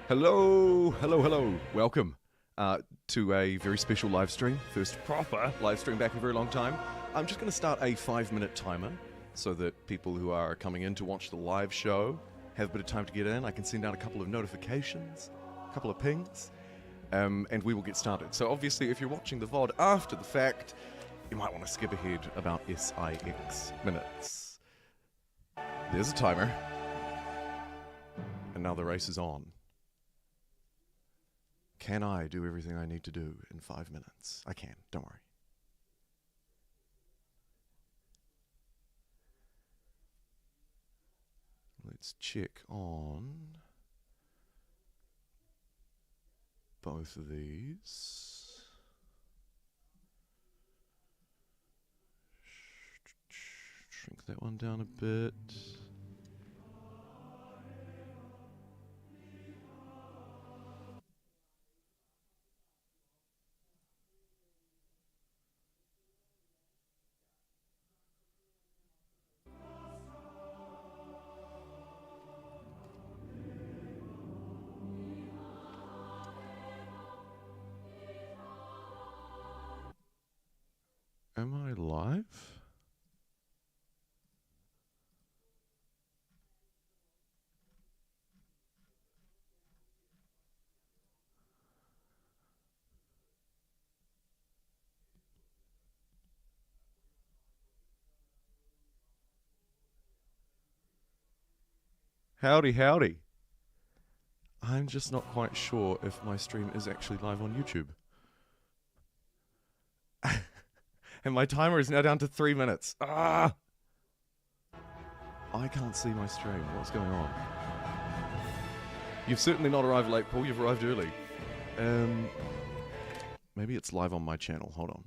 Hello, hello, hello. Welcome to a very special live stream. First proper live stream back in a very long time. I'm just going to start a 5-minute timer so that people who are coming in to watch the live show have a bit of time to get in. I can send out a couple of notifications, a couple of pings, and we will get started. So obviously, if you're watching the VOD after the fact, you might want to skip ahead about CIVS minutes. There's a timer. And now the race is on. Can I do everything I need to do in 5 minutes? I can, don't worry. Let's check on both of these. Shrink that one down a bit. Am I live? Howdy, howdy. I'm just not quite sure if my stream is actually live on YouTube. And my timer is now down to 3 minutes. Ah! I can't see my stream. What's going on? You've certainly not arrived late, Paul. You've arrived early. Maybe it's live on my channel. Hold on.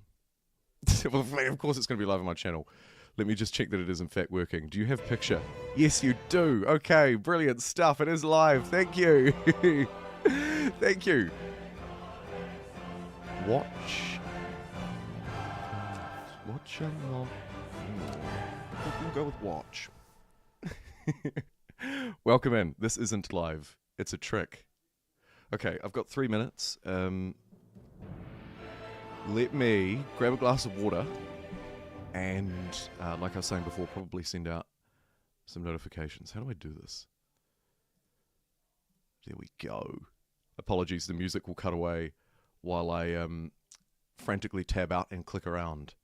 Well, of course it's going to be live on my channel. Let me just check that it is in fact working. Do you have picture? Yes, you do. Okay, brilliant stuff. It is live. Thank you. Thank you. Watch. Watch and watch. We'll go with watch. Welcome in. This isn't live. It's a trick. Okay, I've got 3 minutes. Let me grab a glass of water and, like I was saying before, probably send out some notifications. How do I do this? There we go. Apologies, the music will cut away while I frantically tab out and click around.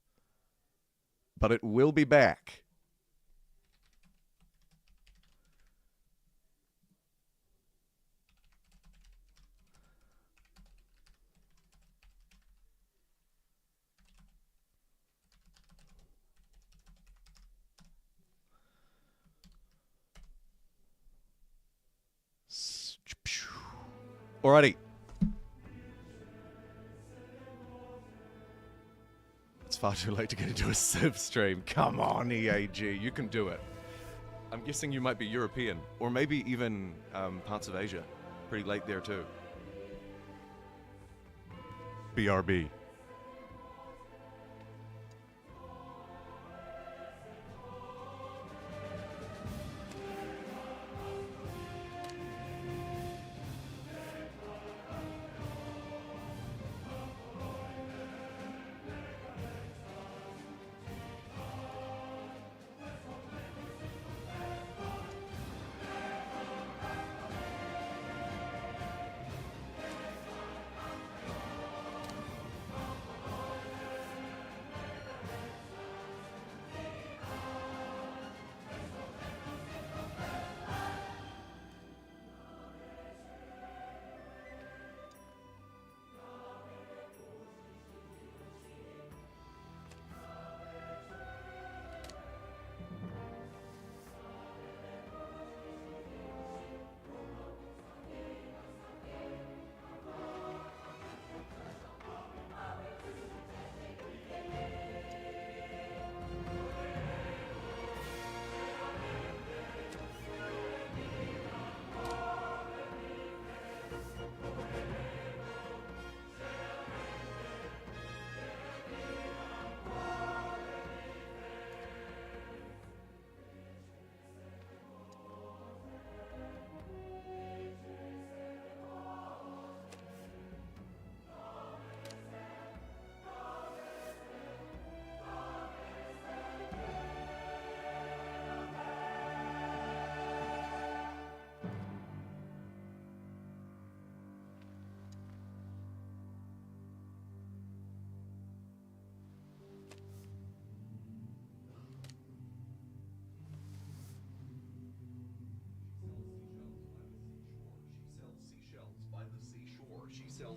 But it will be back. Alrighty. It's far too late to get into a CIVS stream. Come on, EAG, you can do it. I'm guessing you might be European, or maybe even parts of Asia. Pretty late there too. BRB.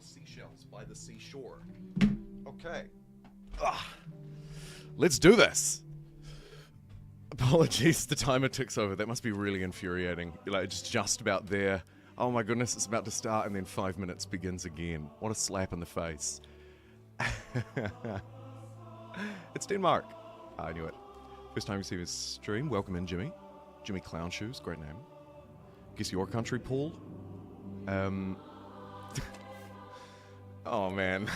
seashells by the seashore. Okay. Let's do this. Apologies, the timer ticks over. That must be really infuriating. Like, it's just about there. Oh my goodness, it's about to start and then 5 minutes begins again. What a slap in the face. It's Denmark. I knew it. First time you see this stream, welcome in, Jimmy. Jimmy Clown Shoes, great name. Guess your country, Paul? Oh man.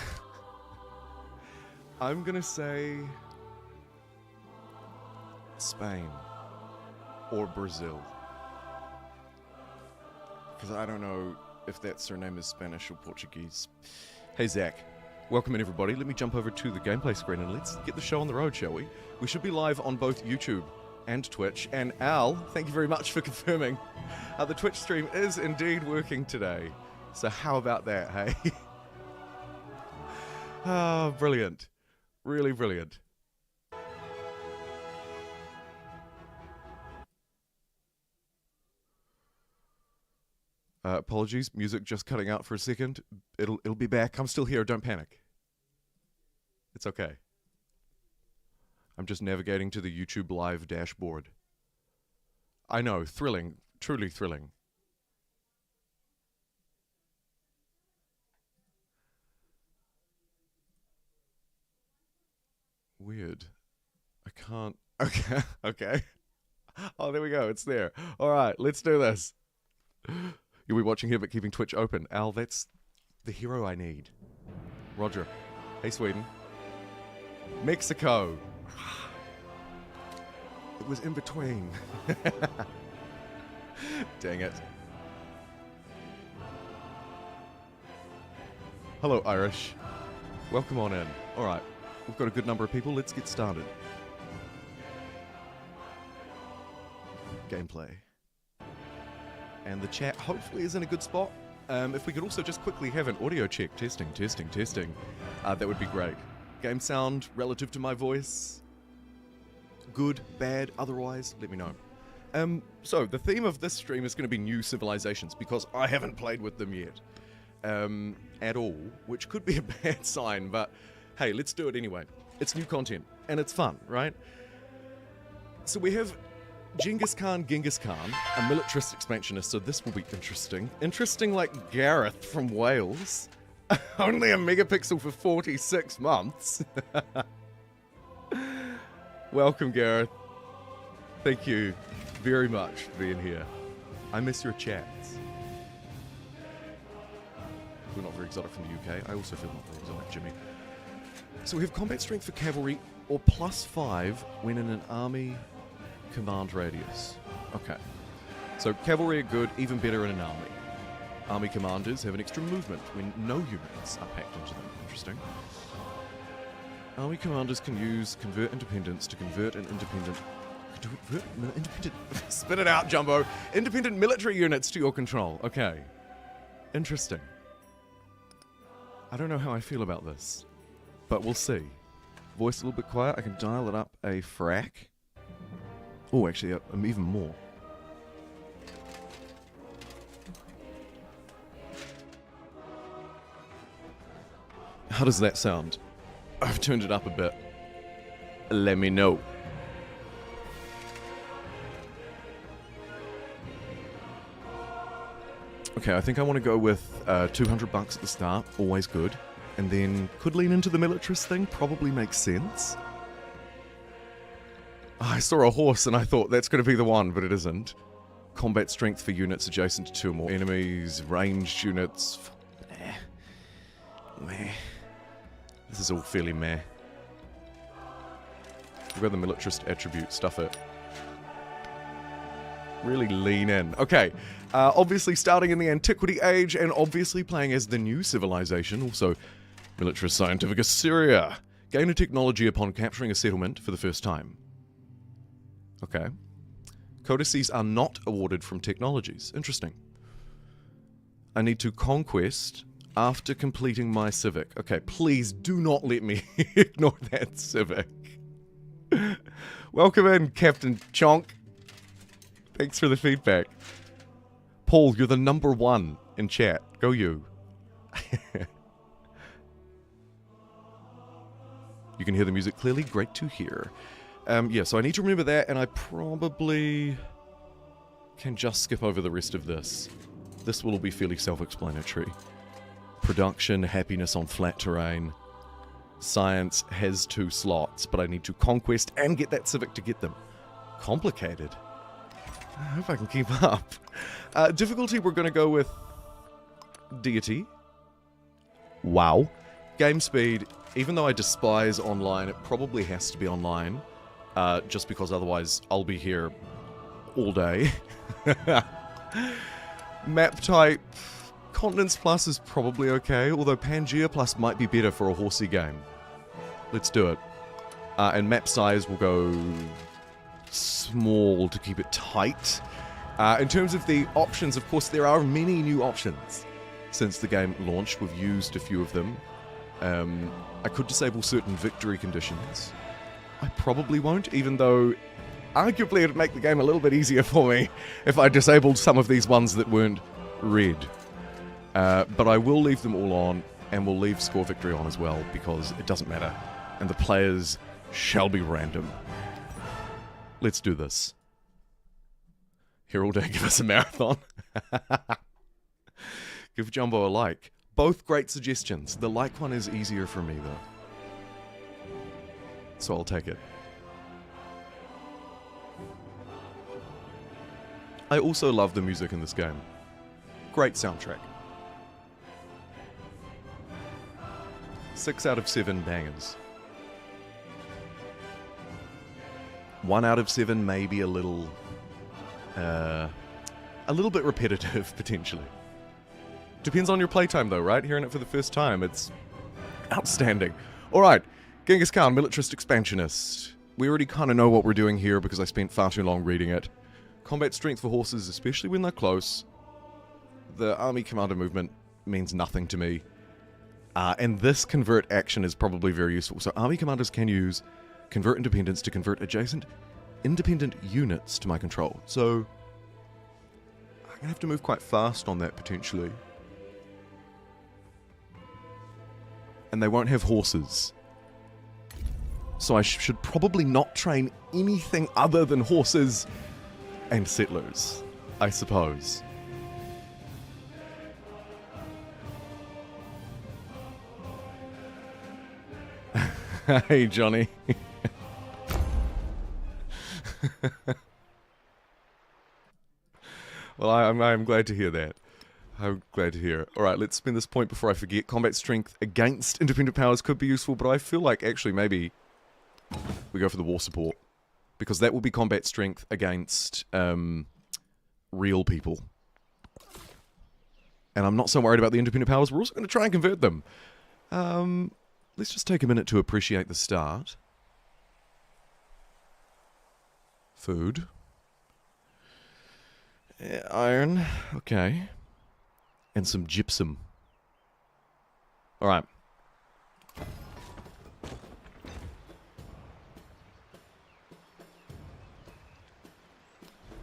I'm gonna say Spain or Brazil. Because I don't know if that surname is Spanish or Portuguese. Hey Zach, welcome in everybody. Let me jump over to the gameplay screen and let's get the show on the road, shall we? We should be live on both YouTube and Twitch. And Al, thank you very much for confirming. The Twitch stream is indeed working today. So how about that, hey? Oh, brilliant. Really brilliant. Apologies, music just cutting out for a second. It'll be back. I'm still here, don't panic. It's okay. I'm just navigating to the YouTube live dashboard. I know, thrilling, truly thrilling. Weird. I can't. Okay, okay. Oh, there we go, it's there. All right, let's do this. You'll be watching here but keeping Twitch open. Al, that's the hero I need. Roger. Hey, Sweden. Mexico. It was in between. Dang it. Hello, Irish. Welcome on in. Alright, we've got a good number of people. Let's get started. Gameplay. And the chat hopefully is in a good spot. If we could also just quickly have an audio check. Testing. That would be great. Game sound relative to my voice. Good, bad, otherwise, let me know. So, the theme of this stream is going to be new civilizations, because I haven't played with them yet. At all, which could be a bad sign, but hey, let's do it anyway. It's new content, and it's fun, right? So we have Genghis Khan, a militarist expansionist, so this will be interesting. Interesting like Gareth from Wales. Only a megapixel for 46 months. Welcome, Gareth. Thank you very much for being here. I miss your chats. We're not very exotic from the UK. I also feel not very exotic, Jimmy. So we have combat strength for cavalry, or +5 when in an army command radius. Okay. So cavalry are good, even better in an army. Army commanders have an extra movement when no units are packed into them. Interesting. Army commanders can use convert independence to convert an independent... Spit it out, Jumbo! Independent military units to your control. Okay. Interesting. I don't know how I feel about this, but we'll see. Voice a little bit quiet. I can dial it up a frack. Oh, actually, even more. How does that sound? I've turned it up a bit. Let me know. Okay, I think I want to go with 200 bucks at the start, always good. And then could lean into the militarist thing, probably makes sense. I saw a horse and I thought that's going to be the one, but it isn't. Combat strength for units adjacent to 2 or more enemies, ranged units. Meh. This is all fairly meh. We've got the militarist attribute, stuff it. Really lean in. Okay, obviously starting in the Antiquity Age and obviously playing as the new civilization, also militarist scientific Assyria. Gain a technology upon capturing a settlement for the first time. Okay. Codices are not awarded from technologies. Interesting. I need to conquest after completing my civic. Okay, please do not let me ignore that civic. Welcome in, Captain Chonk. Thanks for the feedback. Paul, you're the #1 in chat. Go you. You can hear the music clearly. Great to hear. Yeah, so I need to remember that, and I probably can just skip over the rest of this. This will all be fairly self-explanatory. Production, happiness on flat terrain. Science has 2 slots, but I need to conquest and get that civic to get them. Complicated. I hope I can keep up. Difficulty, we're going to go with deity. Wow. Game speed, even though I despise online, it probably has to be online. Just because otherwise I'll be here all day. Map type, Continents Plus is probably okay, although Pangea Plus might be better for a horsey game. Let's do it. And map size will go small to keep it tight. In terms of the options, of course, there are many new options since the game launched. We've used a few of them. I could disable certain victory conditions. I probably won't, even though arguably it'd make the game a little bit easier for me if I disabled some of these ones that weren't red. But I will leave them all on, and we'll leave score victory on as well, because it doesn't matter. And the players shall be random. Let's do this. Here all day, give us a marathon. Give Jumbo a like. Both great suggestions. The like one is easier for me, though. So I'll take it. I also love the music in this game. Great soundtrack. 6 out of 7 bangers. 1 out of 7 maybe a little bit repetitive, potentially. Depends on your playtime, though, right? Hearing it for the first time, it's outstanding. Alright, Genghis Khan, Militarist Expansionist. We already kind of know what we're doing here because I spent far too long reading it. Combat strength for horses, especially when they're close. The army commander movement means nothing to me. And this convert action is probably very useful. So army commanders can use convert independence to convert adjacent independent units to my control. So I'm going to have to move quite fast on that, potentially. And they won't have horses. So I should probably not train anything other than horses and settlers, I suppose. Hey, Johnny. Well, I'm glad to hear that. I'm glad to hear it. Alright, let's spend this point before I forget. Combat strength against independent powers could be useful, but I feel like actually maybe we go for the war support. Because that will be combat strength against real people. And I'm not so worried about the independent powers. We're also going to try and convert them. Let's just take a minute to appreciate the start. Food. Iron. Okay. And some gypsum. Alright.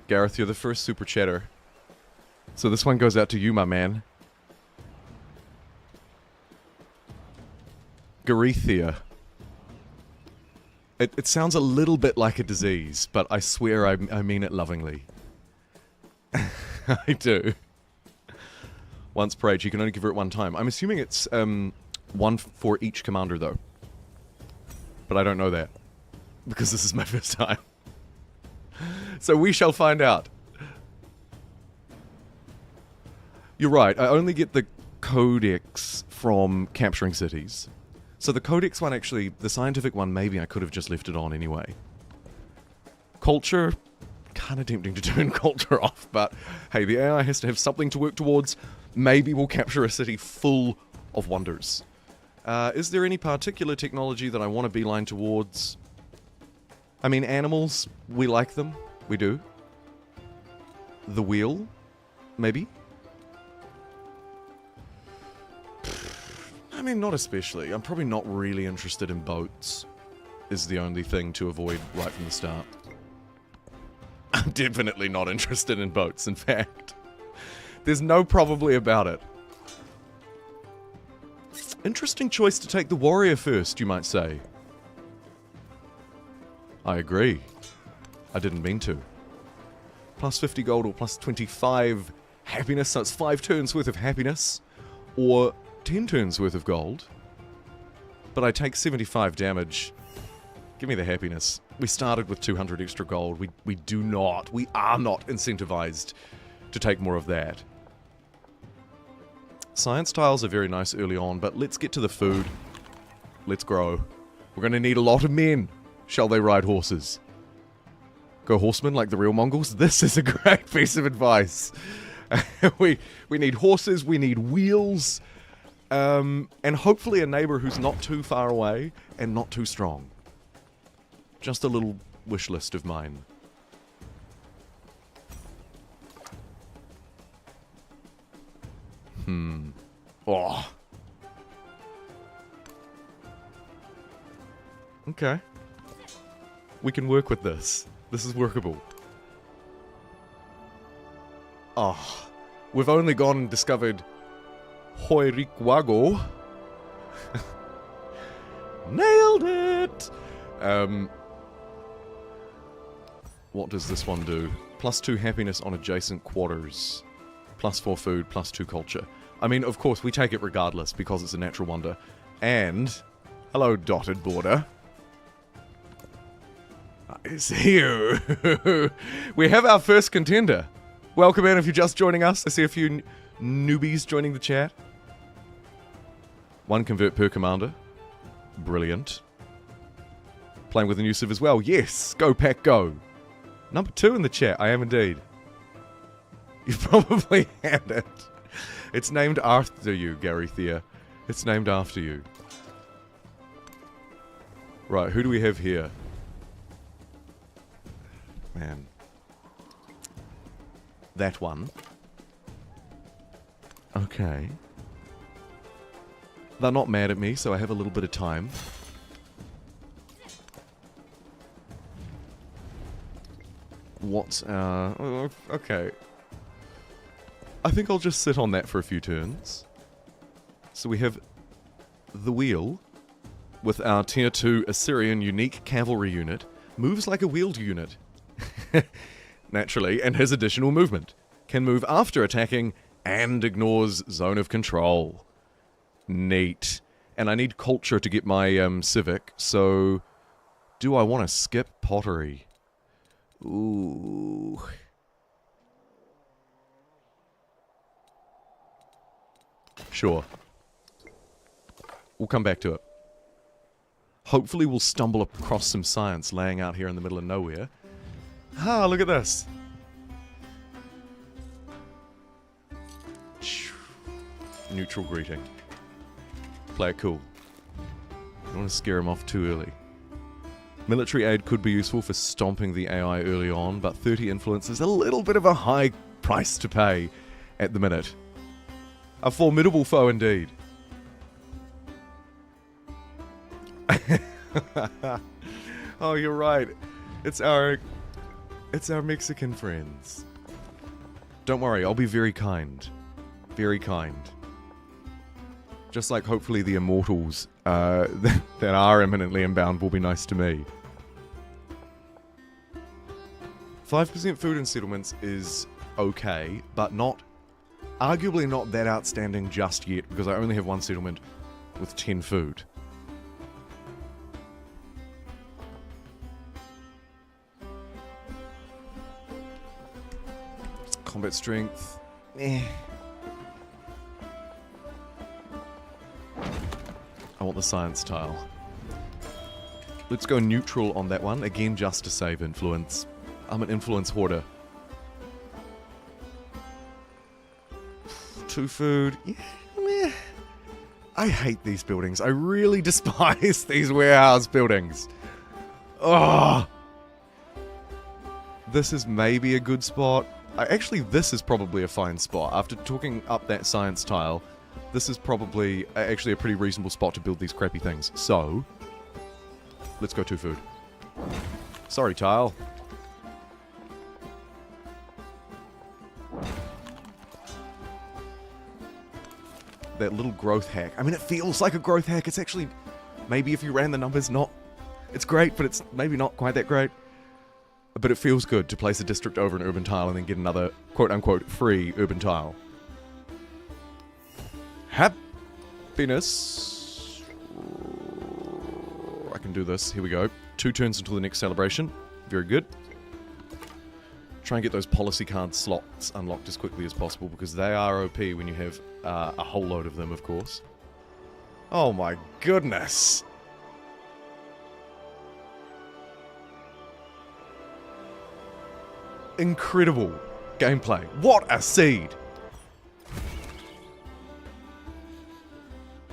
Gareth, you're the first super chatter. So this one goes out to you, my man. Garethia. It sounds a little bit like a disease, but I swear I mean it lovingly. I do. Once per age, you can only convert one time. I'm assuming it's one for each commander, though. But I don't know that. Because this is my first time. So we shall find out. You're right, I only get the codex from capturing cities. So the codex one actually, the scientific one, maybe I could have just left it on anyway. Culture, kind of tempting to turn culture off, but hey, the AI has to have something to work towards. Maybe we'll capture a city full of wonders. Is there any particular technology that I want to beeline towards? I mean, animals, we like them. We do. The wheel? Maybe? I mean, not especially. I'm probably not really interested in boats, is the only thing to avoid right from the start. I'm definitely not interested in boats, in fact. There's no probably about it. Interesting choice to take the warrior first, you might say. I agree. I didn't mean to. Plus 50 gold or plus 25 happiness, so it's 5 turns worth of happiness, or 10 turns worth of gold. But I take 75 damage. Give me the happiness. We started with 200 extra gold. We are not incentivized to take more of that. Science tiles are very nice early on, but let's get to the food. Let's grow. We're going to need a lot of men. Shall they ride horses? Go horsemen like the real Mongols? This is a great piece of advice. we need horses, we need wheels, and hopefully a neighbor who's not too far away and not too strong. Just a little wish list of mine. Oh. Okay. We can work with this. This is workable. Oh. We've only gone and discovered Hoirikwago. Nailed it! What does this one do? Plus 2 happiness on adjacent quarters. Plus 4 food, plus 2 culture. I mean, of course, we take it regardless because it's a natural wonder. And, hello, dotted border. It's here. We have our first contender. Welcome in if you're just joining us. I see a few newbies joining the chat. 1 convert per commander. Brilliant. Playing with a new CIV as well. Yes, go pack go. Number 2 in the chat. I am indeed. You probably had it. It's named after you, Gary Thea. It's named after you. Right, who do we have here? Man. That one. Okay. They're not mad at me, so I have a little bit of time. What's okay. I think I'll just sit on that for a few turns. So we have the wheel with our tier 2 Assyrian unique cavalry unit. Moves like a wheeled unit. Naturally, and has additional movement. Can move after attacking and ignores zone of control. Neat. And I need culture to get my civic, so do I want to skip pottery? Ooh. Sure. We'll come back to it. Hopefully we'll stumble across some science laying out here in the middle of nowhere. Ah, look at this. Neutral greeting. Play it cool. Don't want to scare him off too early. Military aid could be useful for stomping the AI early on, but 30 influence is a little bit of a high price to pay at the minute. A formidable foe indeed. Oh, you're right. It's our Mexican friends. Don't worry, I'll be very kind. Very kind. Just like hopefully the immortals that are imminently inbound will be nice to me. 5% food in settlements is okay, but arguably not that outstanding just yet, because I only have 1 settlement with 10 food. Combat strength. I want the science tile. Let's go neutral on that one. Again, just to save influence. I'm an influence hoarder. 2 food. Yeah, I hate these buildings. I really despise these warehouse buildings. Oh. This is maybe a good spot. Actually, this is probably a fine spot. After talking up that science tile, this is probably actually a pretty reasonable spot to build these crappy things. So, let's go 2 food. Sorry, tile. That little growth hack. I mean, it feels like a growth hack. It's actually, maybe if you ran the numbers, not It's great, but it's maybe not quite that great. But it feels good to place a district over an urban tile and then get another quote-unquote free urban tile. Happiness. I can do this. Here we go. 2 turns until the next celebration. Very good. Try and get those policy card slots unlocked as quickly as possible because they are OP when you have a whole load of them, of course. Oh my goodness. Incredible gameplay. What a seed.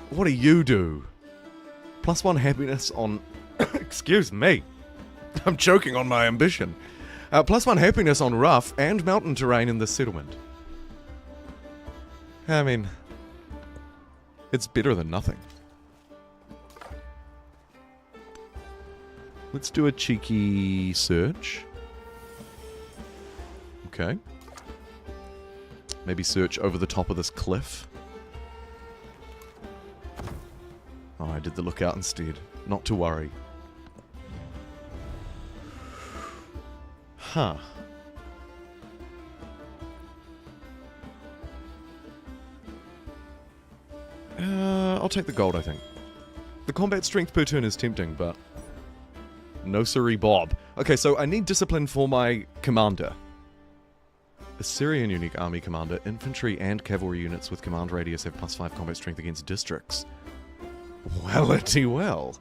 What do you do? +1 happiness on... Excuse me. I'm choking on my ambition. +1 happiness on rough and mountain terrain in this settlement. I mean... It's better than nothing. Let's do a cheeky search. Okay. Maybe search over the top of this cliff. Oh, I did the lookout instead. Not to worry. Huh. I'll take the gold, I think. The combat strength per turn is tempting, but... No siree Bob. Okay, so I need discipline for my commander. Assyrian unique army commander, infantry and cavalry units with command radius have +5 combat strength against districts. Well-itty well.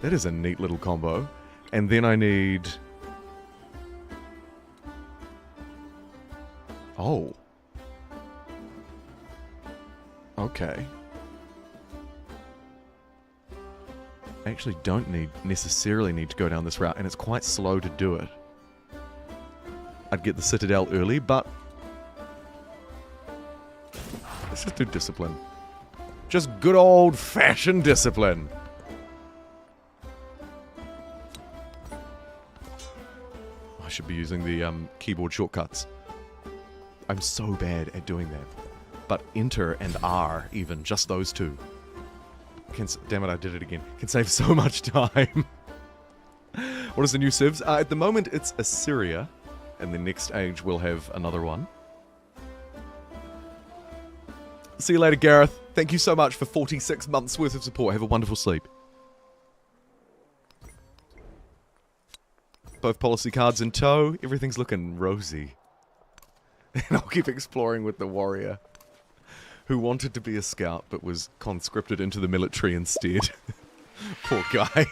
That is a neat little combo. And then I need... Oh. Okay. I actually don't necessarily need to go down this route, and it's quite slow to do it. I'd get the Citadel early, but... Let's just do discipline. Just good old-fashioned discipline. I should be using the keyboard shortcuts. I'm so bad at doing that. But Enter and R, even, just those two. Damn it, I did it again. Can save so much time. What is the new CIVS? At the moment, it's Assyria. And the next age we'll have another one. See you later, Gareth. Thank you so much for 46 months worth of support. Have a wonderful sleep. Both policy cards in tow. Everything's looking rosy. And I'll keep exploring with the warrior, who wanted to be a scout but was conscripted into the military instead. Poor guy.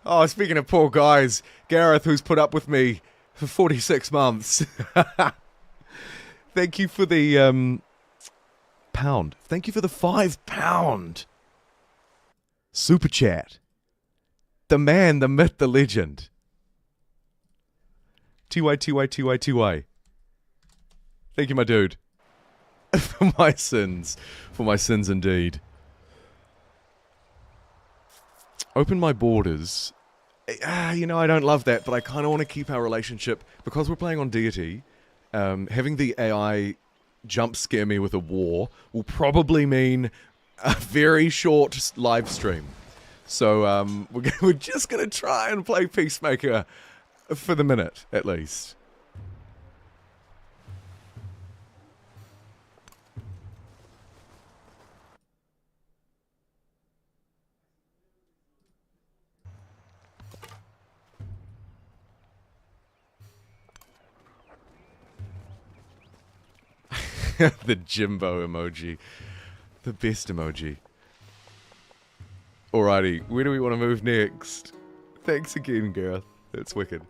Oh, speaking of poor guys, Gareth, who's put up with me for 46 months. Thank you for the pound. Thank you for the £5 super chat. The man, the myth, the legend. TY. Thank you, my dude. For my sins. For my sins indeed. Open my borders. You know, I don't love that, but I kind of want to keep our relationship, because we're playing on deity, having the AI jump scare me with a war will probably mean a very short live stream. So we're just going to try and play Peacemaker for the minute, at least. The Jimbo emoji. The best emoji. Alrighty, where do we want to move next? Thanks again, Gareth. That's wicked.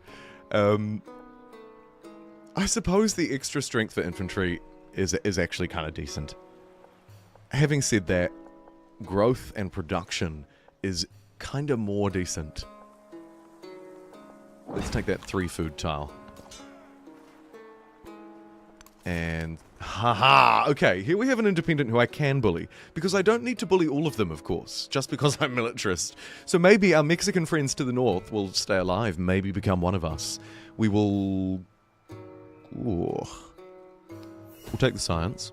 I suppose the extra strength for infantry is actually kind of decent. Having said that, growth and production is kind of more decent. Let's take that 3 food tile. And, haha, okay, here we have an independent who I can bully, because I don't need to bully all of them, of course, just because I'm militarist. So maybe our Mexican friends to the north will stay alive, maybe become one of us. We will... Ooh. We'll take the science.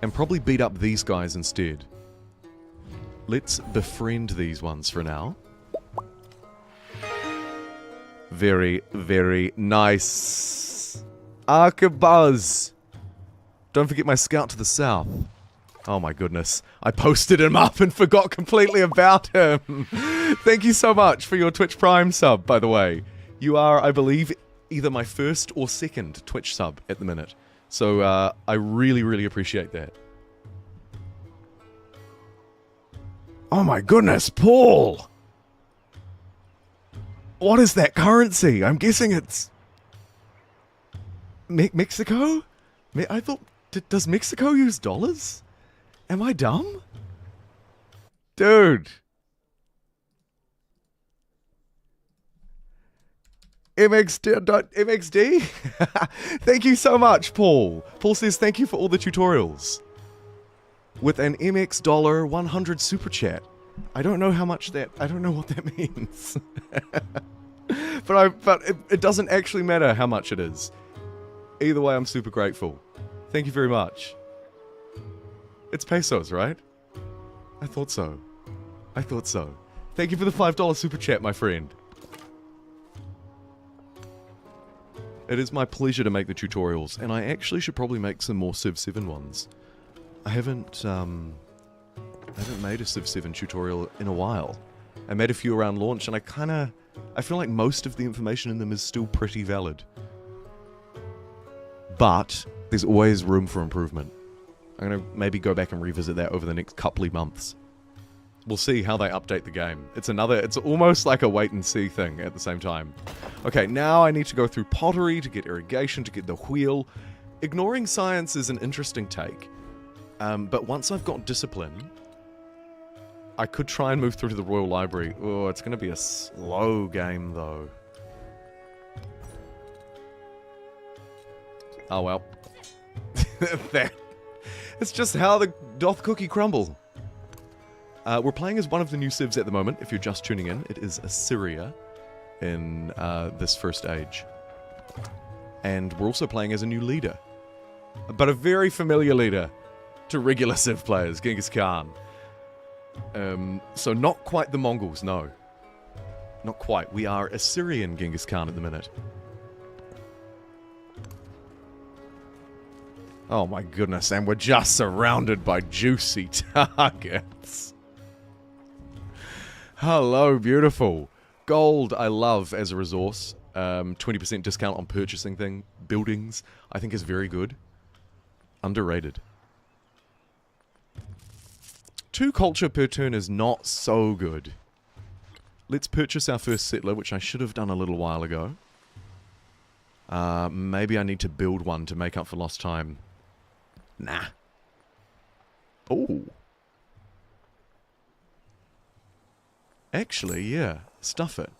And probably beat up these guys instead. Let's befriend these ones for now. Very, very nice. Arquebuzz. Don't forget my scout to the south. Oh my goodness. I posted him up and forgot completely about him. Thank you so much for your Twitch Prime sub, by the way. You are, I believe, either my first or second Twitch sub at the minute. So I really, really appreciate that. Oh my goodness, Paul! What is that currency? I'm guessing it's... Mexico? I thought... Does Mexico use dollars? Am I dumb? Dude. MXD? Thank you so much, Paul. Paul says thank you for all the tutorials. With an MX dollar 100 super chat. I don't know how much that... I don't know what that means. But it doesn't actually matter how much it is. Either way, I'm super grateful. Thank you very much. It's pesos, right? I thought so. I thought so. Thank you for the $5 super chat, my friend. It is my pleasure to make the tutorials, and I actually should probably make some more Civ 7 ones. I haven't made a Civ 7 tutorial in a while. I made a few around launch, and I feel like most of the information in them is still pretty valid. But there's always room for improvement. I'm going to maybe go back and revisit that over the next couple of months. We'll see how they update the game. It's almost like a wait and see thing at the same time. Okay, now I need to go through pottery to get irrigation, to get the wheel. Ignoring science is an interesting take. But once I've got discipline, I could try and move through to the Royal Library. Oh, it's going to be a slow game, though. Oh, well. It's just how the doth cookie crumble. We're playing as one of the new civs at the moment. If you're just tuning in, it is Assyria in this first age. And we're also playing as a new leader. But a very familiar leader to regular civ players, Genghis Khan. So not quite the Mongols, no. Not quite. We are Assyrian Genghis Khan at the minute. Oh my goodness, and we're just surrounded by juicy targets. Hello, beautiful. Gold, I love as a resource. 20% discount on purchasing buildings, I think is very good. Underrated. 2 culture per turn is not so good. Let's purchase our first settler, which I should have done a little while ago. Maybe I need to build one to make up for lost time. Nah. Oh. Actually, yeah. Stuff it.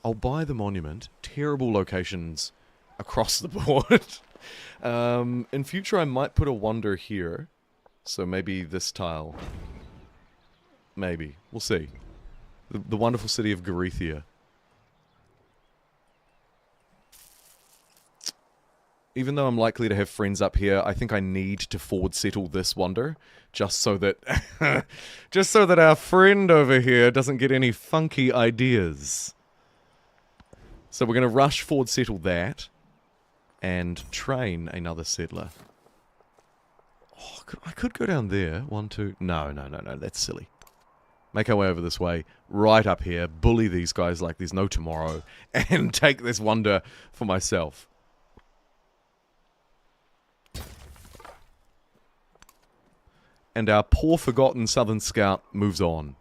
I'll buy the monument. Terrible locations across the board. In future, I might put a wonder here. So maybe this tile. Maybe. We'll see. The wonderful city of Garethia. Even though I'm likely to have friends up here, I think I need to forward settle this wonder, just so that our friend over here doesn't get any funky ideas. So we're going to rush forward settle that, and train another settler. Oh, I could go down there. 1, 2... No, that's silly. Make our way over this way, right up here, bully these guys like there's no tomorrow, and take this wonder for myself. And our poor forgotten Southern Scout moves on.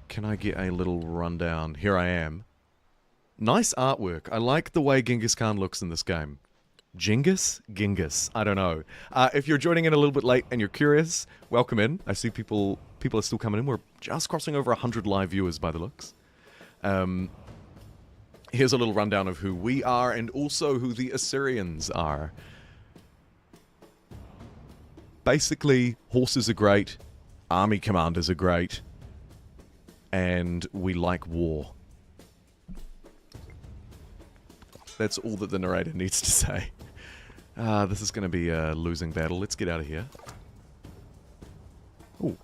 Can I get a little rundown? Here I am. Nice artwork. I like the way Genghis Khan looks in this game. Genghis? I don't know. If you're joining in a little bit late and you're curious, welcome in. I see people are still coming in. We're just crossing over 100 live viewers by the looks. Here's a little rundown of who we are and also who the Assyrians are. Basically, horses are great, army commanders are great, and we like war. That's all that the narrator needs to say. This is going to be a losing battle. Let's get out of here. Ooh.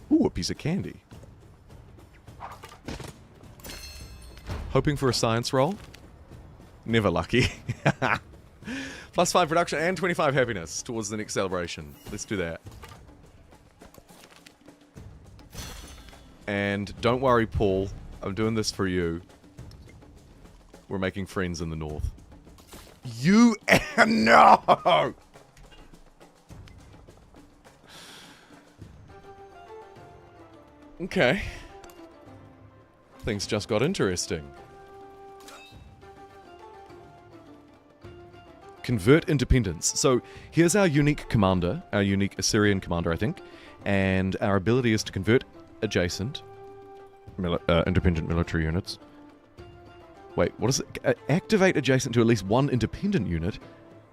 Ooh, a piece of candy. Hoping for a science roll? Never lucky. +5 production and 25 happiness towards the next celebration. Let's do that. And don't worry, Paul. I'm doing this for you. We're making friends in the north. You... No! Okay. Things just got interesting. Convert independence. So here's our unique commander, our unique Assyrian commander, I think. And our ability is to convert adjacent independent military units. Wait, what is it? Activate adjacent to at least one independent unit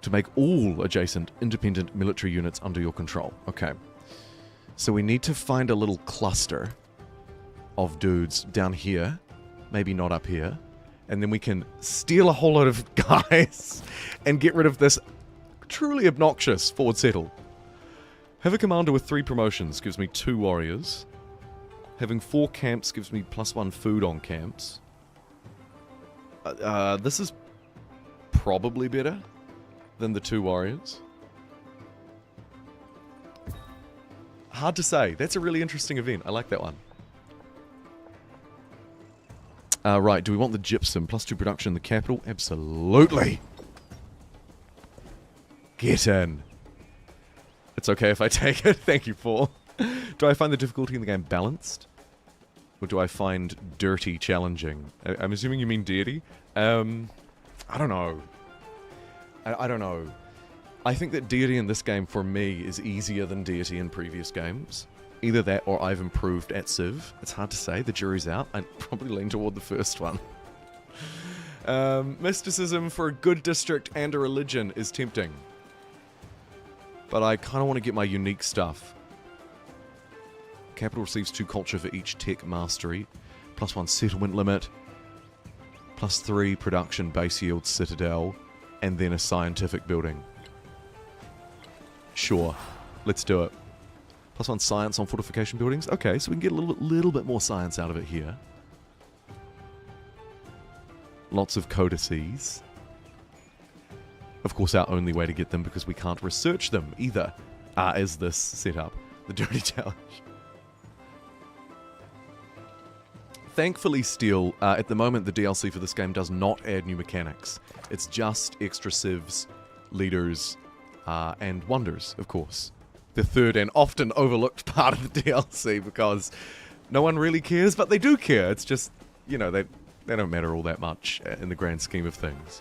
to make all adjacent independent military units under your control. Okay. So we need to find a little cluster of dudes down here. Maybe not up here. And then we can steal a whole lot of guys and get rid of this truly obnoxious forward settle. Have a commander with 3 promotions gives me 2 warriors. Having 4 camps gives me +1 food on camps. This is probably better than the 2 warriors. Hard to say. That's a really interesting event. I like that one. Right, do we want the gypsum? +2 production in the capital? Absolutely! Get in. It's okay if I take it. Thank you, Paul. Do I find the difficulty in the game balanced? Or do I find dirty challenging? I'm assuming you mean dirty? I don't know. I don't know. I think that deity in this game, for me, is easier than deity in previous games. Either that or I've improved at Civ. It's hard to say. The jury's out. I'd probably lean toward the first one. Mysticism for a good district and a religion is tempting. But I kind of want to get my unique stuff. Capital receives 2 culture for each tech mastery. +1 settlement limit. +3 production base yield citadel. And then a scientific building. Sure. Let's do it. +1 science on fortification buildings. Okay, so we can get a little bit more science out of it here. Lots of codices. Of course, our only way to get them, because we can't research them either, is this setup. The dirty challenge. Thankfully still, at the moment, the DLC for this game does not add new mechanics. It's just extra civs, leaders, and wonders, of course. The third and often overlooked part of the DLC, because no one really cares, but they do care. It's just, you know, they don't matter all that much in the grand scheme of things.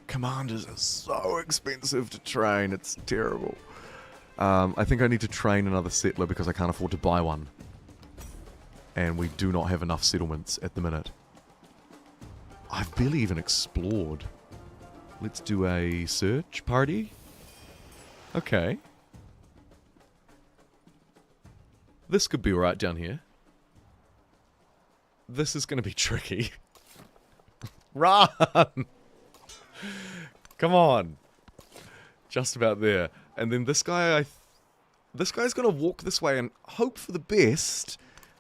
Commanders are so expensive to train, it's terrible. I think I need to train another settler because I can't afford to buy one. And we do not have enough settlements at the minute. I've barely even explored. Let's do a search party. Okay. This could be right down here. This is going to be tricky. Run! Come on. Just about there. And then this guy, this guy's going to walk this way and hope for the best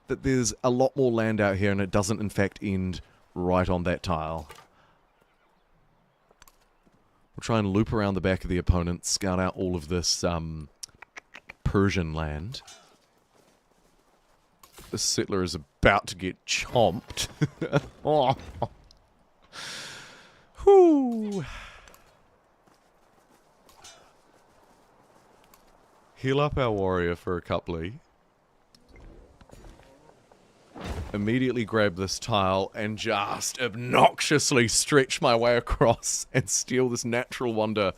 that there's a lot more land out here and it doesn't in fact end right on that tile. We'll try and loop around the back of the opponent, scout out all of this Persian land. This settler is about to get chomped. Oh. Whew. Heal up our warrior for a couple. Immediately grab this tile and just obnoxiously stretch my way across and steal this natural wonder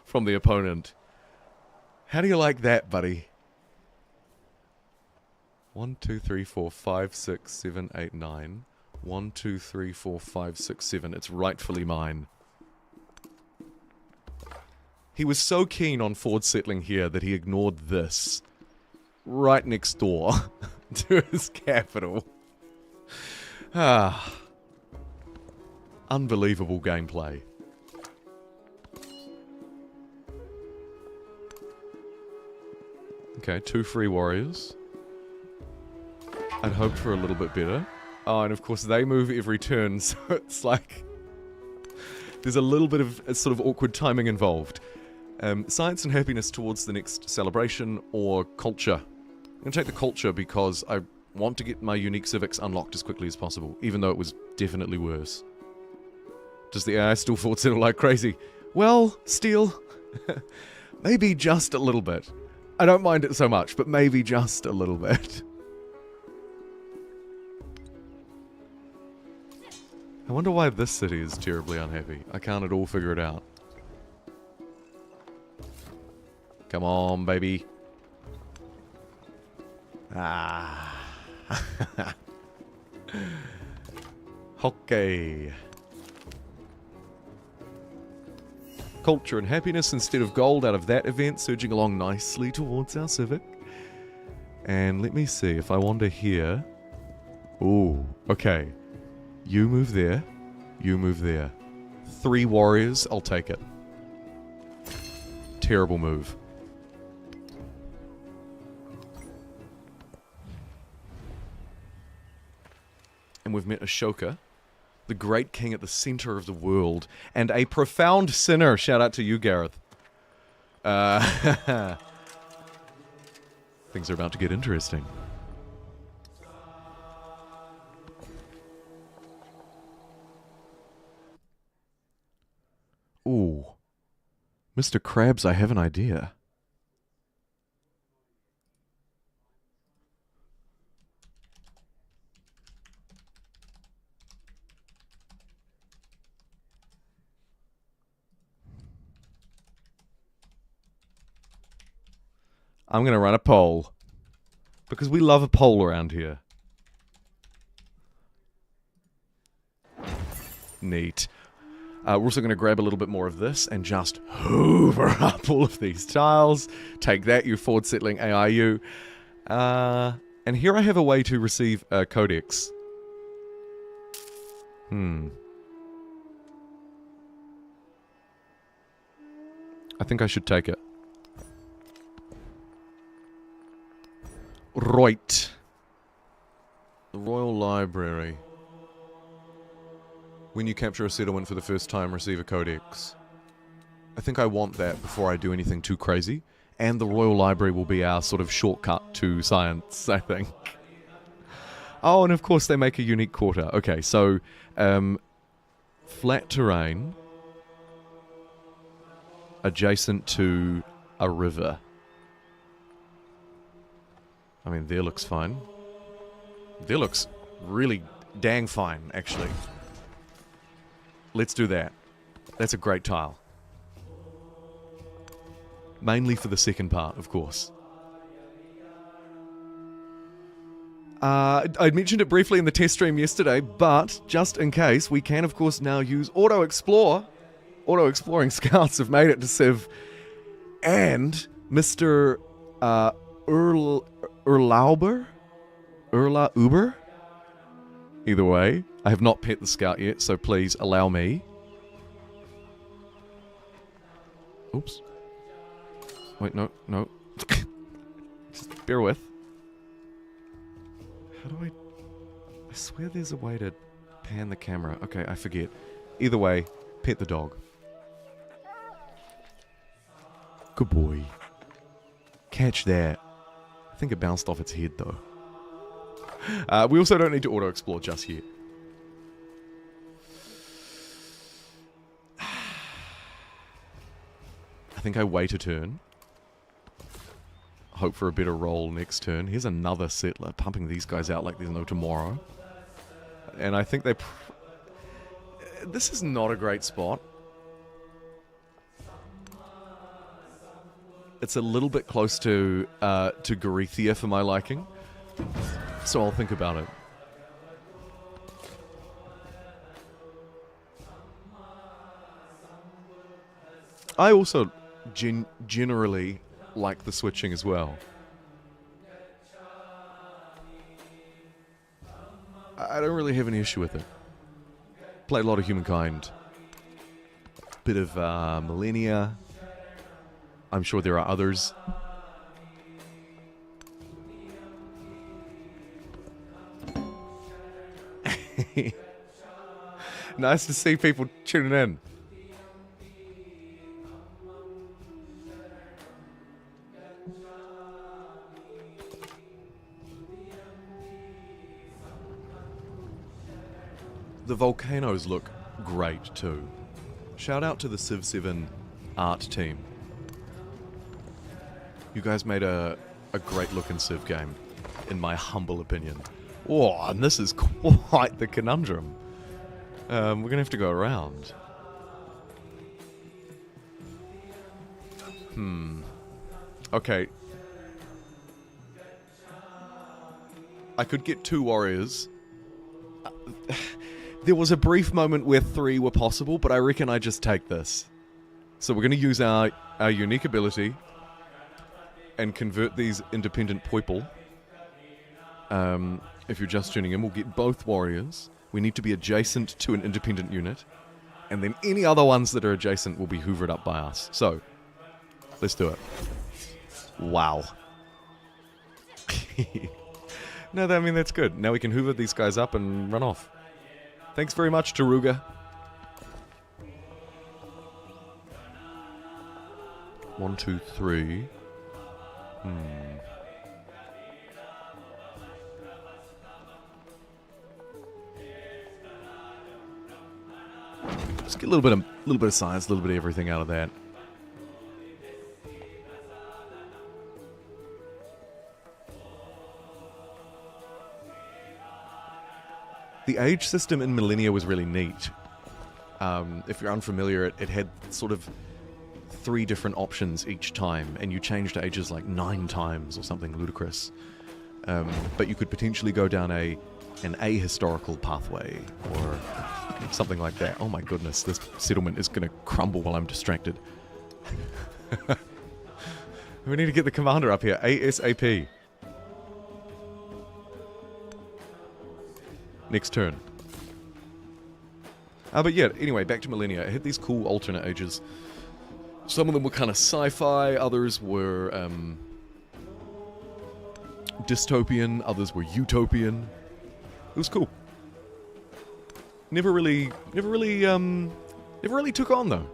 from the opponent. How do you like that, buddy? 1, 2, 3, 4, 5, 6, 7, 8, 9. 1, 2, 3, 4, 5, 6, 7. It's rightfully mine. He was so keen on forward settling here that he ignored this right next door to his capital. Ah, unbelievable gameplay. Okay, 2 free warriors. I'd hoped for a little bit better. Oh, and of course they move every turn, so it's like... There's a little bit of sort of awkward timing involved. Science and happiness towards the next celebration, or culture. I'm going to take the culture because I want to get my unique civics unlocked as quickly as possible, even though it was definitely worse. Does the AI still forward settle like crazy? Well, still, maybe just a little bit. I don't mind it so much, but maybe just a little bit. I wonder why this city is terribly unhappy. I can't at all figure it out. Come on, baby. Ah. Okay. Culture and happiness instead of gold out of that event, surging along nicely towards our civic. And let me see if I wander here. Ooh, okay. You move there. You move there. 3 warriors, I'll take it. Terrible move. And we've met Ashoka, the great king at the center of the world, and a profound sinner. Shout out to you, Gareth. Things are about to get interesting. Ooh. Mr. Krabs, I have an idea. I'm going to run a poll. Because we love a poll around here. Neat. We're also going to grab a little bit more of this and just hoover up all of these tiles. Take that, you forward settling AIU. And here I have a way to receive a codex. I think I should take it. Right. The Royal Library. When you capture a settlement for the first time, receive a codex. I think I want that before I do anything too crazy. And the Royal Library will be our sort of shortcut to science, I think. Oh, and of course they make a unique quarter. Okay, so, flat terrain adjacent to a river. I mean, there looks fine. There looks really dang fine, actually. Let's do that. That's a great tile. Mainly for the second part, of course. I mentioned it briefly in the test stream yesterday, but just in case, we can, of course, now use Auto-Explore. Auto-Exploring Scouts have made it to Civ. And Mr. Urlauber? Either way, I have not pet the scout yet, so please allow me. Oops. Wait, no. Just bear with. How do I swear there's a way to pan the camera. Okay, I forget. Either way, pet the dog. Good boy. Catch that. I think it bounced off its head, though. We also don't need to auto-explore just yet. I think I wait a turn. Hope for a better roll next turn. Here's another settler, pumping these guys out like there's no tomorrow. And I think they... This is not a great spot. It's a little bit close to Garethia for my liking. So I'll think about it. I also generally like the switching as well. I don't really have any issue with it. Played a lot of Humankind. Bit of Millennia. I'm sure there are others. Nice to see people tuning in. The volcanoes look great too. Shout out to the Civ 7 art team. You guys made a great looking Civ game, in my humble opinion. Oh, and this is quite the conundrum. We're gonna have to go around. Okay. I could get 2 warriors. There was a brief moment where 3 were possible, but I reckon I just take this. So we're going to use our unique ability and convert these independent people. If you're just tuning in, we'll get both warriors. We need to be adjacent to an independent unit. And then any other ones that are adjacent will be hoovered up by us. So, let's do it. Wow. No, I mean, that's good. Now we can hoover these guys up and run off. Thanks very much, Taruga. 1, 2, 3. Just get a little bit of science, a little bit of everything out of that. The age system in Millennia was really neat. If you're unfamiliar, it had sort of 3 different options each time, and you changed ages like 9 times or something ludicrous. But you could potentially go down an ahistorical pathway or something like that. Oh my goodness, this settlement is going to crumble while I'm distracted. We need to get the commander up here, ASAP. Next turn. But yeah, anyway, back to Millennia. It had these cool alternate ages. Some of them were kind of sci-fi, others were dystopian, others were utopian. It was cool. Never really took on though.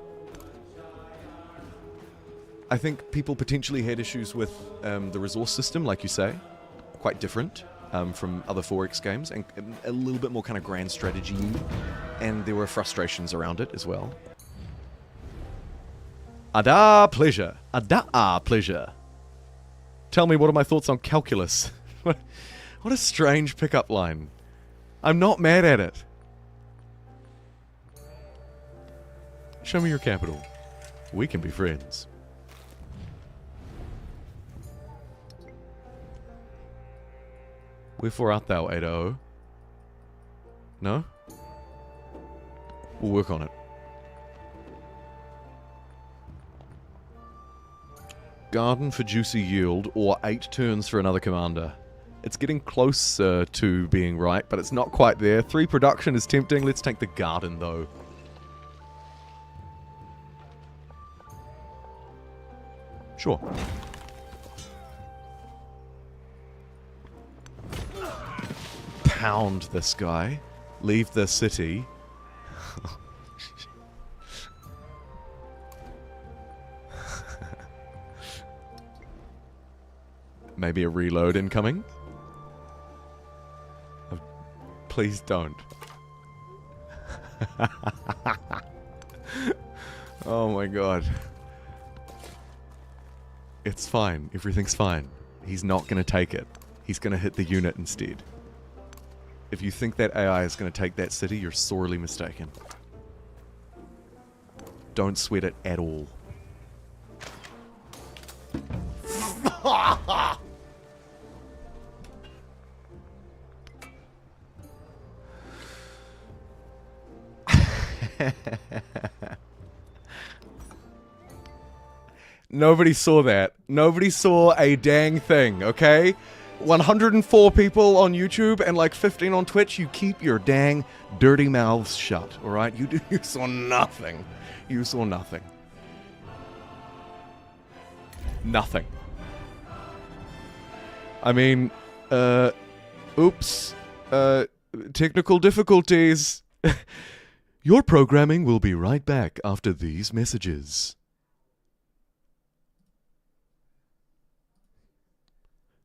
I think people potentially had issues with the resource system, like you say, quite different. From other 4X games, and a little bit more kind of grand strategy, and there were frustrations around it as well. Ada pleasure. Ada pleasure. Tell me, what are my thoughts on calculus? What a strange pickup line. I'm not mad at it. Show me your capital. We can be friends. Wherefore art thou, Ada? No? We'll work on it. Garden for juicy yield, or 8 turns for another commander. It's getting closer to being right, but it's not quite there. 3 production is tempting. Let's take the garden, though. Sure. Pound this guy. Leave the city. Maybe a reload incoming? Oh, please don't. Oh my god. It's fine. Everything's fine. He's not going to take it. He's going to hit the unit instead. If you think that AI is going to take that city, you're sorely mistaken. Don't sweat it at all. Nobody saw that. Nobody saw a dang thing, okay? 104 people on YouTube and like 15 on Twitch. You keep your dang dirty mouths shut, alright? You saw nothing. You saw nothing. Nothing. I mean, oops. Technical difficulties. Your programming will be right back after these messages.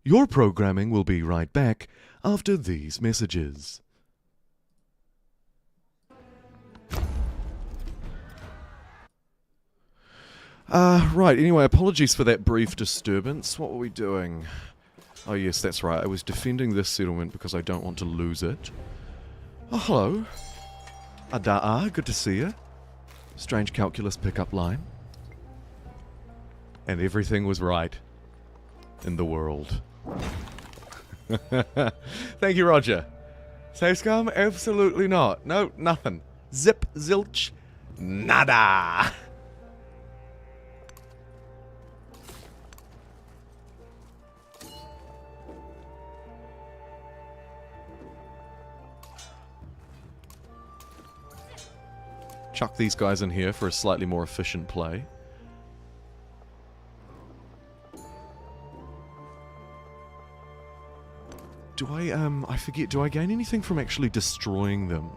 Your programming will be right back after these messages. Right, anyway, apologies for that brief disturbance. What were we doing? Oh yes, that's right, I was defending this settlement because I don't want to lose it. Oh, hello. Adaa, good to see you. Strange calculus pickup line. And everything was right in the world. Thank you, Roger. Save scum? Absolutely not. No, nothing. Zip, zilch, nada. Chuck these guys in here for a slightly more efficient play. Do I forget, do I gain anything from actually destroying them?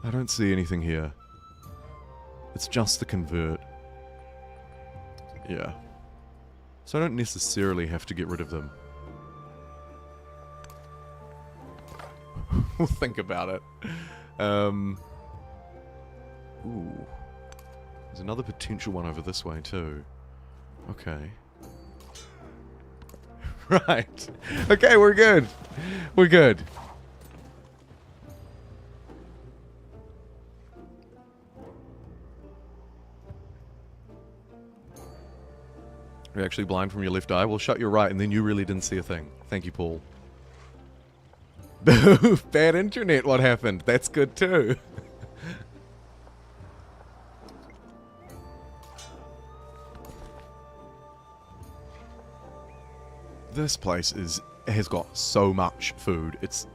I don't see anything here. It's just the convert. Yeah. So I don't necessarily have to get rid of them. We'll think about it. Ooh. There's another potential one over this way too. Okay. Right. Okay, we're good. We're good. You're actually blind from your left eye? Well, shut your right, and then you really didn't see a thing. Thank you, Paul. Bad internet, what happened? That's good too. This place has got so much food. It's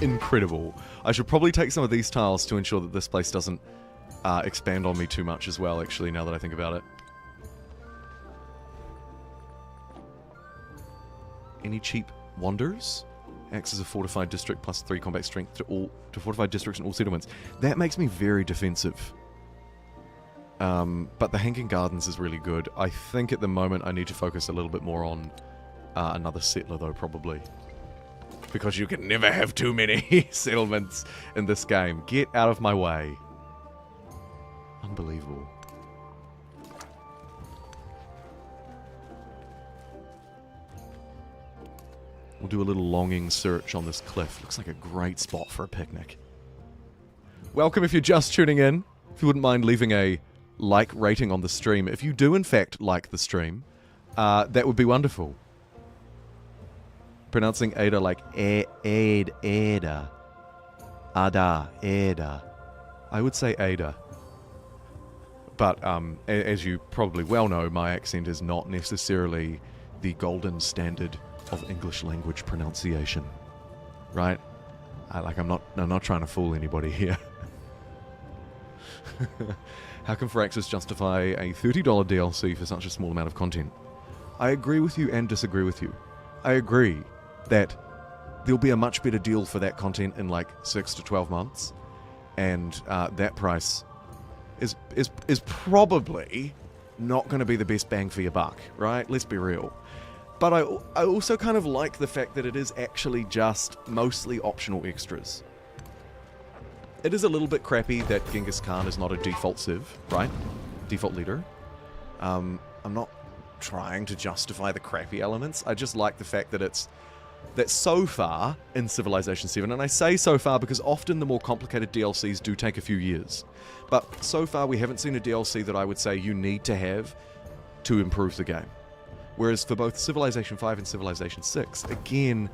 incredible. I should probably take some of these tiles to ensure that this place doesn't expand on me too much as well, actually, now that I think about it. Any cheap wonders? Acts as a fortified district plus 3 combat strength to fortified districts and all settlements. That makes me very defensive. But the Hanging Gardens is really good. I think at the moment I need to focus a little bit more on another settler though, probably. Because you can never have too many settlements in this game. Get out of my way. Unbelievable. We'll do a little longing search on this cliff. Looks like a great spot for a picnic. Welcome if you're just tuning in. If you wouldn't mind leaving a like rating on the stream. If you do in fact like the stream, that would be wonderful. Pronouncing Ada like Ada. Ada, Ada. I would say Ada. But as you probably well know, my accent is not necessarily the golden standard of English language pronunciation, right? I'm not trying to fool anybody here. How can Firaxis justify a $30 DLC for such a small amount of content? I agree with you and disagree with you. I agree that there'll be a much better deal for that content in like 6 to 12 months, and that price is probably not going to be the best bang for your buck, right? Let's be real. But I also kind of like the fact that it is actually just mostly optional extras. It is a little bit crappy that Genghis Khan is not a default civ, right? Default leader. I'm not trying to justify the crappy elements. I just like the fact that that so far in Civilization 7, and I say so far because often the more complicated DLCs do take a few years, but so far we haven't seen a DLC that I would say you need to have to improve the game. Whereas for both Civilization 5 and Civilization 6, again,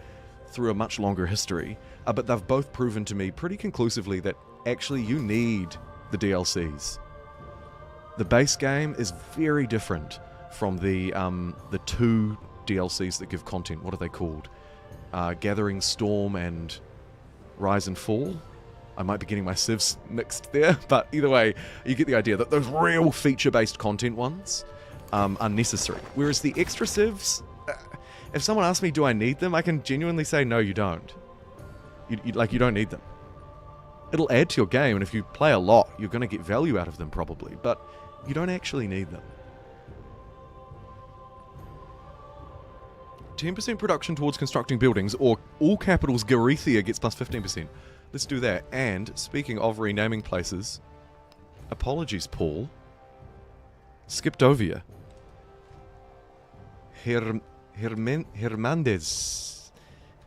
through a much longer history, but they've both proven to me pretty conclusively that actually you need the DLCs. The base game is very different from the 2 DLCs that give content. What are they called? Gathering Storm and Rise and Fall? I might be getting my CIVs mixed there, but either way, you get the idea that those real feature-based content ones are necessary. Whereas the extra CIVs, if someone asks me, do I need them? I can genuinely say, no, you don't. You don't need them. It'll add to your game, and if you play a lot, you're going to get value out of them probably, but you don't actually need them. 10% production towards constructing buildings, or all capitals Garethia gets plus 15%. Let's do that. And speaking of renaming places, apologies, Paul. Skipped over you. Hermandez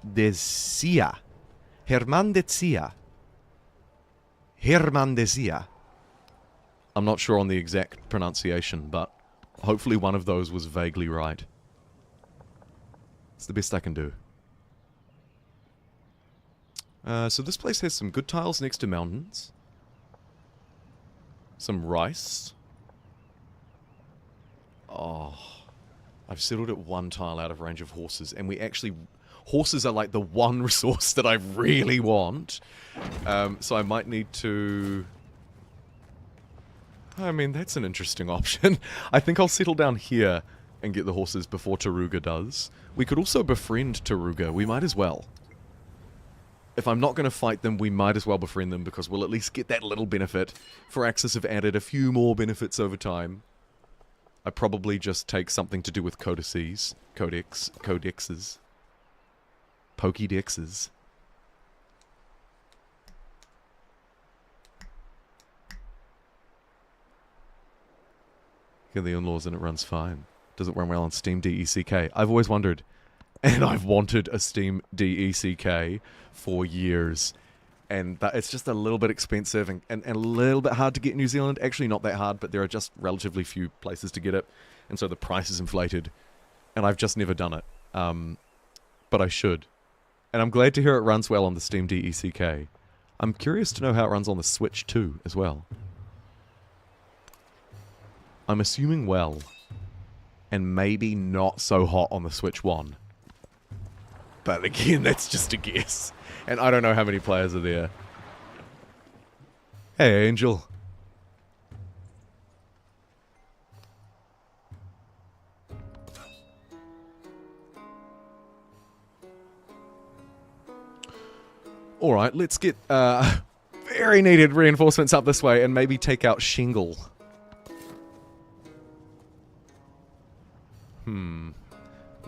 Desia. Hermandezia. I'm not sure on the exact pronunciation, but hopefully one of those was vaguely right. It's the best I can do. So this place has some good tiles next to mountains. Some rice. Oh, I've settled at 1 tile out of range of horses, and we actually... Horses are like the one resource that I really want. So I might need to... I mean, that's an interesting option. I think I'll settle down here and get the horses before Taruga does. We could also befriend Taruga. We might as well. If I'm not going to fight them, we might as well befriend them, because we'll at least get that little benefit. Firaxis have added a few more benefits over time. I probably just take something to do with codices. Codexes. Pokédexes. Get the in-laws and it runs fine. Doesn't run well on Steam DECK. I've always wondered, and I've wanted a Steam DECK for years. And it's just a little bit expensive and a little bit hard to get in New Zealand. Actually not that hard, but there are just relatively few places to get it. And so the price is inflated. And I've just never done it. But I should. And I'm glad to hear it runs well on the Steam DECK. I'm curious to know how it runs on the Switch too, as well. I'm assuming well. And maybe not so hot on the Switch 1. But again, that's just a guess. And I don't know how many players are there. Hey, Angel. Alright, let's get very needed reinforcements up this way and maybe take out Shingle.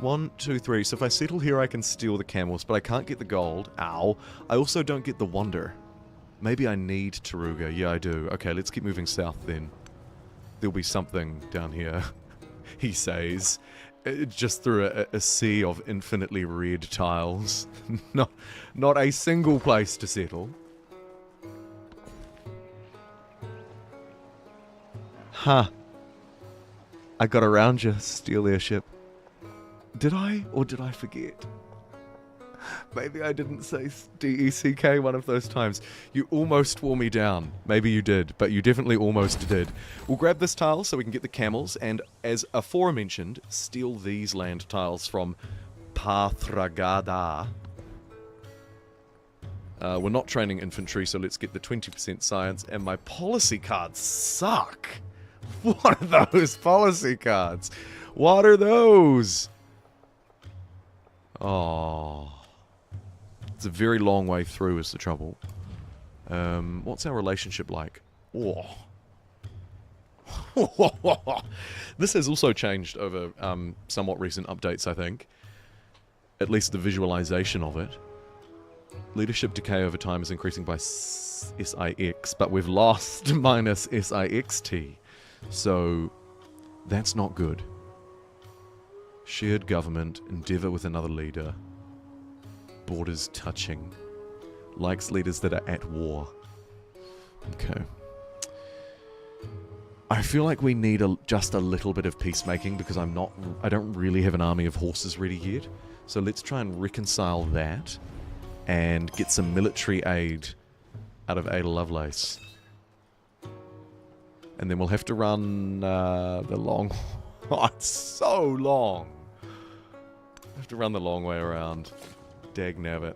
1, 2, 3. So if I settle here, I can steal the camels, but I can't get the gold. Ow. I also don't get the wonder. Maybe I need Taruga. Yeah, I do. Okay, let's keep moving south then. There'll be something down here, he says. Just through a sea of infinitely red tiles. Not a single place to settle. Huh. I got around you, steel airship. Did I? Or did I forget? Maybe I didn't say DECK one of those times. You almost wore me down. Maybe you did, but you definitely almost did. We'll grab this tile so we can get the camels, and as aforementioned, steal these land tiles from Pathragada. We're not training infantry, so let's get the 20% science, and my policy cards suck. What are those policy cards? What are those? Oh, it's a very long way through is the trouble. What's our relationship like? Oh. This has also changed over somewhat recent updates, I think. At least the visualization of it. Leadership decay over time is increasing by SIX, but we've lost minus SIXT. So, that's not good. Shared government, endeavour with another leader. Borders touching. Likes leaders that are at war. Okay. I feel like we need just a little bit of peacemaking because I don't really have an army of horses ready yet. So let's try and reconcile that and get some military aid out of Ada Lovelace. And then we'll have to run the long... Oh, it's so long. I have to run the long way around. Dagnabbit.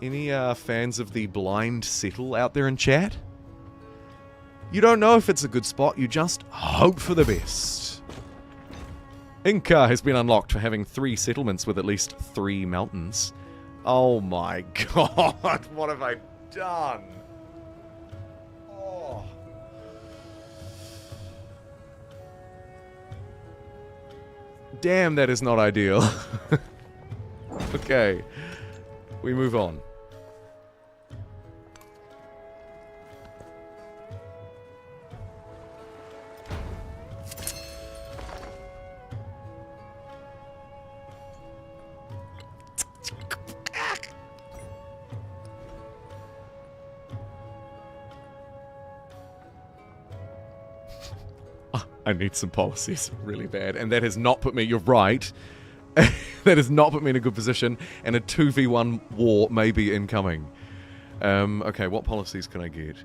Any fans of the blind settle out there in chat? You don't know if it's a good spot, you just hope for the best. Inca has been unlocked for having 3 settlements with at least 3 mountains. Oh my god, what have I done? Oh. Damn, that is not ideal. Okay, we move on. I need some policies really bad, and that has not put me, you're right, that has not put me in a good position, and a 2v1 war may be incoming. Okay, what policies can I get?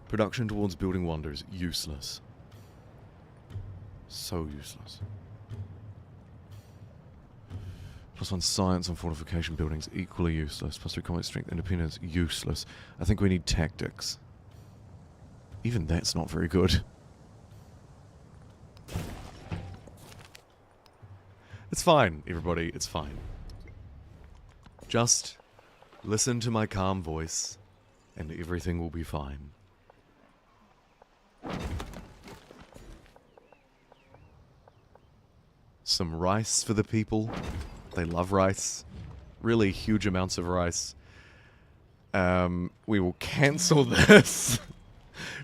Production towards building wonders, useless. So useless. +1 science on fortification buildings, equally useless. +3 combat strength, independence, useless. I think we need tactics. Even that's not very good. It's fine, everybody, it's fine. Just listen to my calm voice, and everything will be fine. Some rice for the people. They love rice. Really huge amounts of rice. We will cancel this.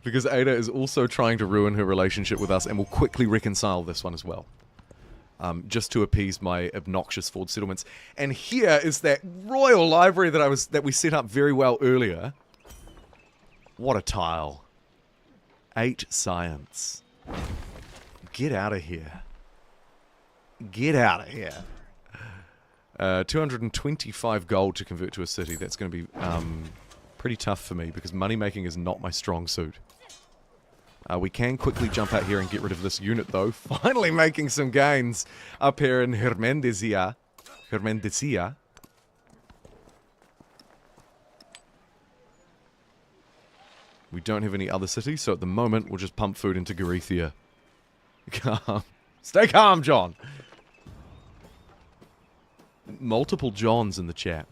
Because Ada is also trying to ruin her relationship with us, and will quickly reconcile this one as well. Just to appease my obnoxious Ford settlements. And here is that royal library that we set up very well earlier. What a tile. 8 science. Get out of here. Get out of here. 225 gold to convert to a city. That's going to be pretty tough for me, because money making is not my strong suit. We can quickly jump out here and get rid of this unit, though. Finally making some gains up here in Hermendesia. We don't have any other cities, so at the moment we'll just pump food into Garethia. Calm. Stay calm, John! Multiple Johns in the chat.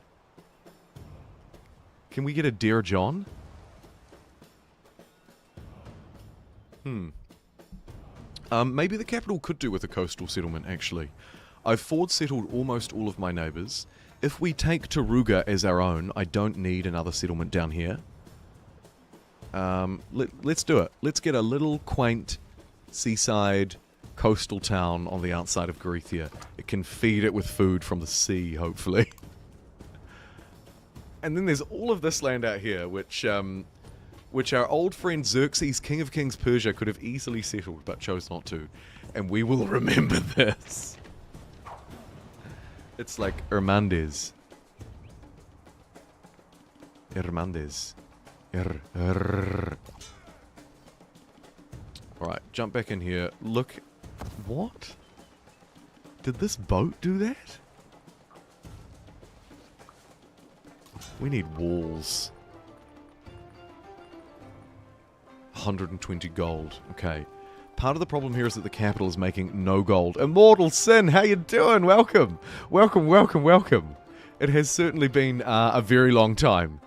Can we get a Dear John? Maybe the capital could do with a coastal settlement, actually. I've forward settled almost all of my neighbours. If we take Taruga as our own, I don't need another settlement down here. Let's do it. Let's get a little quaint seaside coastal town on the outside of Garethia. It can feed it with food from the sea, hopefully. And then there's all of this land out here, which our old friend Xerxes, King of Kings Persia, could have easily settled, but chose not to. And we will remember this. It's like Hermandes. Alright, jump back in here. Look. What? Did this boat do that? We need walls. 120 gold. Okay. Part of the problem here is that the capital is making no gold. Immortal Sin, how you doing? Welcome. Welcome, welcome, welcome. It has certainly been a very long time.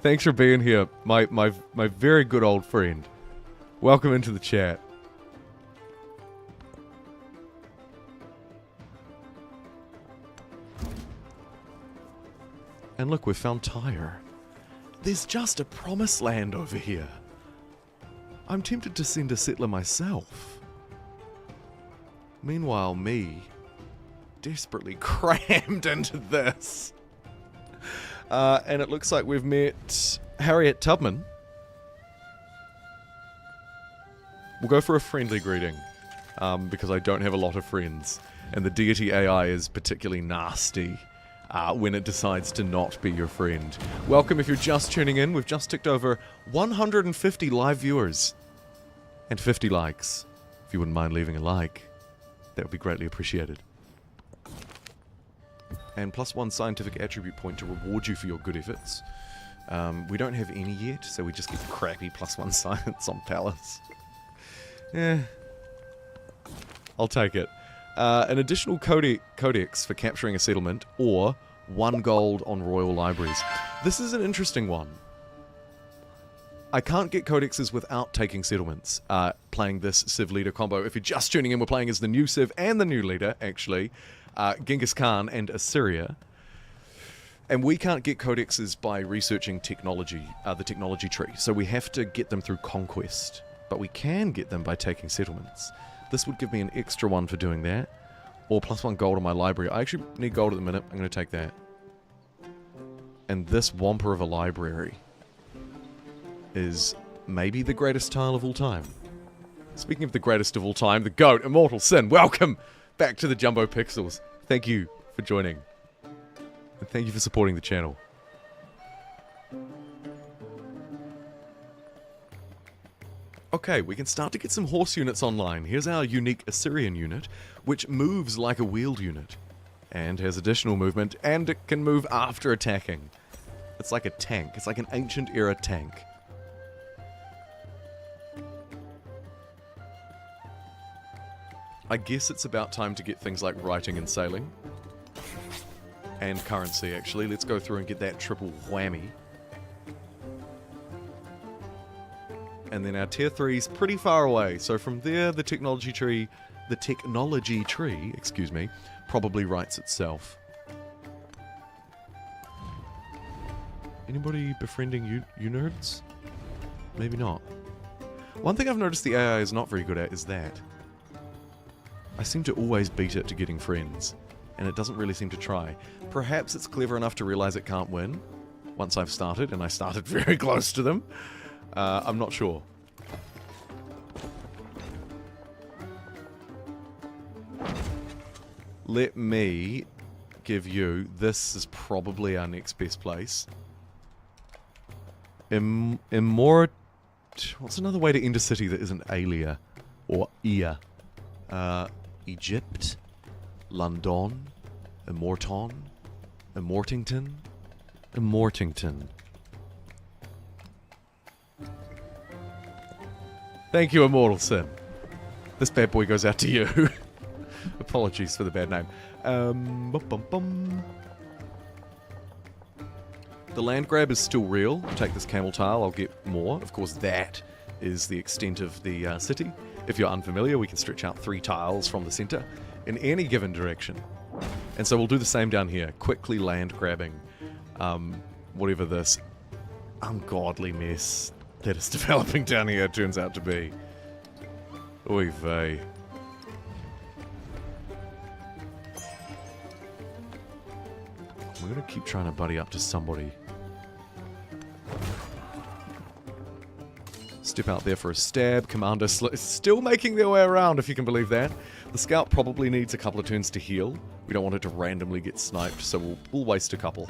Thanks for being here, my very good old friend. Welcome into the chat. And look, we've found Tyre. There's just a promised land over here. I'm tempted to send a settler myself. Meanwhile, me, desperately crammed into this. And it looks like we've met Harriet Tubman. We'll go for a friendly greeting, because I don't have a lot of friends, and the deity AI is particularly nasty when it decides to not be your friend. Welcome if you're just tuning in. We've just ticked over 150 live viewers and 50 likes. If you wouldn't mind leaving a like, that would be greatly appreciated. And +1 scientific attribute point to reward you for your good efforts. We don't have any yet, so we just get crappy +1 science on Palace. I'll take it. An additional codex for capturing a settlement, or 1 gold on royal libraries. This is an interesting one. I can't get codexes without taking settlements, playing this Civ leader combo. If you're just tuning in, we're playing as the new Civ and the new leader, actually. Genghis Khan and Assyria. And we can't get codexes by researching technology, the technology tree. So we have to get them through conquest. But we can get them by taking settlements. This would give me an extra 1 for doing that. Or +1 gold on my library. I actually need gold at the minute. I'm going to take that. And this whomper of a library is maybe the greatest tile of all time. Speaking of the greatest of all time, the GOAT, Immortal Sin. Welcome back to the Jumbo Pixels. Thank you for joining. And thank you for supporting the channel. Okay, we can start to get some horse units online. Here's our unique Assyrian unit, which moves like a wheeled unit. And has additional movement, and it can move after attacking. It's like a tank. It's like an ancient era tank. I guess it's about time to get things like writing and sailing. And currency, actually. Let's go through and get that triple whammy. And then our tier 3 is pretty far away. So from there, the technology tree, excuse me, probably writes itself. Anybody befriending you nerds? Maybe not. One thing I've noticed the AI is not very good at is that. I seem to always beat it to getting friends, and it doesn't really seem to try. Perhaps it's clever enough to realize it can't win once I've started, and I started very close to them. I'm not sure. Let me give you... This is probably our next best place. What's another way to end a city that isn't Alia? Or Ia? Egypt? London? Immorton? Immortington? Immortington. Thank you, Immortal Sin. This bad boy goes out to you. Apologies for the bad name. The land grab is still real. Take this camel tile, I'll get more. Of course, that is the extent of the city. If you're unfamiliar, we can stretch out 3 tiles from the center in any given direction. And so we'll do the same down here. Quickly land grabbing whatever this ungodly mess that is developing down here turns out to be. Oy vey. We're gonna keep trying to buddy up to somebody. Step out there for a stab. Commander still making their way around, if you can believe that. The scout probably needs a couple of turns to heal. We don't want it to randomly get sniped, so we'll waste a couple.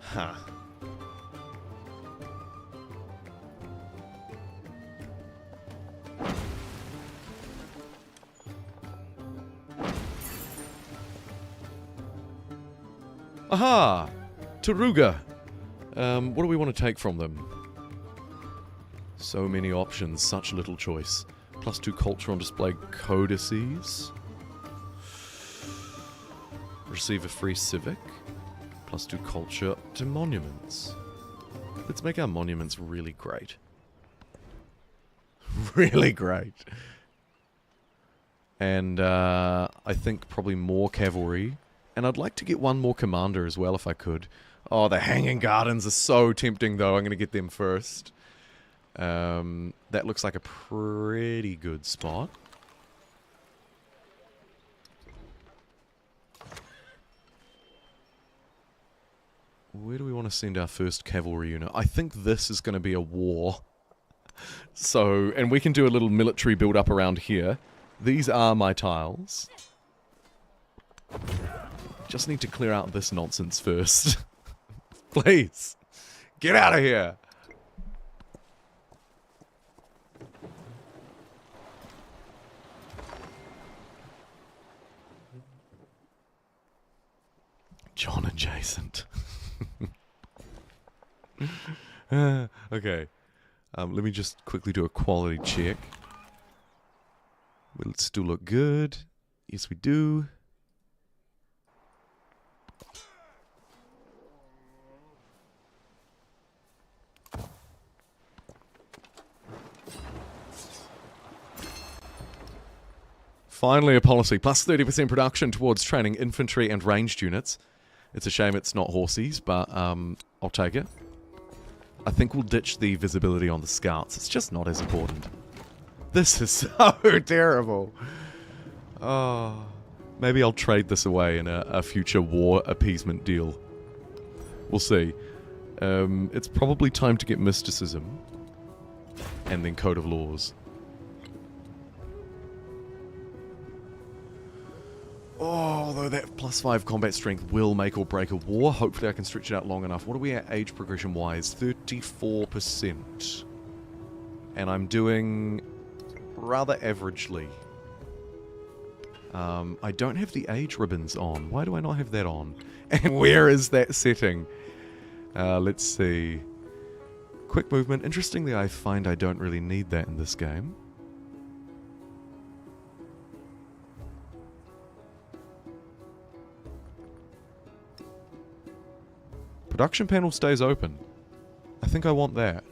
Huh. Aha! Taruga! What do we want to take from them? So many options, such little choice. +2 culture on display codices. Receive a free civic. +2 culture to monuments. Let's make our monuments really great. Really great. And I think probably more cavalry. And I'd like to get 1 more commander as well if I could. Oh, the Hanging Gardens are so tempting though. I'm going to get them first. That looks like a pretty good spot. Where do we want to send our first cavalry unit? I think this is going to be a war. So, and we can do a little military build-up around here. These are my tiles. Just need to clear out this nonsense first. Please. Get out of here. John adjacent. Okay. Let me just quickly do a quality check. Will it still look good? Yes, we do. Finally a policy. Plus 30% production towards training infantry and ranged units. It's a shame it's not horsies, but I'll take it. I think we'll ditch the visibility on the scouts. It's just not as important. This is so terrible. Oh, maybe I'll trade this away in a future war appeasement deal. We'll see. It's probably time to get mysticism. And then code of laws. Oh, although that +5 combat strength will make or break a war. Hopefully I can stretch it out long enough. What are we at age progression-wise? 34%. And I'm doing rather averagely. I don't have the age ribbons on. Why do I not have that on? And where is that setting? Let's see. Quick movement. Interestingly, I find I don't really need that in this game. Production panel stays open. I think I want that.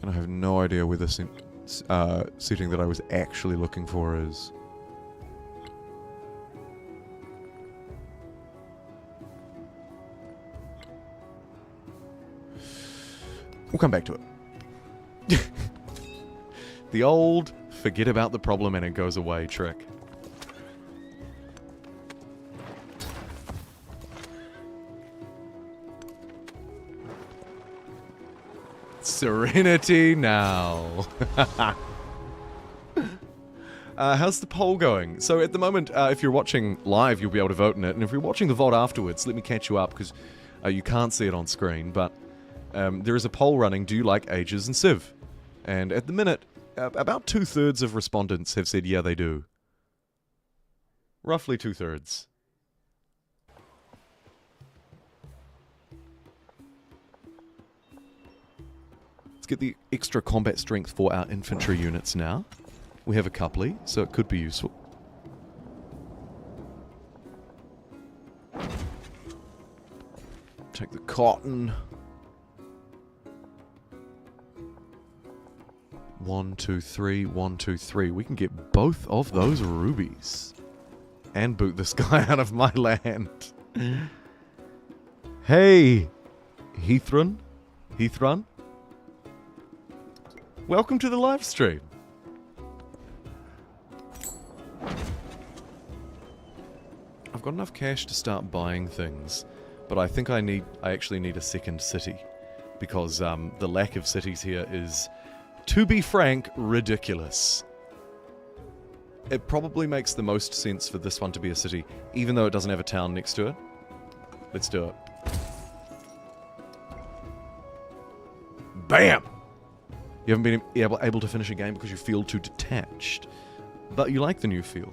And I have no idea where the setting that I was actually looking for is. We'll come back to it. The old forget about the problem and it goes away trick. Serenity now. How's the poll going? So at the moment, if you're watching live, you'll be able to vote in it. And if you're watching the VOD afterwards, let me catch you up because you can't see it on screen. But there is a poll running. Do you like Ages and Civ? And at the minute, about 2/3 of respondents have said, yeah, they do. Roughly 2/3. Let's get the extra combat strength for our infantry units now. We have a coupley, so it could be useful. Take the cotton. 1, 2, 3, 1, 2, 3. We can get both of those rubies. And boot this guy out of my land. Hey! Heathrun? Heathrun? Welcome to the live stream. I've got enough cash to start buying things, but I think I actually need a second city because the lack of cities here is, to be frank, ridiculous. It probably makes the most sense for this one to be a city, even though it doesn't have a town next to it. Let's do it. Bam! You haven't been able to finish a game because you feel too detached. But you like the new feel.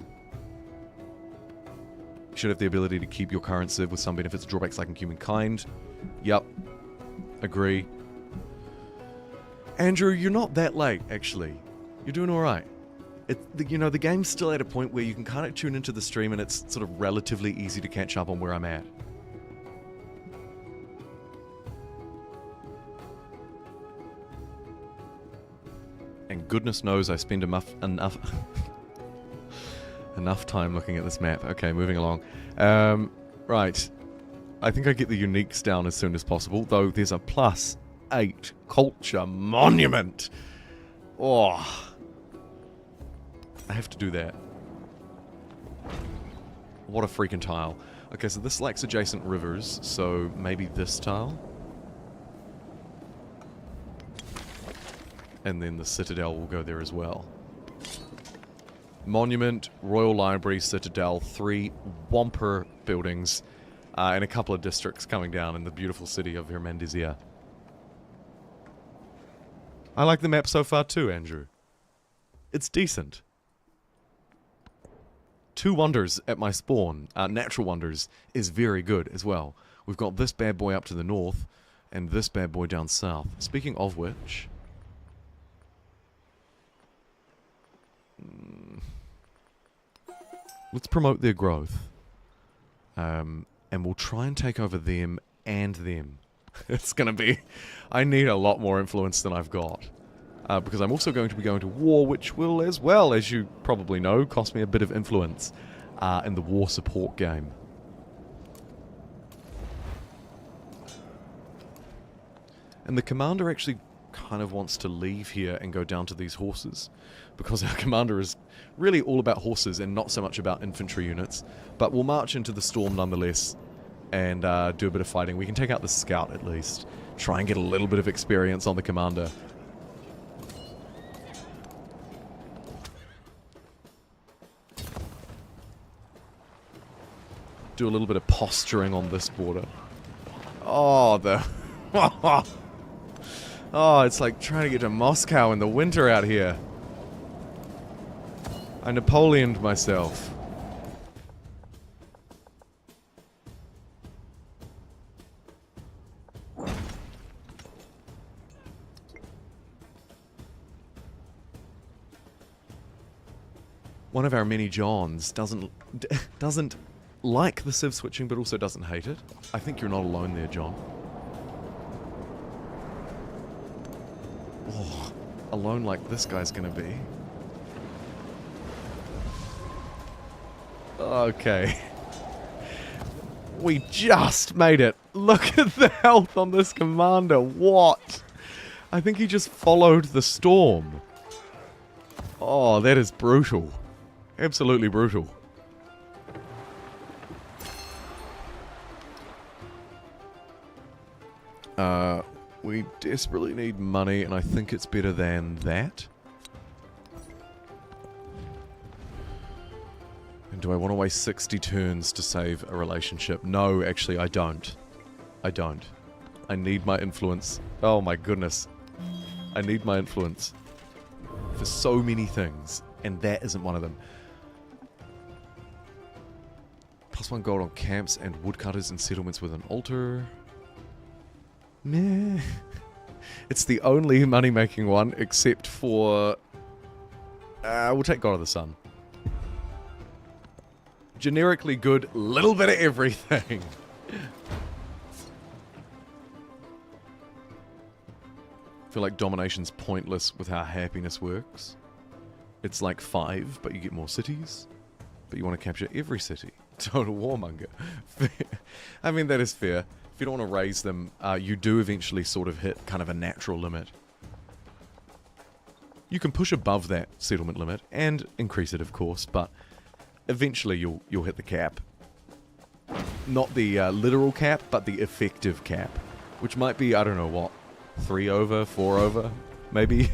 You should have the ability to keep your current civ with some benefits and drawbacks like in humankind. Yup. Agree. Andrew, you're not that late, actually. You're doing alright. You know, the game's still at a point where you can kind of tune into the stream and it's sort of relatively easy to catch up on where I'm at. And goodness knows I spend enough time looking at this map. Okay, moving along. Right. I think I get the uniques down as soon as possible, though there's a +8 culture monument. Oh. I have to do that. What a freaking tile. Okay, so this lacks adjacent rivers, so maybe this tile? And then the Citadel will go there as well. Monument, Royal Library, Citadel, 3 Whomper buildings, and a couple of districts coming down in the beautiful city of Vermandizia. I like the map so far too, Andrew. It's decent. 2 wonders at my spawn, natural wonders, is very good as well. We've got this bad boy up to the north, and this bad boy down south. Speaking of which... let's promote their growth. And we'll try and take over them and them. It's gonna be... I need a lot more influence than I've got. Because I'm also going to be going to war, which will, as well, as you probably know, cost me a bit of influence in the war support game. And the commander actually kind of wants to leave here and go down to these horses, because our commander is really all about horses and not so much about infantry units. But we'll march into the storm nonetheless and do a bit of fighting. We can take out the scout at least, try and get a little bit of experience on the commander. Do a little bit of posturing on this border. Oh, the... oh, it's like trying to get to Moscow in the winter out here. I Napoleoned myself. One of our many Johns doesn't like the civ switching, but also doesn't hate it. I think you're not alone there, John. Oh, alone like this guy's gonna be. Okay. We just made it. Look at the health on this commander. What? I think he just followed the storm. Oh, that is brutal. Absolutely brutal. We desperately need money, and I think it's better than that. And do I want to waste 60 turns to save a relationship? No, actually, I don't. I don't. I need my influence. Oh my goodness. I need my influence for so many things, and that isn't one of them. +1 gold on camps and woodcutters and settlements with an altar. Meh. It's the only money-making one, except for... we'll take God of the Sun. Generically good, little bit of everything. I feel like domination's pointless with how happiness works. It's like 5, but you get more cities. But you want to capture every city. Total warmonger. I mean, that is fair. If you don't want to raise them, you do eventually sort of hit kind of a natural limit. You can push above that settlement limit and increase it, of course, but eventually you'll hit the cap. Not the literal cap, but the effective cap, which might be, I don't know what, 3 over, 4 over, maybe.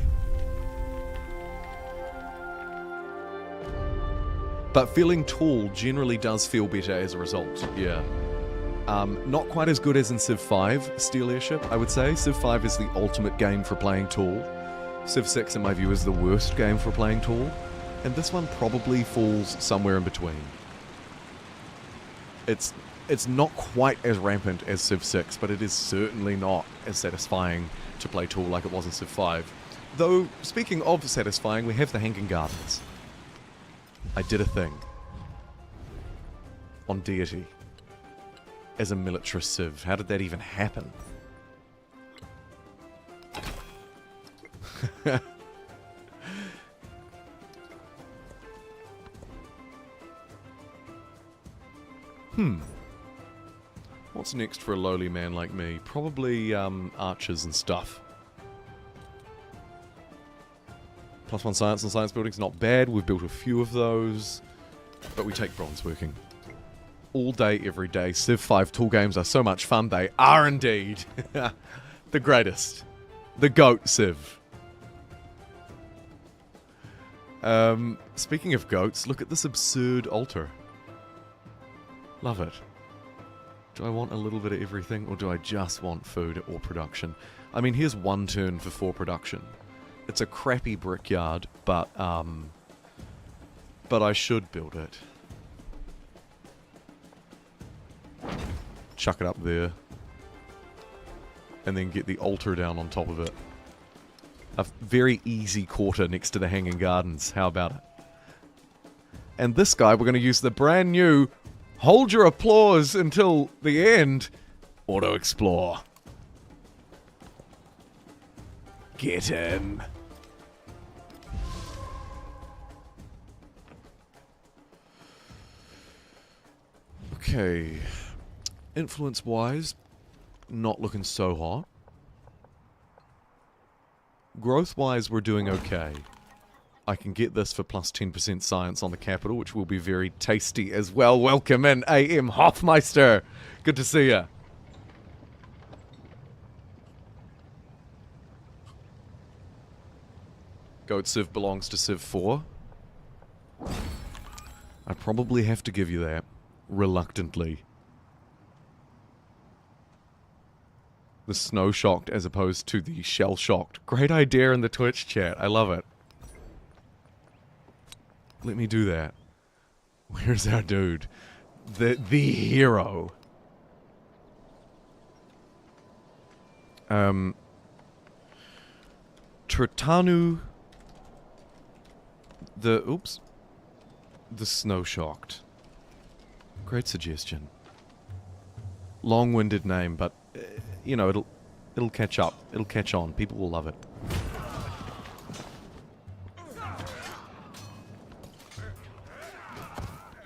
But feeling tall generally does feel better as a result, yeah. Not quite as good as in Civ 5 Steel Airship, I would say. Civ 5 is the ultimate game for playing tall. Civ 6, in my view, is the worst game for playing tall. And this one probably falls somewhere in between. It's not quite as rampant as Civ 6, but it is certainly not as satisfying to play tall like it was in Civ 5. Though, speaking of satisfying, we have the Hanging Gardens. I did a thing. On Deity. As a militarist civ. How did that even happen? What's next for a lowly man like me? Probably archers and stuff. +1 science and science building's not bad. We've built a few of those. But we take bronze working. all day, every day. Civ 5 tool games are so much fun. They are indeed. The greatest. The GOAT Civ. Speaking of goats, look at this absurd altar. Love it. Do I want a little bit of everything, or do I just want food or production? I mean, here's one turn for 4 production. It's a crappy brickyard, but I should build it. Chuck it up there. And then get the altar down on top of it. A very easy quarter next to the Hanging Gardens. How about it? And this guy, we're going to use the brand new hold your applause until the end auto explore. Get him. Okay. Influence-wise, not looking so hot. Growth-wise, we're doing okay. I can get this for plus 10% science on the capital, which will be very tasty as well. Welcome in, AM Hoffmeister. Good to see ya. Goat Civ belongs to Civ 4. I probably have to give you that. Reluctantly. The snow-shocked as opposed to the shell-shocked. Great idea in the Twitch chat. I love it. Let me do that. Where's our dude? The hero. Tritanu. The snow-shocked. Great suggestion. Long-winded name, but you know, it'll catch up. It'll catch on. People will love it.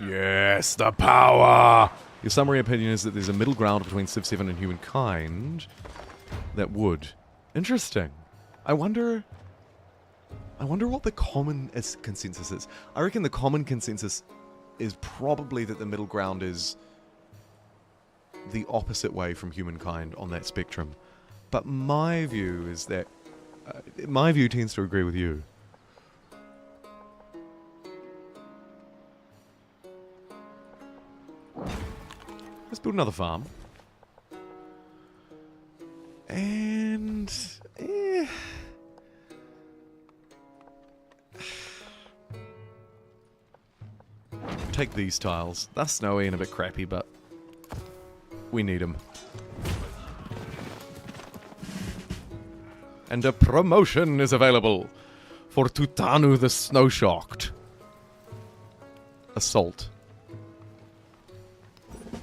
Yes, the power! Your summary opinion is that there's a middle ground between Civ 7 and humankind that would. Interesting. I wonder what the common consensus is. I reckon the common consensus is probably that the middle ground is the opposite way from humankind on that spectrum. But my view is that... my view tends to agree with you. Let's build another farm. And... take these tiles. They're snowy and a bit crappy, but we need them. And a promotion is available for Tutanu the Snow-Shocked. Assault.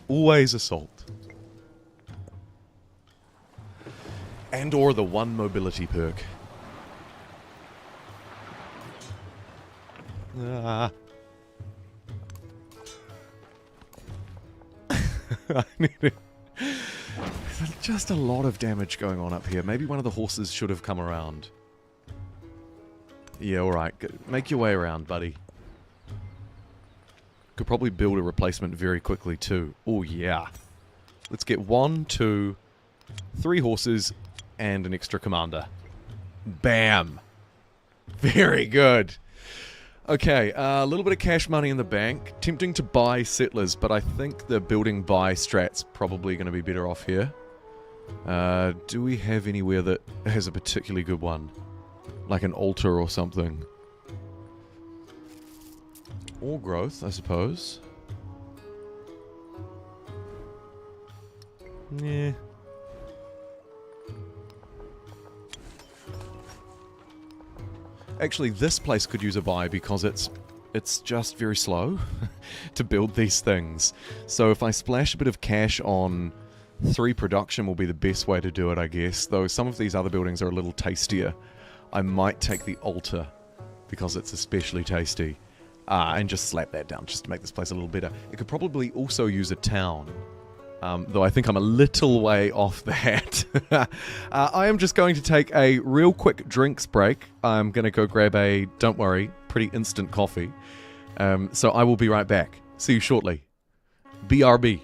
Always assault. And or the one mobility perk. Ah. I need it. There's just a lot of damage going on up here. Maybe one of the horses should have come around. Yeah, alright. Make your way around, buddy. Could probably build a replacement very quickly, too. Oh, yeah. Let's get 1, 2, 3 horses and an extra commander. Bam! Very good. Okay, a little bit of cash money in the bank. Tempting to buy settlers, but I think the building buy strat's probably going to be better off here. Do we have anywhere that has a particularly good one? Like an altar or something? Or growth, I suppose. Yeah. Actually, this place could use a buy because it's just very slow to build these things. So if I splash a bit of cash on 3 production will be the best way to do it, I guess. Though some of these other buildings are a little tastier. I might take the altar because it's especially tasty. And just slap that down just to make this place a little better. It could probably also use a town. Though I think I'm a little way off that. I am just going to take a real quick drinks break. I'm going to go grab a, don't worry, pretty instant coffee. So I will be right back. See you shortly. BRB.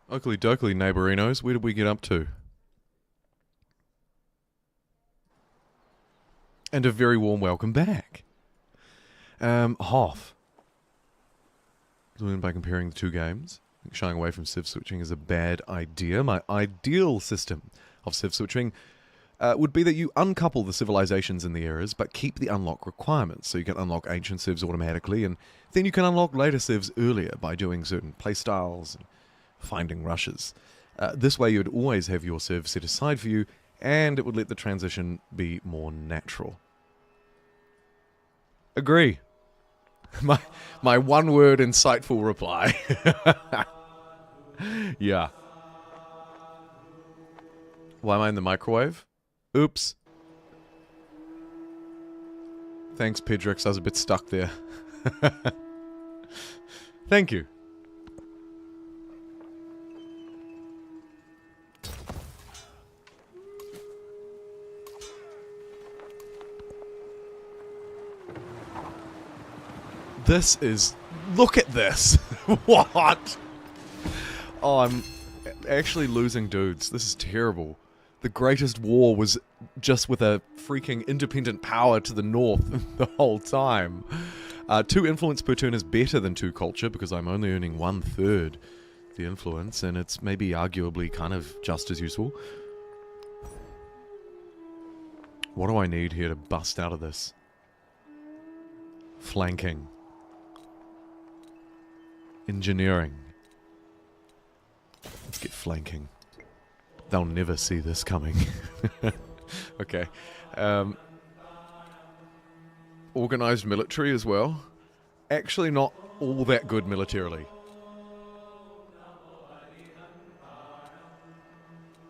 Oakley dokley, neighborinos. Where did we get up to? And a very warm welcome back. Hoff. Learn by comparing the two games. I think shying away from CIV switching is a bad idea. My ideal system of CIV switching would be that you uncouple the civilizations in the eras, but keep the unlock requirements. So you can unlock ancient civs automatically, and then you can unlock later civs earlier by doing certain playstyles and finding rushes. This way you would always have your civ set aside for you, and it would let the transition be more natural. Agree. My one-word insightful reply. Yeah. Why am I in the microwave? Oops. Thanks, Pedrix. I was a bit stuck there. Thank you. This is... Look at this! What? Oh, I'm actually losing dudes. This is terrible. The greatest war was just with a freaking independent power to the north the whole time. 2 influence per turn is better than 2 culture because I'm only earning 1/3 the influence, and it's maybe arguably kind of just as useful. What do I need here to bust out of this? Flanking. Engineering. Let's get flanking. They'll never see this coming. Okay. Organized military as well. Actually not all that good militarily.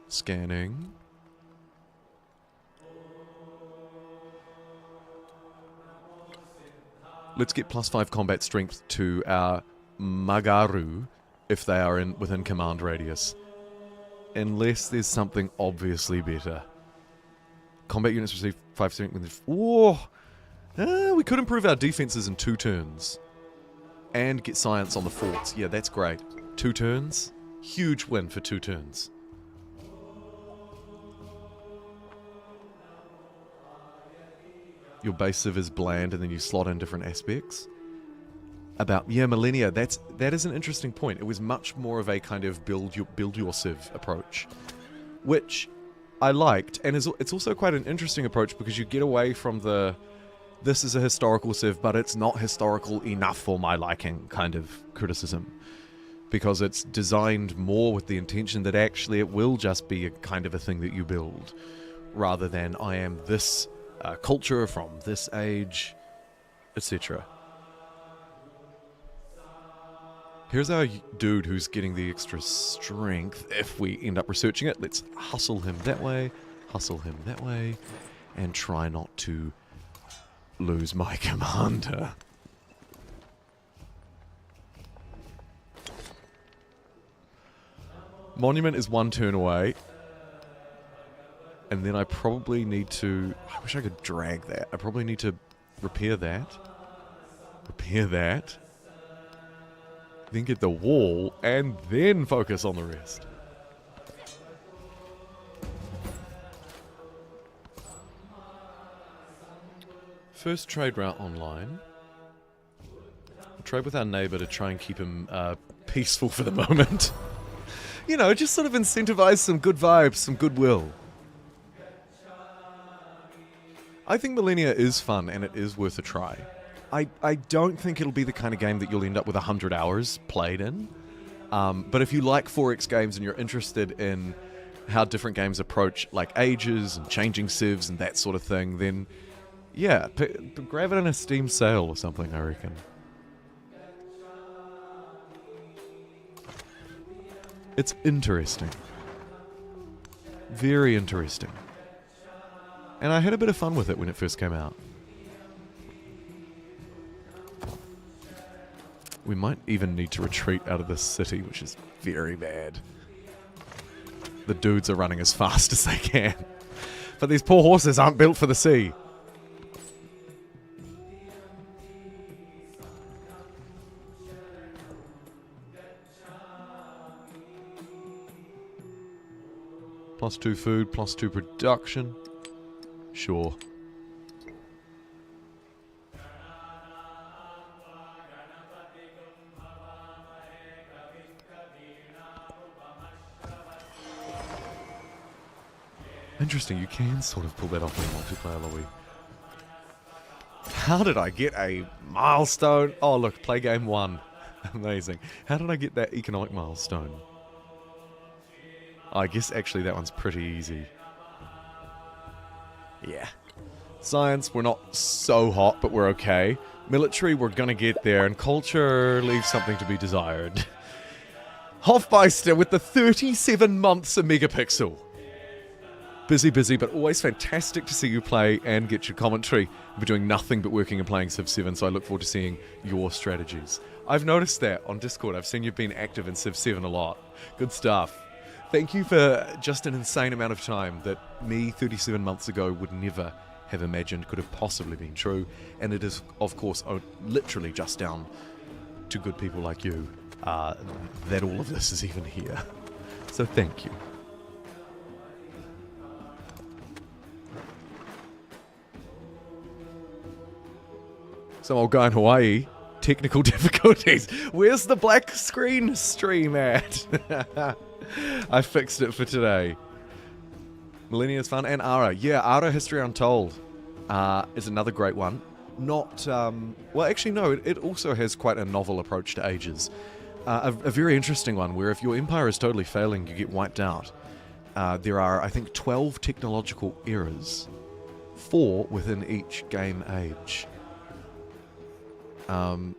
Scanning. Let's get +5 combat strength to our Magaru if they are within command radius. Unless there's something obviously better. Combat units receive 5% with... Whoa! We could improve our defenses in 2 turns. And get science on the forts. Yeah, that's great. 2 turns? Huge win for 2 turns. your base civ is bland and then you slot in different aspects. Millennia, that is an interesting point. It was much more of a kind of build your civ approach, which I liked, and it's also quite an interesting approach because you get away from this is a historical civ, but it's not historical enough for my liking kind of criticism, because it's designed more with the intention that actually it will just be a kind of a thing that you build, rather than I am this culture from this age, etc. Here's our dude who's getting the extra strength if we end up researching it. Let's hustle him that way, and try not to lose my commander. Monument is 1 turn away. And then I probably need to... I wish I could drag that. I probably need to repair that. Then get the wall, and then focus on the rest. First trade route online. We'll trade with our neighbor to try and keep him peaceful for the moment. You know, just sort of incentivize some good vibes, some goodwill. I think Millennia is fun, and it is worth a try. I don't think it'll be the kind of game that you'll end up with 100 hours played in. But if you like 4X games and you're interested in how different games approach like ages and changing civs and that sort of thing, then yeah, grab it in a Steam sale or something, I reckon. It's interesting. Very interesting. And I had a bit of fun with it when it first came out. We might even need to retreat out of this city, which is very bad. The dudes are running as fast as they can. But these poor horses aren't built for the sea. +2 food, +2 production. Sure. Interesting, you can sort of pull that off in multiplayer lobby. How did I get a milestone? Oh look, play game 1. Amazing. How did I get that economic milestone? I guess actually that one's pretty easy. Yeah. Science, we're not so hot, but we're okay. Military, we're gonna get there, and culture leaves something to be desired. Hofmeister with the 37 months a megapixel. Busy, but always fantastic to see you play and get your commentary. We're doing nothing but working and playing Civ 7, so I look forward to seeing your strategies. I've noticed that on Discord. I've seen you've been active in Civ 7 a lot. Good stuff. Thank you for just an insane amount of time that me 37 months ago would never have imagined could have possibly been true. And it is, of course, literally just down to good people like you that all of this is even here. So thank you. Some old guy in Hawaii. Technical difficulties. Where's the black screen stream at? I fixed it for today. Millennia is fun. And Ara. Yeah, Ara History Untold is another great one. Not, well actually no, it also has quite a novel approach to ages. A very interesting one where if your empire is totally failing, you get wiped out. There are, I think, 12 technological eras. 4 within each game age. And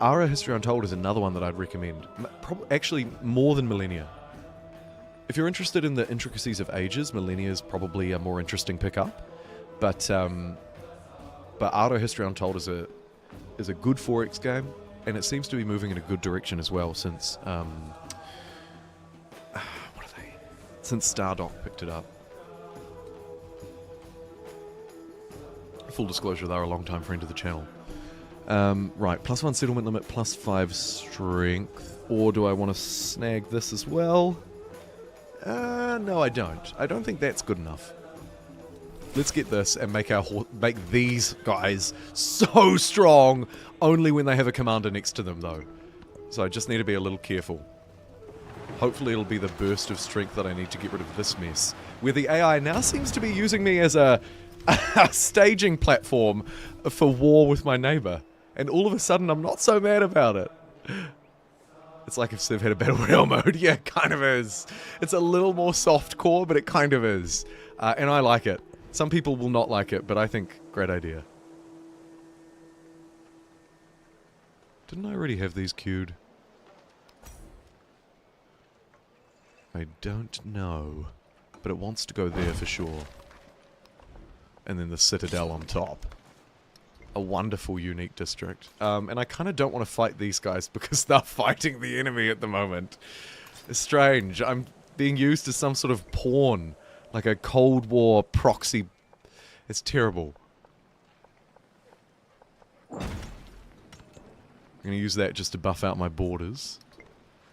Ara History Untold is another one that I'd recommend. Actually, more than Millennia. If you're interested in the intricacies of ages, Millennia is probably a more interesting pickup. But Ara History Untold is a good 4X game, and it seems to be moving in a good direction as well since since Stardock picked it up. Full disclosure, they're a long-time friend of the channel. Right, +1 settlement limit, +5 strength. Or do I want to snag this as well? No, I don't. I don't think that's good enough. Let's get this and make make these guys so strong. Only when they have a commander next to them, though. So I just need to be a little careful. Hopefully it'll be the burst of strength that I need to get rid of this mess. Where the AI now seems to be using me as a staging platform for war with my neighbor. And all of a sudden I'm not so mad about it. It's like if Civ had a Battle Royale mode. Yeah, it kind of is. It's a little more soft-core, but it kind of is. And I like it. Some people will not like it, but I think great idea. Didn't I already have these queued? I don't know. But it wants to go there for sure. And then the Citadel on top. A wonderful, unique district. And I kind of don't want to fight these guys because they're fighting the enemy at the moment. It's strange. I'm being used as some sort of pawn. Like a Cold War proxy. It's terrible. I'm going to use that just to buff out my borders.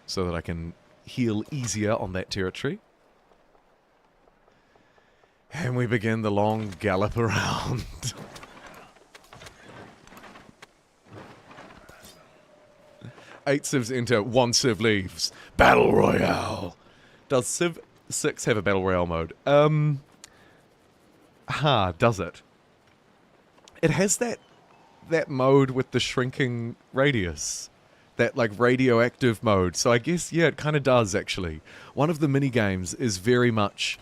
So that I can heal easier on that territory. And we begin the long gallop around. 8 civs enter, 1 civ leaves. Battle Royale. Does Civ 6 have a Battle Royale mode? Does it? It has that mode with the shrinking radius. That, like, radioactive mode. So I guess, yeah, it kind of does, actually. One of the mini-games is very much,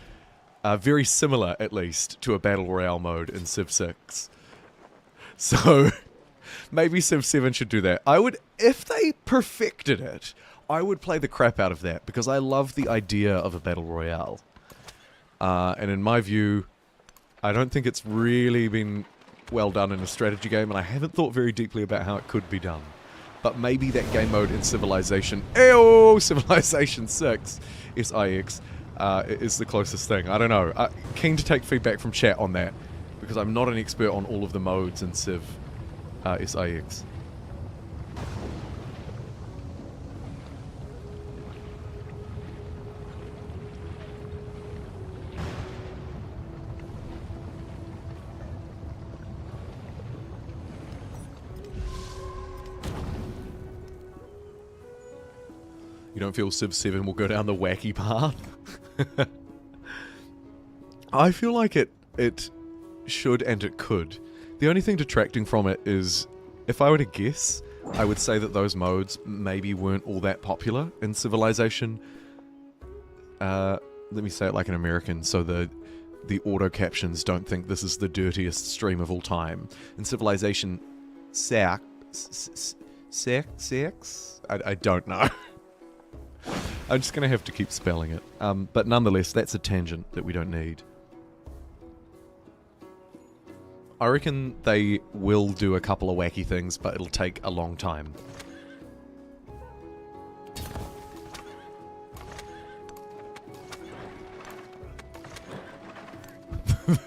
very similar, at least, to a Battle Royale mode in Civ 6. So... maybe Civ 7 should do that. I would, if they perfected it, I would play the crap out of that, because I love the idea of a Battle Royale. And in my view, I don't think it's really been well done in a strategy game, and I haven't thought very deeply about how it could be done. But maybe that game mode in Civilization... Civilization 6, SIX, is the closest thing. I don't know. Keen to take feedback from chat on that, because I'm not an expert on all of the modes in Civ. SIX. You don't feel Civ 7 will go down the wacky path? I feel like it should and it could. The only thing detracting from it is, if I were to guess, I would say that those modes maybe weren't all that popular in Civilization. Let me say it like an American, so the auto captions don't think this is the dirtiest stream of all time. In Civilization 6? I don't know. I'm just going to have to keep spelling it. But nonetheless, that's a tangent that we don't need. I reckon they will do a couple of wacky things, but it'll take a long time.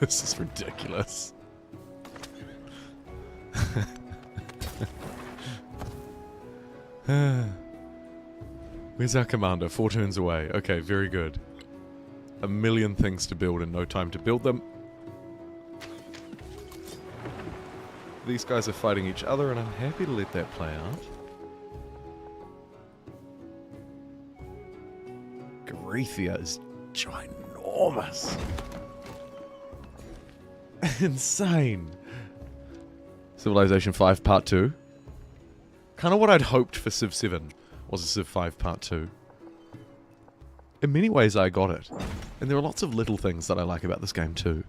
This is ridiculous. Where's our commander? 4 turns away. Okay, very good. A million things to build and no time to build them. These guys are fighting each other, and I'm happy to let that play out. Garethia is ginormous. Insane. Civilization 5 Part 2. Kind of what I'd hoped for Civ 7 was a Civ 5 Part 2. In many ways I got it. And there are lots of little things that I like about this game too.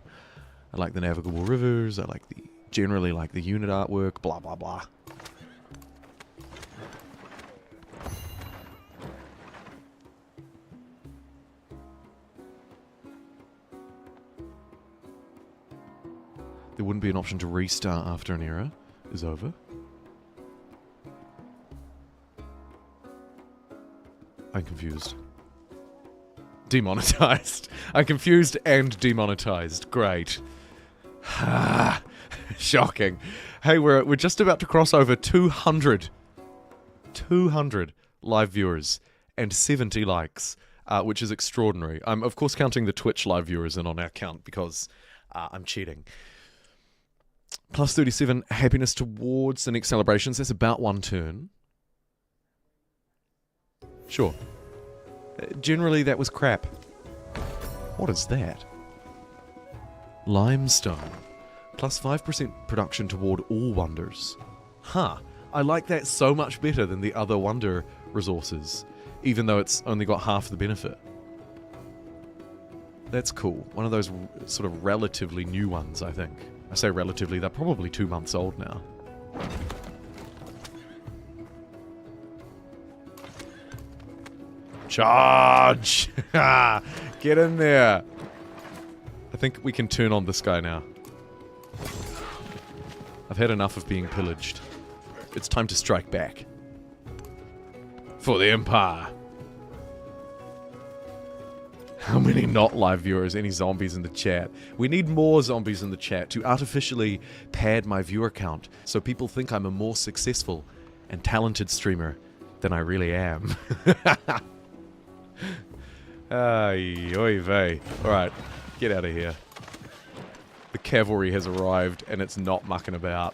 I like the navigable rivers, I like the... generally like the unit artwork, blah blah blah. There wouldn't be an option to restart after an era is over. I'm confused. Demonetized. I'm confused and demonetized. Great. Shocking. Hey, we're just about to cross over 200 live viewers and 70 likes, which is extraordinary. I'm of course counting the Twitch live viewers in on our count because I'm cheating. Plus 37 happiness towards the next celebrations. That's about 1 turn. Sure. Generally, that was crap. What is that? Limestone. Plus 5% production toward all wonders. Huh. I like that so much better than the other wonder resources, even though it's only got half the benefit. That's cool. One of those sort of relatively new ones, I think. I say relatively, they're probably 2 months old now. Charge! Get in there! I think we can turn on this guy now. I've had enough of being pillaged. It's time to strike back. For the Empire! How many not live viewers? Any zombies in the chat? We need more zombies in the chat to artificially pad my viewer count so people think I'm a more successful and talented streamer than I really am. Ay, oy vey. Alright, get out of here. The cavalry has arrived and it's not mucking about.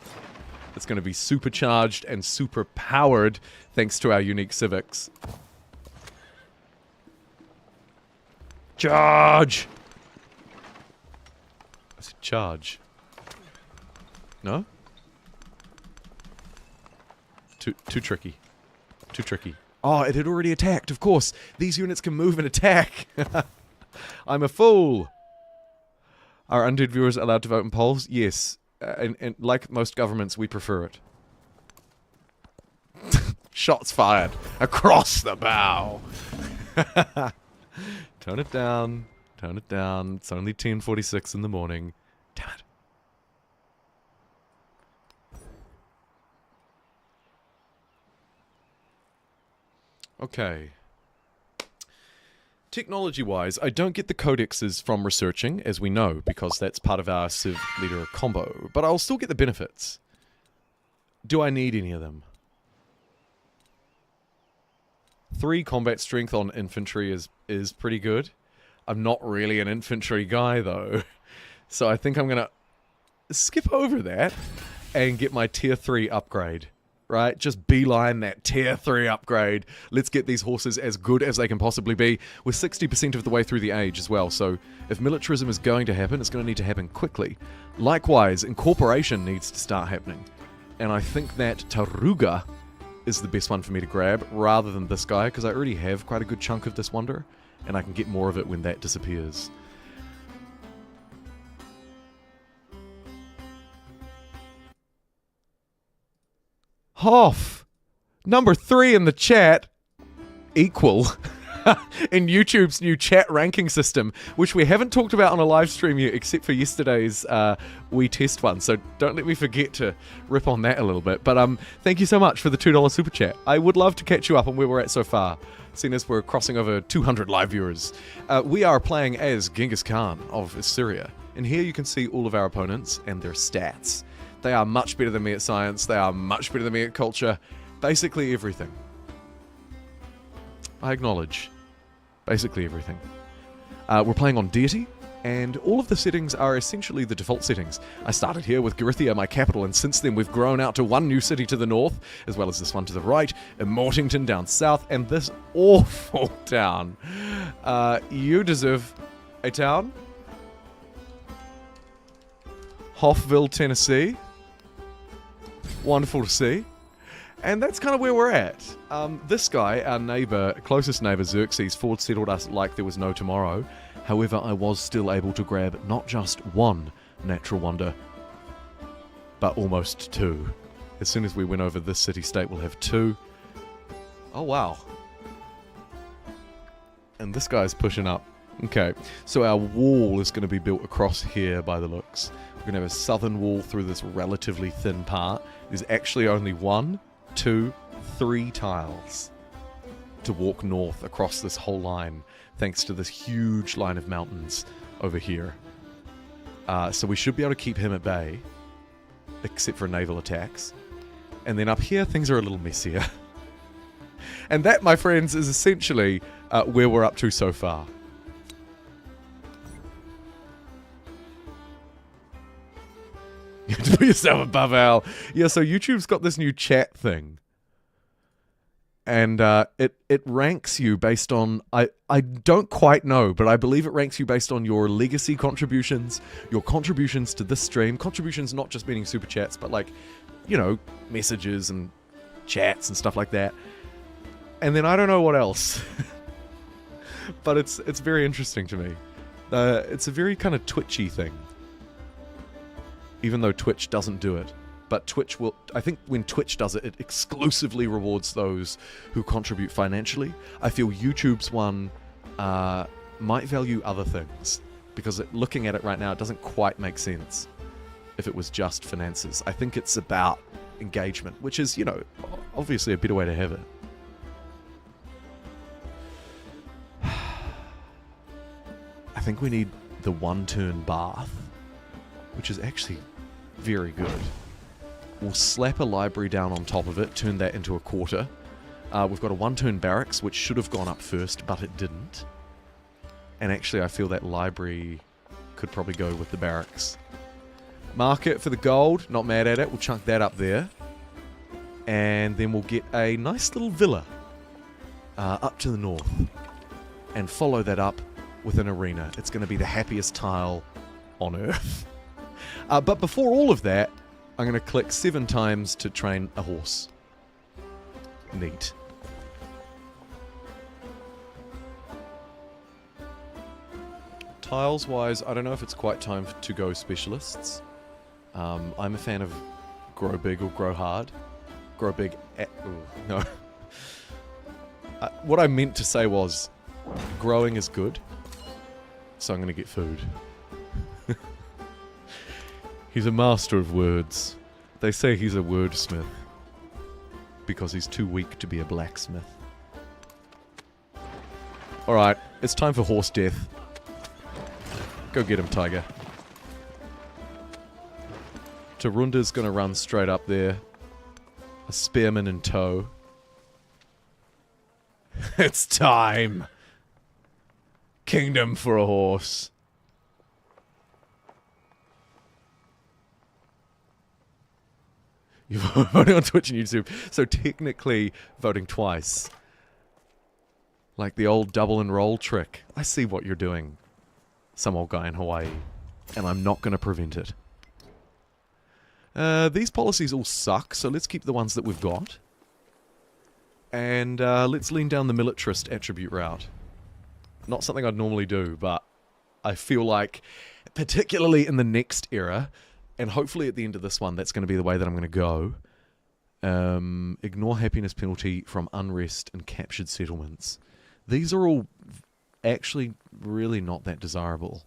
It's going to be supercharged and super powered thanks to our unique civics. Charge! I said charge. No? Too tricky. Too tricky. Oh, it had already attacked, of course. These units can move and attack. I'm a fool. Are undead viewers allowed to vote in polls? Yes. And like most governments, we prefer it. Shots fired across the bow. Tone it down. Tone it down. It's only 10:46 in the morning. Damn it. Okay. Technology-wise, I don't get the codexes from researching, as we know, because that's part of our Civ leader combo, but I'll still get the benefits. Do I need any of them? 3 combat strength on infantry is pretty good. I'm not really an infantry guy, though. So I think I'm going to skip over that and get my tier 3 upgrade. Right? Just beeline that tier 3 upgrade. Let's get these horses as good as they can possibly be. We're 60% of the way through the age as well, so if militarism is going to happen, it's going to need to happen quickly. Likewise, incorporation needs to start happening. And I think that Taruga is the best one for me to grab, rather than this guy, because I already have quite a good chunk of this wonder, and I can get more of it when that disappears. Hoff, number 3 in the chat, equal in YouTube's new chat ranking system, which we haven't talked about on a live stream yet, except for yesterday's Wii test one. So don't let me forget to rip on that a little bit. But thank you so much for the $2 super chat. I would love to catch you up on where we're at so far, seeing as we're crossing over 200 live viewers. We are playing as Genghis Khan of Assyria, and here you can see all of our opponents and their stats. They are much better than me at science. They are much better than me at culture. Basically everything. I acknowledge. Basically everything. We're playing on deity, and all of the settings are essentially the default settings. I started here with Garithia, my capital, and since then we've grown out to one new city to the north, as well as this one to the right, Immortington down south, and this awful town. You deserve a town. Hoffville, Tennessee. Wonderful to see. And that's kind of where we're at. This guy, our neighbor, closest neighbor, Xerxes, forward settled us like there was no tomorrow. However, I was still able to grab not just one natural wonder, but almost 2. As soon as we win over this city-state, we'll have 2. Oh, wow. And this guy's pushing up. Okay, so our wall is going to be built across here by the looks. We're going to have a southern wall through this relatively thin part. There's actually only 1, 2, 3 tiles to walk north across this whole line, thanks to this huge line of mountains over here. So we should be able to keep him at bay, except for naval attacks. And then up here, things are a little messier. And that, my friends, is essentially where we're up to so far. You have to put yourself above Al. Yeah, so YouTube's got this new chat thing. And it ranks you based on, I don't quite know, but I believe it ranks you based on your legacy contributions, your contributions to this stream. Contributions not just meaning super chats, but like, you know, messages and chats and stuff like that. And then I don't know what else. But it's very interesting to me. It's a very kind of twitchy thing. Even though Twitch doesn't do it. But Twitch will, I think when Twitch does it, it exclusively rewards those who contribute financially. I feel YouTube's one might value other things. Because looking at it right now, it doesn't quite make sense if it was just finances. I think it's about engagement, which is, you know, obviously a better way to have it. I think we need the one-turn bath, which is actually very good. We'll slap a library down on top of it, turn that into a quarter. We've got a one-turn barracks, which should have gone up first, but it didn't. And actually, I feel that library could probably go with the barracks. Market for the gold, not mad at it. We'll chunk that up there. And then we'll get a nice little villa up to the north. And follow that up with an arena. It's going to be the happiest tile on Earth. But before all of that, I'm going to click 7 times to train a horse. Neat. Tiles-wise, I don't know if it's quite time to go specialists. I'm a fan of grow big or grow hard. Grow big... no. What I meant to say was, growing is good, so I'm going to get food. He's a master of words. They say he's a wordsmith because he's too weak to be a blacksmith. Alright, it's time for horse death. Go get him, Tiger. Tarunda's gonna run straight up there. A spearman in tow. It's time! Kingdom for a horse. You're voting on Twitch and YouTube, so technically voting twice. Like the old double and roll trick. I see what you're doing, some old guy in Hawaii, and I'm not going to prevent it. These policies all suck, so let's keep the ones that we've got. And let's lean down the militarist attribute route. Not something I'd normally do, but I feel like, particularly in the next era, and hopefully at the end of this one, that's going to be the way that I'm going to go. Ignore happiness penalty from unrest and captured settlements. These are all actually really not that desirable.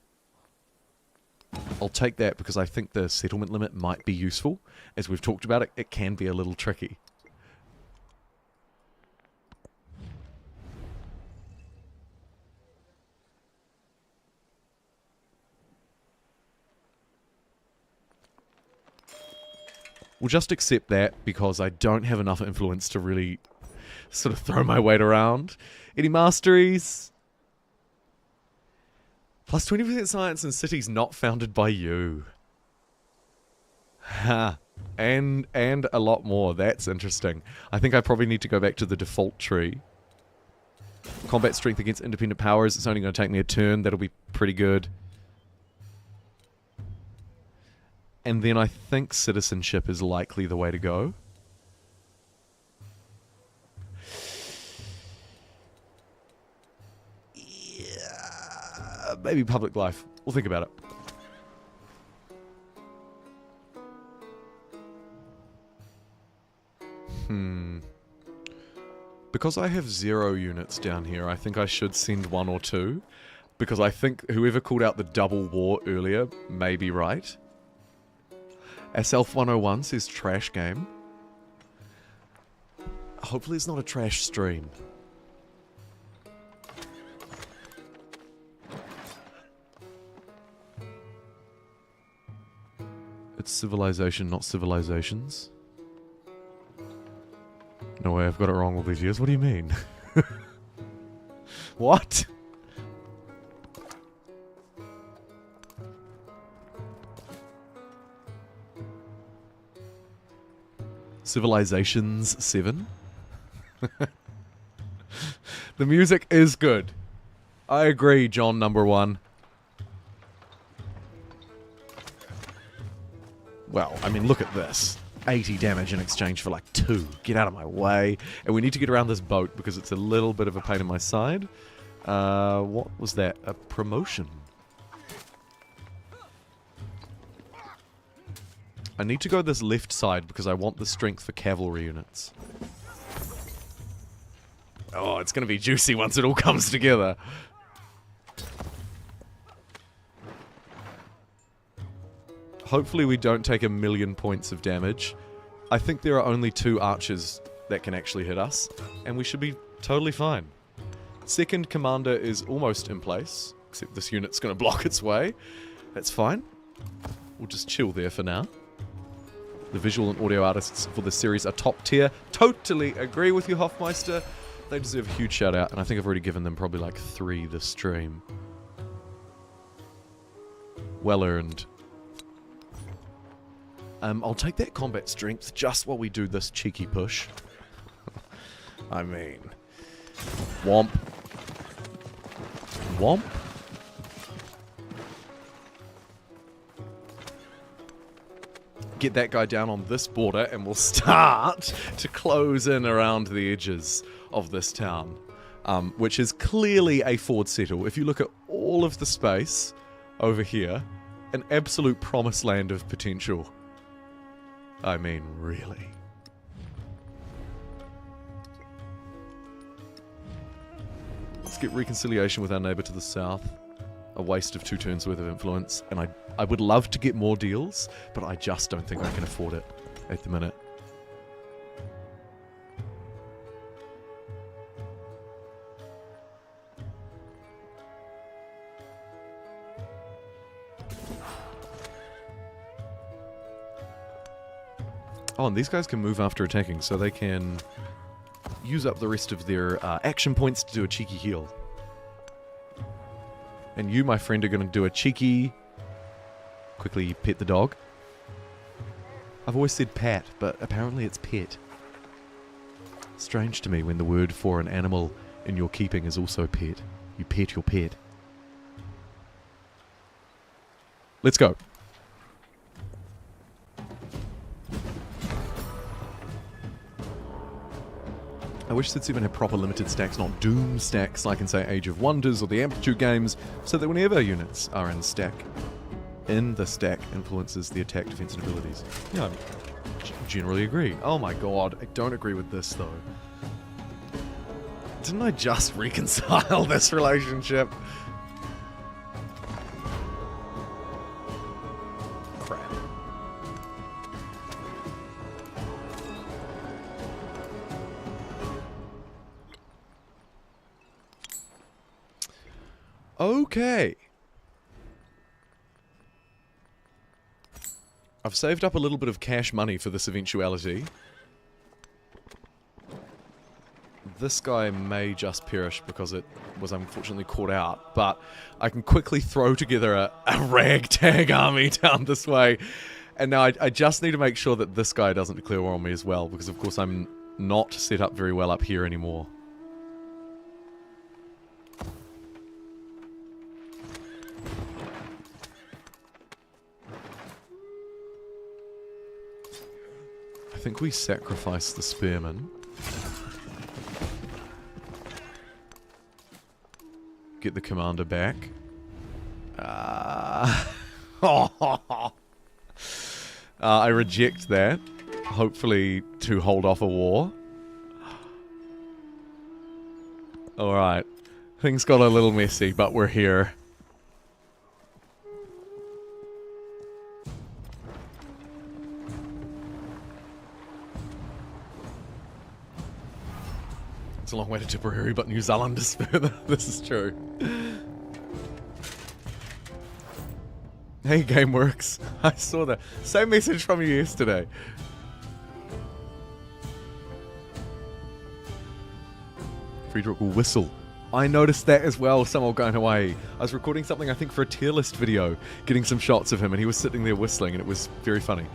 I'll take that because I think the settlement limit might be useful. As we've talked about, it can be a little tricky. We'll just accept that because I don't have enough influence to really sort of throw my weight around. Any masteries? Plus 20% science in cities not founded by you. Ha. And a lot more. That's interesting. I think I probably need to go back to the default tree. Combat strength against independent powers. It's only going to take me a turn. That'll be pretty good. And then I think citizenship is likely the way to go. Yeah, maybe public life. We'll think about it. Because I have 0 units down here, I think I should send 1 or 2. Because I think whoever called out the double war earlier may be right. SElf101 says trash game. Hopefully it's not a trash stream. It's civilization, not civilizations. No way, I've got it wrong all these years. What do you mean? What? Civilizations 7. The music is good. I agree, John number 1. Well, I mean, look at this. 80 damage in exchange for like 2. Get out of my way. And we need to get around this boat because it's a little bit of a pain in my side. What was that? A promotion. I need to go this left side because I want the strength for cavalry units. Oh, it's going to be juicy once it all comes together. Hopefully we don't take 1,000,000 points of damage. I think there are only 2 archers that can actually hit us, and we should be totally fine. Second commander is almost in place, except this unit's going to block its way. That's fine. We'll just chill there for now. The visual and audio artists for this series are top tier. Totally agree with you, Hofmeister. They deserve a huge shout out, and I think I've already given them probably like 3 this stream. Well earned. I'll take that combat strength just while we do this cheeky push. I mean... Womp. Womp. Get that guy down on this border and we'll start to close in around the edges of this town. Which is clearly a Ford settle. If you look at all of the space over here, an absolute promised land of potential. I mean, really. Let's get reconciliation with our neighbor to the south. A waste of 2 turns worth of influence. And I would love to get more deals, but I just don't think I can afford it at the minute. Oh, and these guys can move after attacking, so they can use up the rest of their action points to do a cheeky heal. And you, my friend, are going to do a cheeky... Quickly pet the dog. I've always said pat, but apparently it's pet. Strange to me when the word for an animal in your keeping is also pet. You pet your pet. Let's go. I wish Civ 7 had proper limited stacks, not doom stacks like in, say, Age of Wonders or the Amplitude games, so that whenever units are in the stack influences the attack, defense, and abilities. Yeah, I generally agree. Oh my god, I don't agree with this, though. Didn't I just reconcile this relationship? Crap. Okay. I've saved up a little bit of cash money for this eventuality. This guy may just perish because it was unfortunately caught out, but I can quickly throw together a ragtag army down this way. And now I just need to make sure that this guy doesn't declare war on me as well, because of course I'm not set up very well up here anymore. I think we sacrifice the spearmen. Get the commander back. I reject that. Hopefully to hold off a war. Alright. Things got a little messy, but we're here. It's a long way to Tipperary, but New Zealand is further. This is true. Hey, GameWorks. I saw that. Same message from you yesterday. Friedrich will whistle. I noticed that as well, Samuel going away. I was recording something, I think, for a tier list video, getting some shots of him, and he was sitting there whistling, and it was very funny.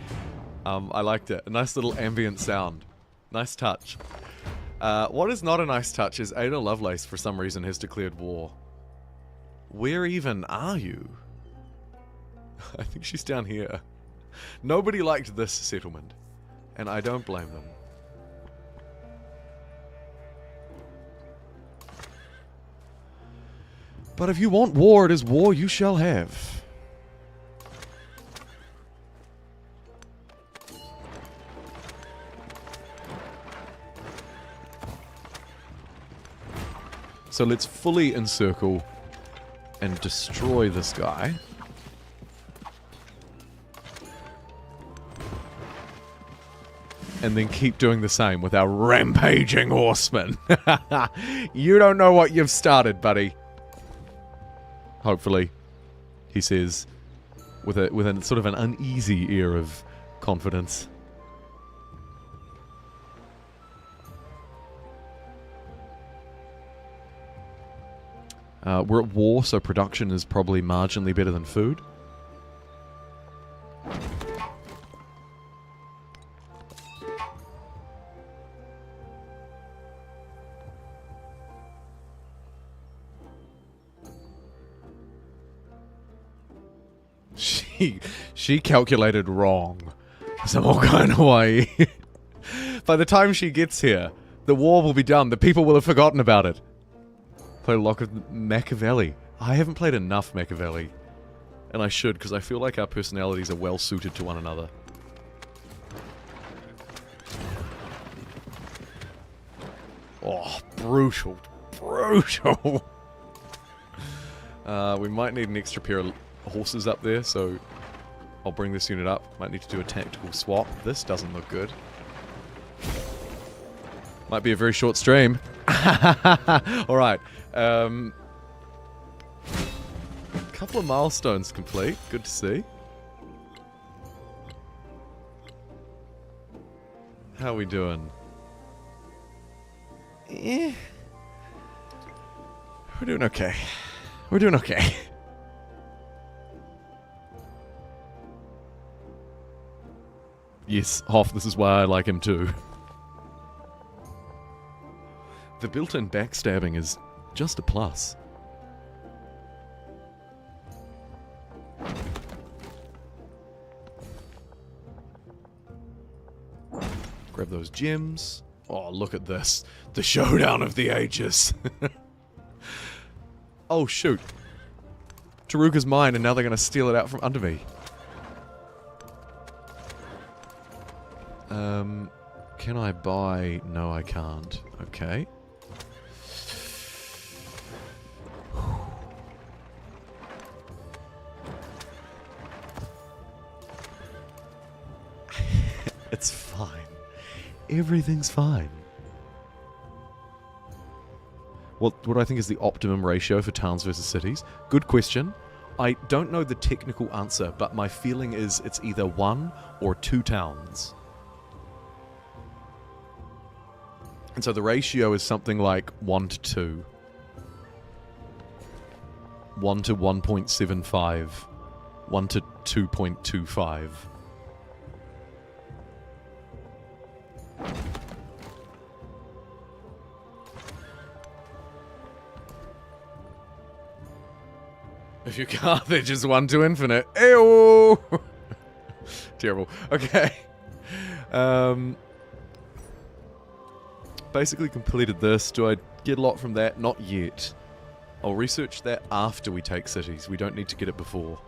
I liked it. A nice little ambient sound. Nice touch. What is not a nice touch is Ada Lovelace, for some reason, has declared war. Where even are you? I think she's down here. Nobody liked this settlement, and I don't blame them. But if you want war, it is war you shall have. So let's fully encircle and destroy this guy. And then keep doing the same with our rampaging horsemen. You don't know what you've started, buddy. Hopefully, he says, with a sort of an uneasy air of confidence. We're at war, so production is probably marginally better than food. She calculated wrong some kind of way. By the time she gets here, the war will be done. The people will have forgotten about it. Play a lot of Machiavelli. I haven't played enough Machiavelli. And I should, because I feel like our personalities are well suited to one another. Oh, brutal. Brutal. We might need an extra pair of horses up there, so I'll bring this unit up. Might need to do a tactical swap. This doesn't look good. Might be a very short stream. Alright. Couple of milestones complete. Good to see. How are we doing? We're doing okay. We're doing okay. Yes, Hoff, this is why I like him too. The built-in backstabbing is just a plus. Grab those gems. Oh, look at this. The showdown of the ages. Oh, shoot. Taruka's mine, and now they're going to steal it out from under me. Can I buy... No, I can't. Okay. It's fine. Everything's fine. What I think is the optimum ratio for towns versus cities? Good question. I don't know the technical answer, but my feeling is it's either 1 or 2 towns. And so the ratio is something like 1 to 2. 1 to 1.75. 1 to 2.25. If you can't, they're just 1 to infinite. Ew! Terrible. Okay. Basically completed this. Do I get a lot from that? Not yet. I'll research that after we take cities. We don't need to get it before.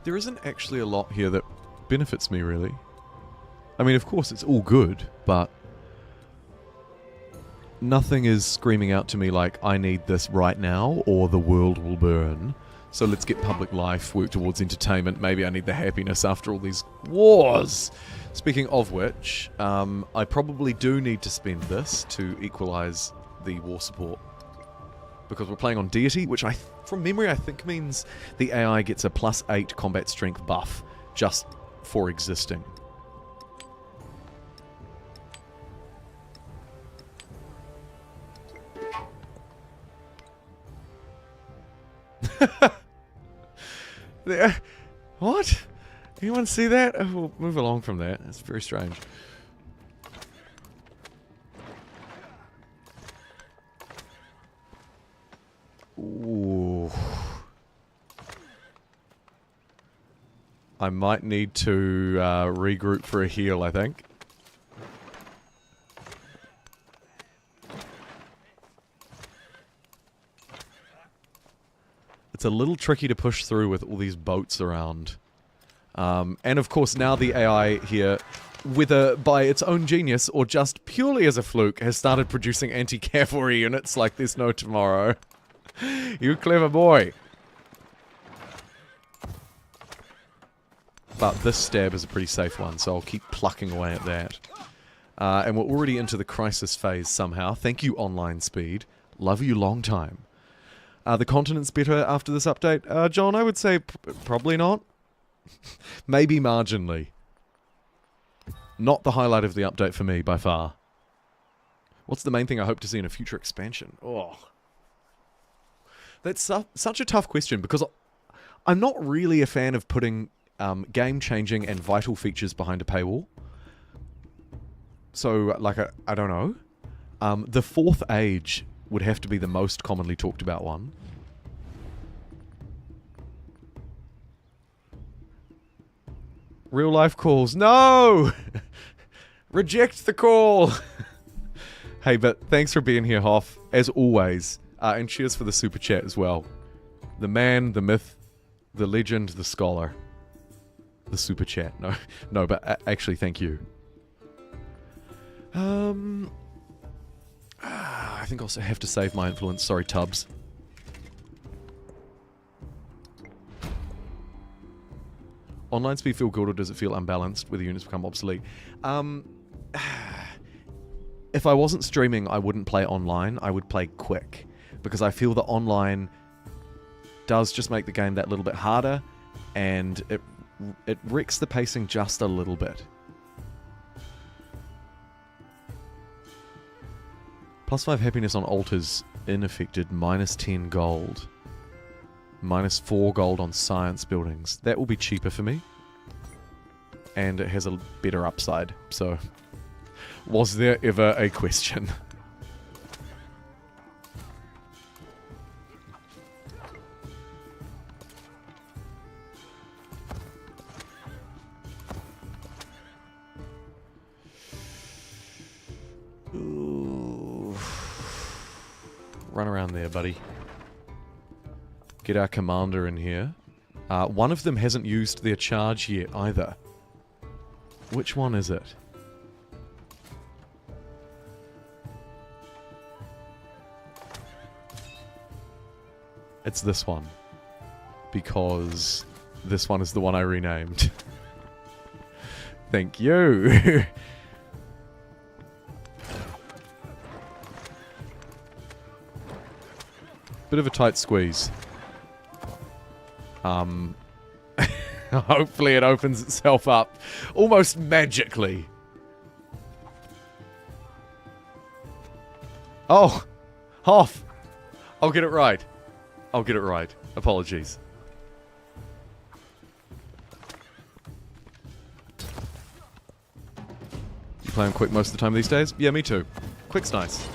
There isn't actually a lot here that benefits me, really. I mean, of course, it's all good, but nothing is screaming out to me like, I need this right now, or the world will burn. So let's get public life, work towards entertainment. Maybe I need the happiness after all these wars. Speaking of which, I probably do need to spend this to equalize the war support. Because we're playing on deity, which from memory I think means the AI gets a +8 combat strength buff just for existing. There. What? Anyone see that? Oh, we'll move along from that. That's very strange. Ooh. I might need to regroup for a heal, I think. It's a little tricky to push through with all these boats around. And of course now the AI here, whether by its own genius or just purely as a fluke, has started producing anti-cavalry units like there's no tomorrow. You clever boy. But this stab is a pretty safe one, so I'll keep plucking away at that. And we're already into the crisis phase somehow. Thank you, online speed. Love you long time. Are the continents better after this update? John, I would say probably not. Maybe marginally. Not the highlight of the update for me, by far. What's the main thing I hope to see in a future expansion? Oh. That's such a tough question, because I'm not really a fan of putting game-changing and vital features behind a paywall. So, like, I don't know. The fourth age would have to be the most commonly talked about one. Real life calls. No! Reject the call! Hey, but thanks for being here, Hoff, as always. And cheers for the super chat as well. The man, the myth, the legend, the scholar. The super chat. No, but actually, thank you. I think I'll have to save my influence. Sorry, Tubbs. Online speed feel good, or does it feel unbalanced where the units become obsolete? If I wasn't streaming, I wouldn't play online. I would play quick. Because I feel that online does just make the game that little bit harder, and it wrecks the pacing just a little bit. +5 happiness on altars unaffected, -10 gold. -4 gold on science buildings. That will be cheaper for me. And it has a better upside, so... Was there ever a question? Ooh. Run around there, buddy. Get our commander in here. One of them hasn't used their charge yet, either. Which one is it? It's this one. Because this one is the one I renamed. Thank you! Bit of a tight squeeze. Hopefully it opens itself up almost magically. Oh! Hoff! I'll get it right. I'll get it right. Apologies. You play on quick most of the time these days? Yeah, me too. Quick's nice.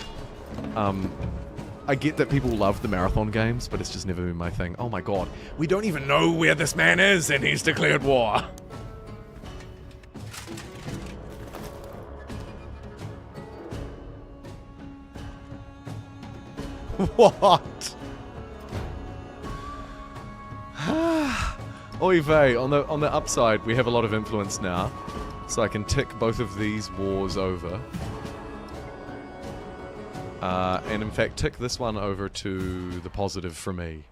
I get that people love the marathon games, but it's just never been my thing. Oh my god. We don't even know where this man is, and he's declared war. What? Oy vey, on the upside, we have a lot of influence now. So I can tick both of these wars over. And in fact, tick this one over to the positive for me.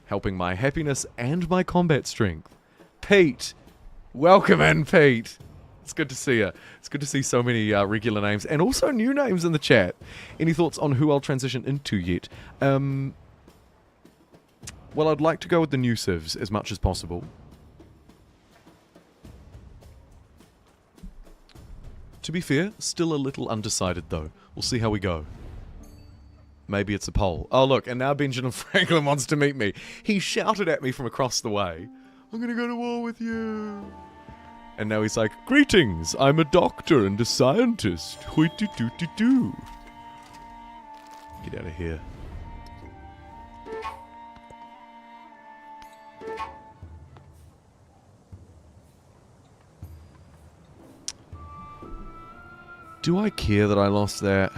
Helping my happiness and my combat strength. Pete! Welcome in, Pete! It's good to see you. It's good to see so many regular names, and also new names in the chat. Any thoughts on who I'll transition into yet? Well, I'd like to go with the new CIVs as much as possible. To be fair, still a little undecided though. We'll see how we go. Maybe it's a pole. Oh, look, and now Benjamin Franklin wants to meet me. He shouted at me from across the way, I'm gonna go to war with you. And now he's like, greetings, I'm a doctor and a scientist. Hoity-toity-doo. Get out of here. Do I care that I lost that?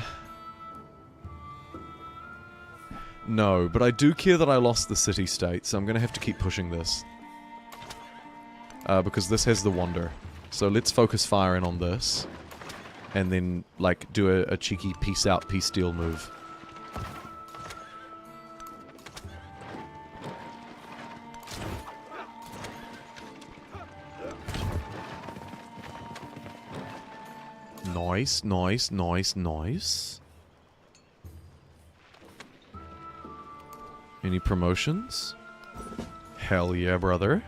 No, but I do care that I lost the city-state, so I'm going to have to keep pushing this. Because this has the wonder. So let's focus fire in on this. And then, like, do a cheeky peace out, peace deal move. Nice, nice, nice, nice. Any promotions? Hell yeah, brother.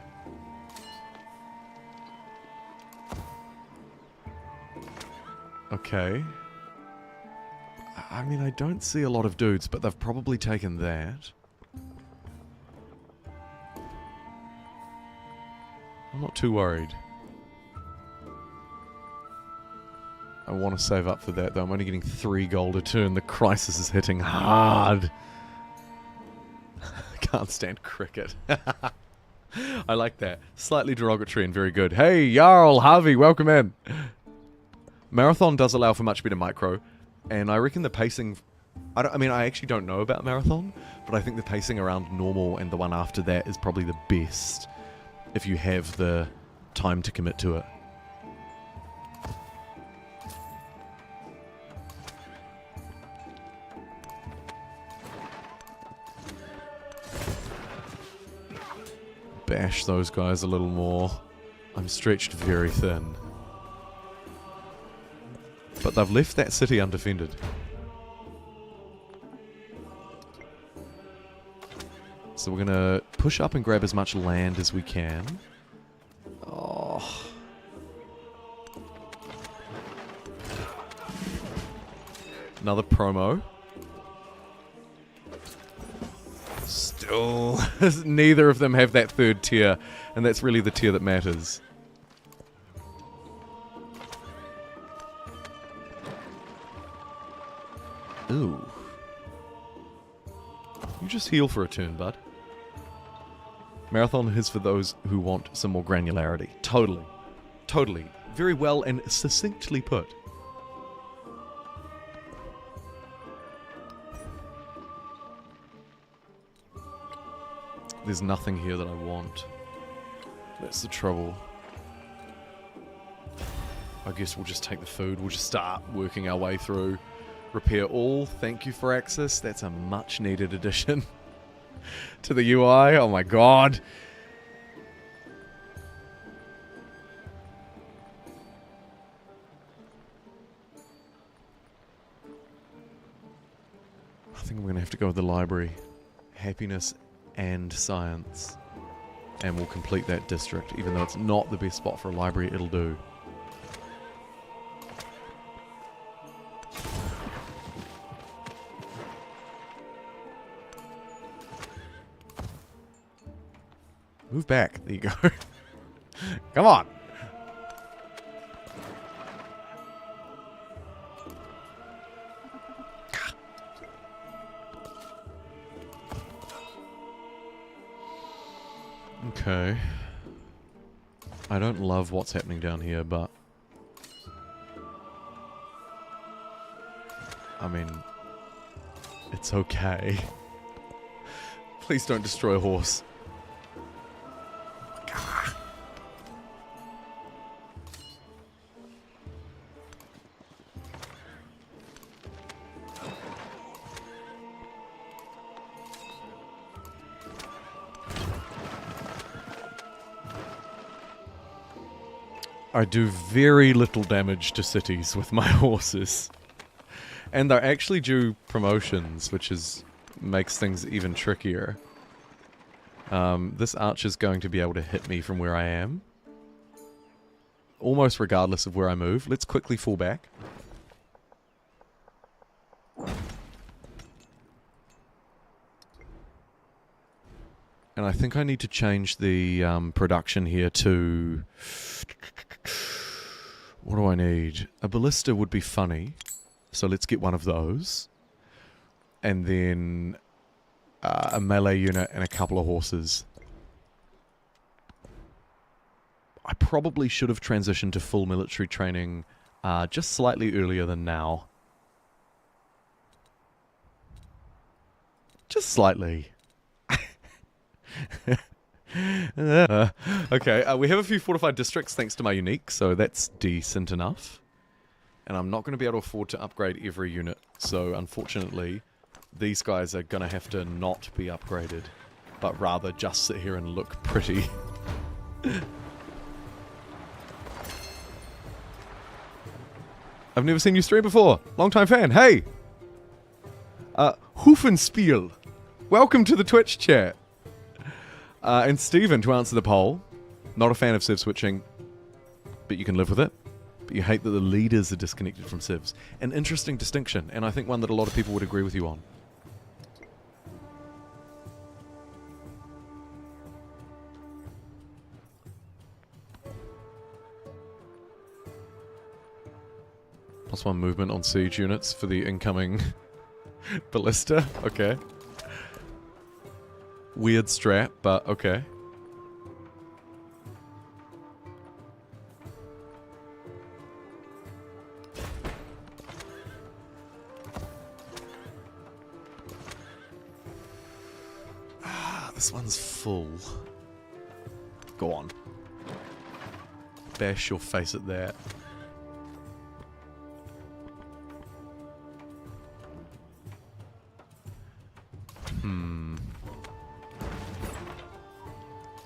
Okay. I mean, I don't see a lot of dudes, but they've probably taken that. I'm not too worried. I want to save up for that, though. I'm only getting 3 gold a turn. The crisis is hitting hard. Can't stand cricket. I like that. Slightly derogatory and very good. Hey, Jarl, Harvey, welcome in. Marathon does allow for much better micro, and I reckon the pacing... I mean, I actually don't know about Marathon, but I think the pacing around normal and the one after that is probably the best if you have the time to commit to it. Bash those guys a little more. I'm stretched very thin. But they've left that city undefended. So we're gonna push up and grab as much land as we can. Oh. Another promo. Still, neither of them have that third tier, and that's really the tier that matters. Ooh. You just heal for a turn, bud. Marathon is for those who want some more granularity. Totally. Totally. Very well and succinctly put. There's nothing here that I want. That's the trouble. I guess we'll just take the food. We'll just start working our way through. Repair all. Thank you for access. That's a much needed addition to the UI. Oh my god. I think I'm going to have to go with the library. Happiness and science, and we'll complete that district. Even though it's not the best spot for a library, it'll do. Move back. There you go. Come on. Okay. I don't love what's happening down here, but... I mean... It's okay. Please don't destroy a horse. I do very little damage to cities with my horses. And they're actually due promotions, which makes things even trickier. This archer's going to be able to hit me from where I am. Almost regardless of where I move. Let's quickly fall back. And I think I need to change the production here to... What do I need? A ballista would be funny. So let's get one of those. And then a melee unit and a couple of horses. I probably should have transitioned to full military training just slightly earlier than now. Just slightly. Okay, we have a few fortified districts thanks to my unique, so that's decent enough. And I'm not going to be able to afford to upgrade every unit, so unfortunately, these guys are going to have to not be upgraded, but rather just sit here and look pretty. I've never seen you stream before. Long time fan. Hey! Hoofenspiel. Welcome to the Twitch chat. And Steven, to answer the poll, not a fan of Civ switching, but you can live with it. But you hate that the leaders are disconnected from Civs. An interesting distinction, and I think one that a lot of people would agree with you on. +1 movement on siege units for the incoming ballista. Okay. Weird strat, but okay. This one's full. Go on. Bash your face at that.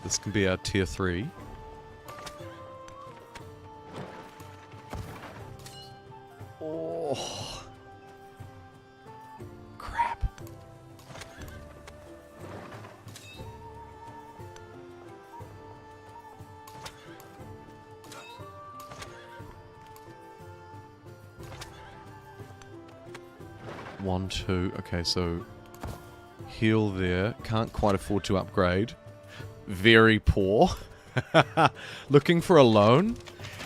This can be our tier 3. Oh. Crap. One, two. Okay, so heal there. Can't quite afford to upgrade. Very poor. Looking for a loan?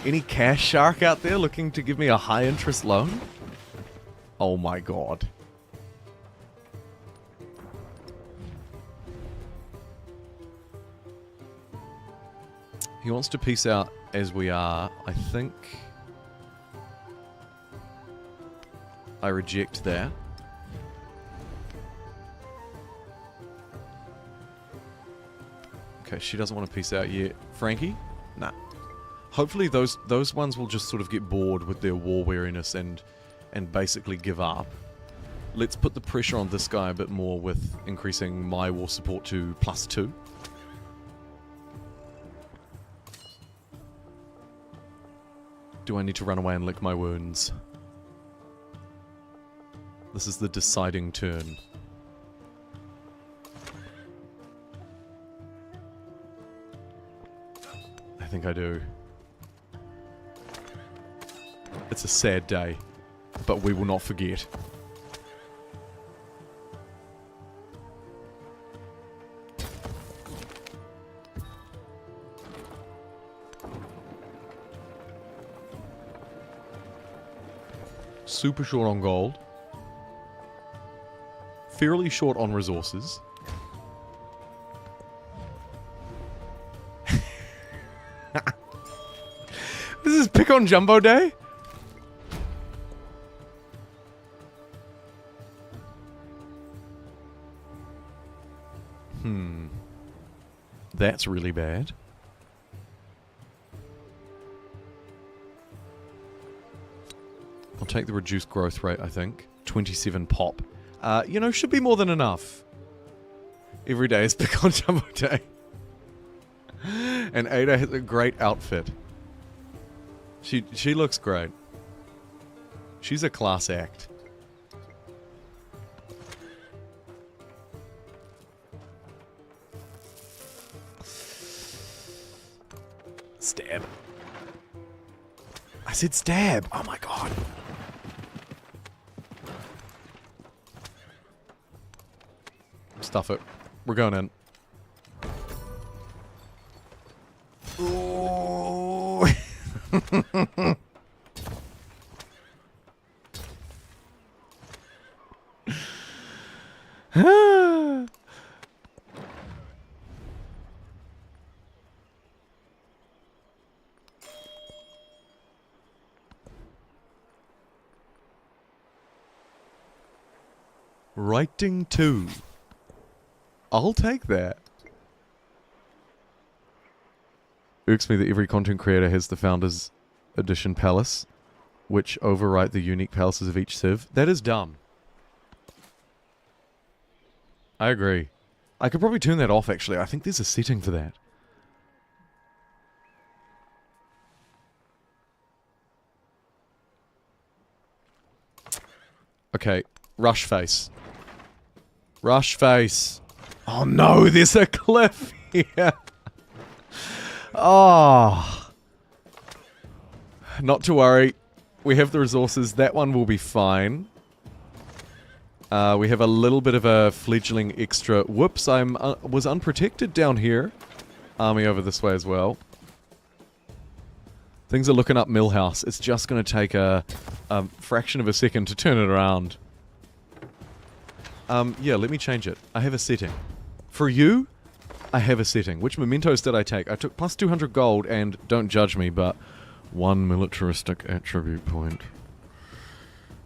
Any cash shark out there looking to give me a high interest loan? Oh my god. He wants to peace out as we are. I think I reject that. Okay, she doesn't want to peace out yet. Frankie? Nah. Hopefully those ones will just sort of get bored with their war weariness and basically give up. Let's put the pressure on this guy a bit more with increasing my war support to +2. Do I need to run away and lick my wounds? This is the deciding turn. I think I do. It's a sad day, but we will not forget. Super short on gold. Fairly short on resources. This is pick on Jumbo Day? That's really bad. I'll take the reduced growth rate, I think. 27 pop. You know, should be more than enough. Every day is pick on Jumbo Day. And Ada has a great outfit. She looks great. She's a class act. Stab. I said stab. Oh my god. Stuff it. We're going in. Writing 2. I'll take that. Irks me that every content creator has the Founders Edition palace, which overwrite the unique palaces of each civ. That is dumb. I agree. I could probably turn that off, actually. I think there's a setting for that. Okay, rush face. Rush face. Oh no, there's a cliff here. Oh. Not to worry. We have the resources. That one will be fine. We have a little bit of a fledgling extra. Whoops, I was unprotected down here. Army over this way as well. Things are looking up Millhouse. It's just going to take a fraction of a second to turn it around. Yeah, let me change it. I have a setting. For you, I have a setting. Which mementos did I take? I took plus 200 gold and, don't judge me, but 1 militaristic attribute point.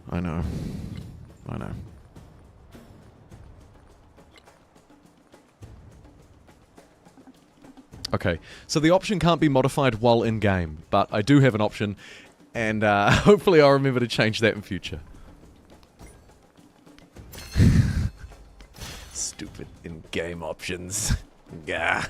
I know. I know. Okay, so the option can't be modified while in-game, but I do have an option, and hopefully I'll remember to change that in future. Stupid in-game options. Oh,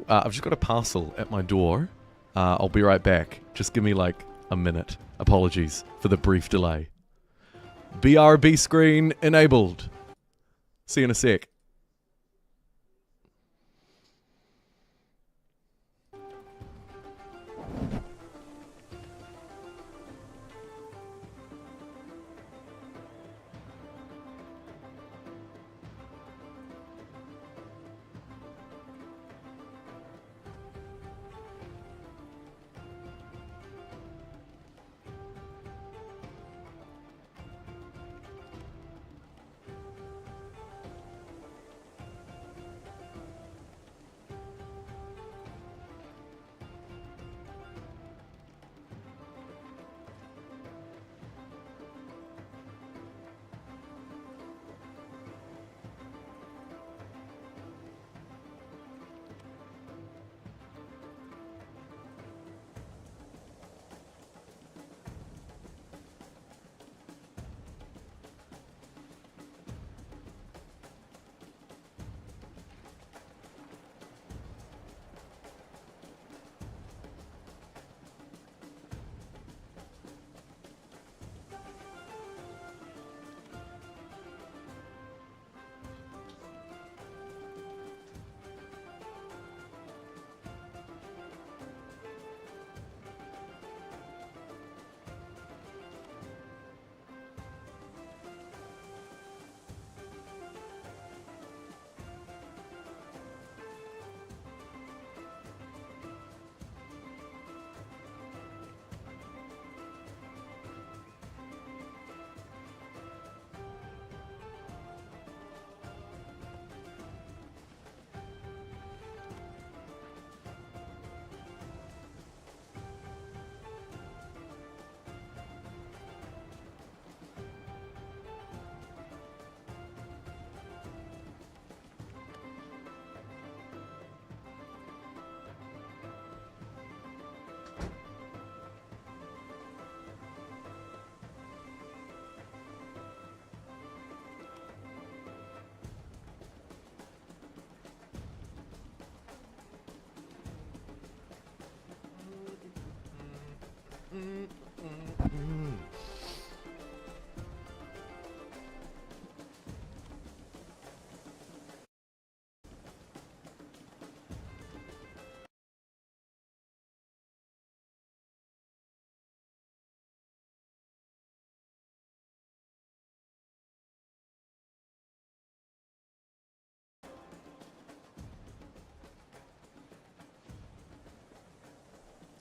I've just got a parcel at my door. I'll be right back. Just give me like a minute. Apologies for the brief delay. BRB screen enabled. See you in a sec.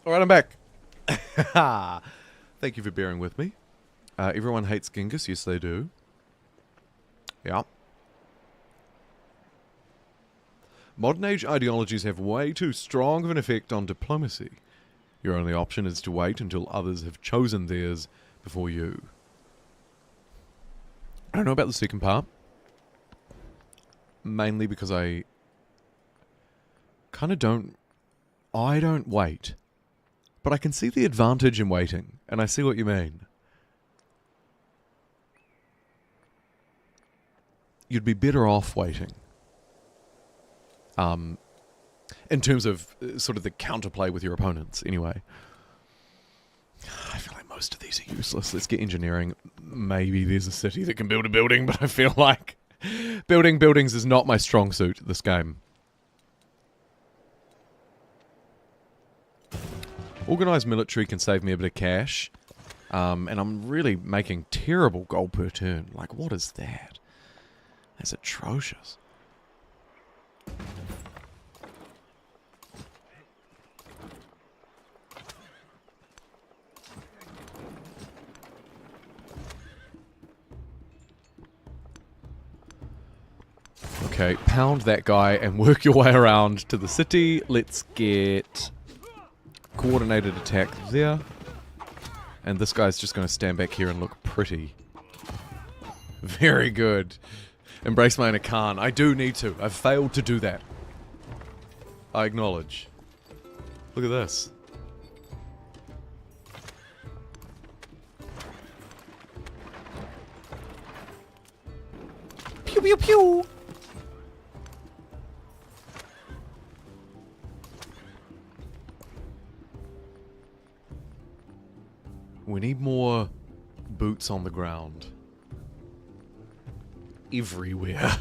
Alright, I'm back. Thank you for bearing with me. Everyone hates Genghis. Yes, they do. Yeah. Modern age ideologies have way too strong of an effect on diplomacy. Your only option is to wait until others have chosen theirs before you. I don't know about the second part. Mainly because I kind of don't... I don't wait. But I can see the advantage in waiting, and I see what you mean. You'd be better off waiting. In terms of sort of the counterplay with your opponents, anyway. I feel like most of these are useless. Let's get engineering. Maybe there's a city that can build a building, but I feel like building buildings is not my strong suit this game. Organised military can save me a bit of cash. And I'm really making terrible gold per turn. Like, what is that? That's atrocious. Okay, pound that guy and work your way around to the city. Let's get coordinated attack there. And this guy's just going to stand back here and look pretty. Very good. Embrace my inner Khan. I do need to. I've failed to do that. I acknowledge. Look at this. Pew pew pew! We need more boots on the ground. Everywhere.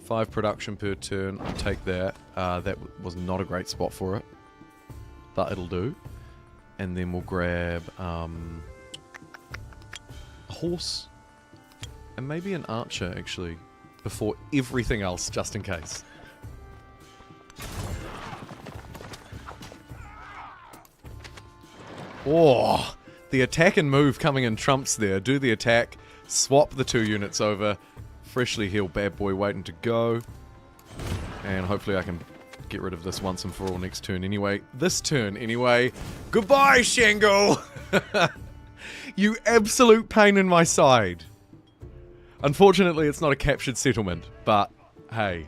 5 production per turn. I'll take that. That was not a great spot for it. But it'll do. And then we'll grab a horse. And maybe an archer, actually. Before everything else, just in case. Oh, the attack and move coming in trumps there. Do the attack, swap the 2 units over, freshly healed bad boy waiting to go. And hopefully I can get rid of this once and for all next turn anyway. This turn anyway. Goodbye, Shango! You absolute pain in my side. Unfortunately, it's not a captured settlement, but hey.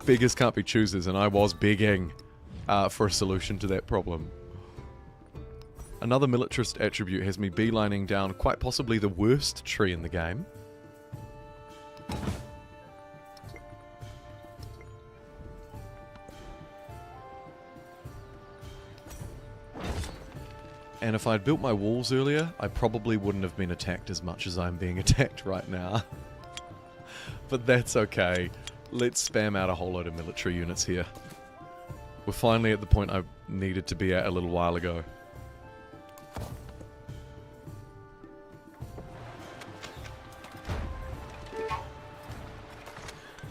Beggars can't be choosers, and I was begging for a solution to that problem. Another militarist attribute has me beelining down quite possibly the worst tree in the game. And if I'd built my walls earlier, I probably wouldn't have been attacked as much as I'm being attacked right now. But that's okay. Let's spam out a whole load of military units here. We're finally at the point I needed to be at a little while ago.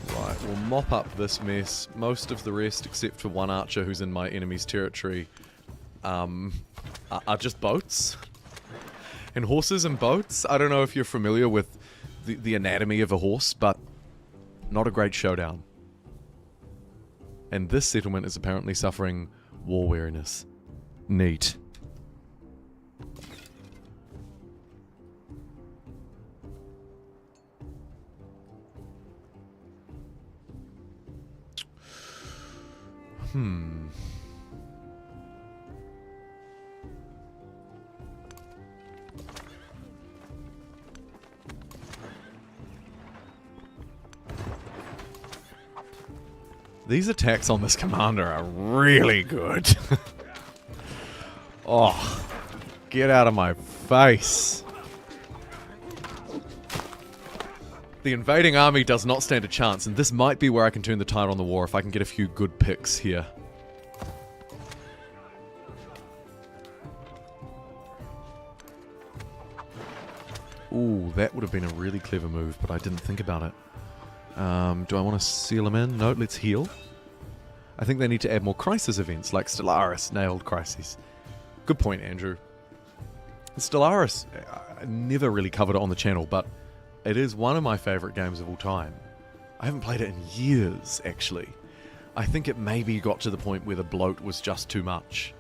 Right, we'll mop up this mess. Most of the rest, except for one archer who's in my enemy's territory, are just boats. And horses and boats, I don't know if you're familiar with the anatomy of a horse, but not a great showdown. And this settlement is apparently suffering war weariness. Neat. These attacks on this commander are really good. Oh, get out of my face. The invading army does not stand a chance, and this might be where I can turn the tide on the war if I can get a few good picks here. Ooh, that would have been a really clever move, but I didn't think about it. Do I want to seal him in? No, let's heal. I think they need to add more Crisis events, like Stellaris nailed Crisis. Good point, Andrew. Stellaris, I never really covered it on the channel, but it is one of my favourite games of all time. I haven't played it in years, actually. I think it maybe got to the point where the bloat was just too much.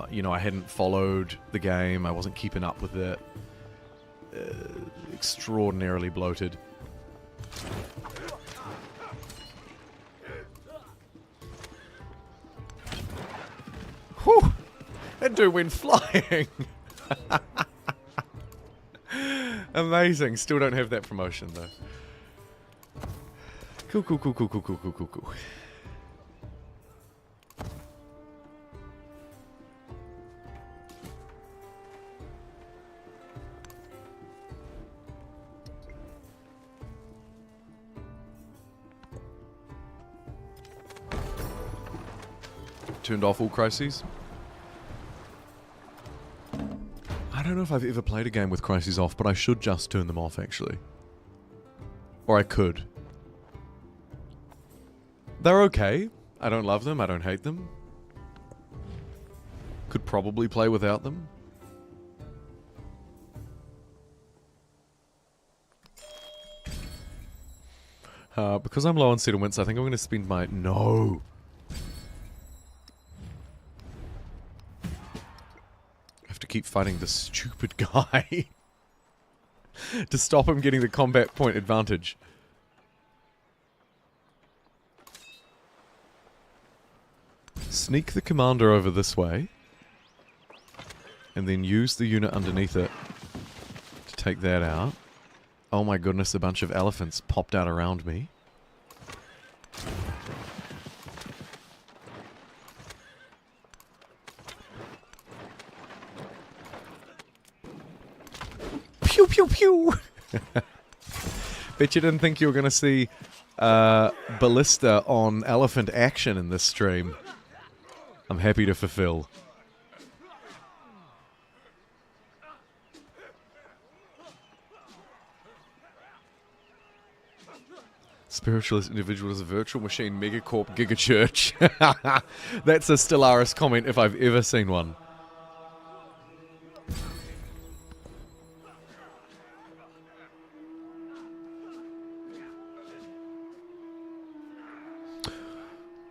You know, I hadn't followed the game, I wasn't keeping up with it. Extraordinarily bloated. Whew! That dude went flying! Amazing. Still don't have that promotion, though. Cool, cool, cool, cool, cool, cool, cool, cool, cool. Turned off all crises. I don't know if I've ever played a game with crises off, but I should just turn them off, actually. Or I could. They're okay. I don't love them, I don't hate them. Could probably play without them. Because I'm low on settlements, I think I'm going to spend my... No! To keep fighting this stupid guy to stop him getting the combat point advantage. Sneak the commander over this way and then use the unit underneath it to take that out. Oh my goodness, a bunch of elephants popped out around me. Pew pew pew! Bet you didn't think you were going to see ballista on elephant action in this stream. I'm happy to fulfill. Spiritualist individual is a virtual machine, megacorp, gigachurch. That's a Stellaris comment if I've ever seen one.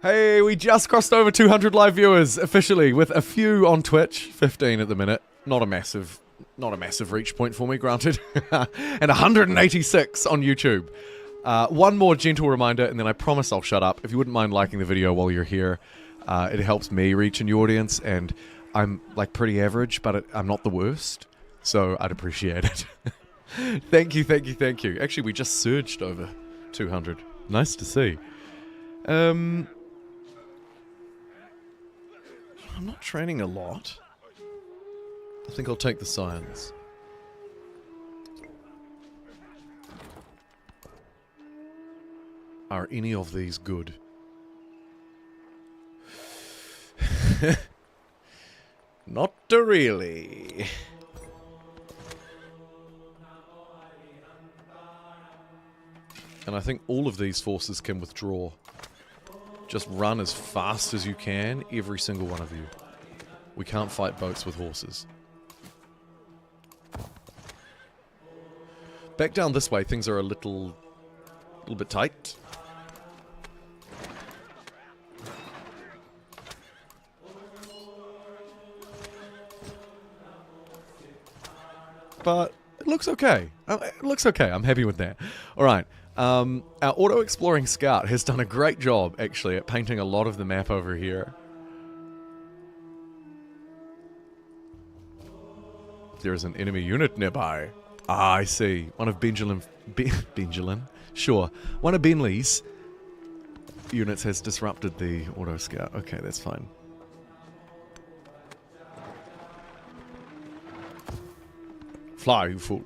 Hey, we just crossed over 200 live viewers officially, with a few on Twitch, 15 at the minute. Not a massive reach point for me, granted. And 186 on YouTube. One more gentle reminder, and then I promise I'll shut up. If you wouldn't mind liking the video while you're here, it helps me reach a new audience, and I'm like pretty average, but I'm not the worst, so I'd appreciate it. Thank you, thank you, thank you. Actually, we just surged over 200. Nice to see. I'm not training a lot. I think I'll take the science. Are any of these good? Not really. And I think all of these forces can withdraw. Just run as fast as you can, every single one of you. We can't fight boats with horses. Back down this way, things are a little bit tight. But it looks okay. It looks okay. I'm happy with that. All right. Our auto-exploring scout has done a great job, actually, at painting a lot of the map over here. There is an enemy unit nearby. Ah, I see. One of Benjamin... Sure. One of Bentley's units has disrupted the auto-scout. Okay, that's fine. Fly, you fool.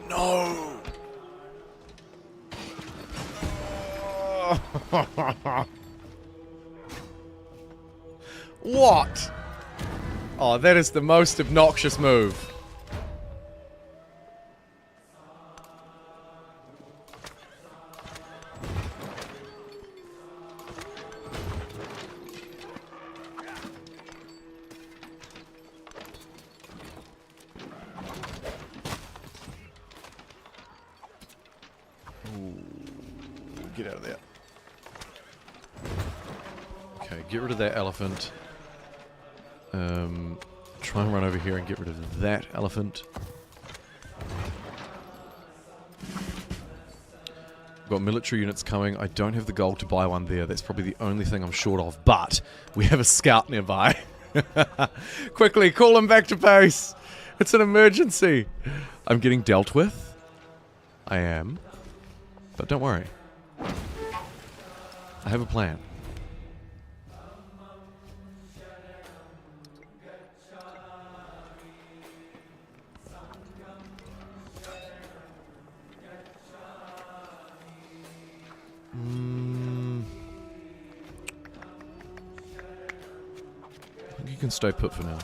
No! What? Oh, that is the most obnoxious move. Get out of there. Okay, get rid of that elephant. Try and run over here and get rid of that elephant. Got military units coming. I don't have the gold to buy one there. That's probably the only thing I'm short of. But we have a scout nearby. Quickly, call him back to base. It's an emergency. I'm getting dealt with. I am. But don't worry. I have a plan. I think you can stay put for now.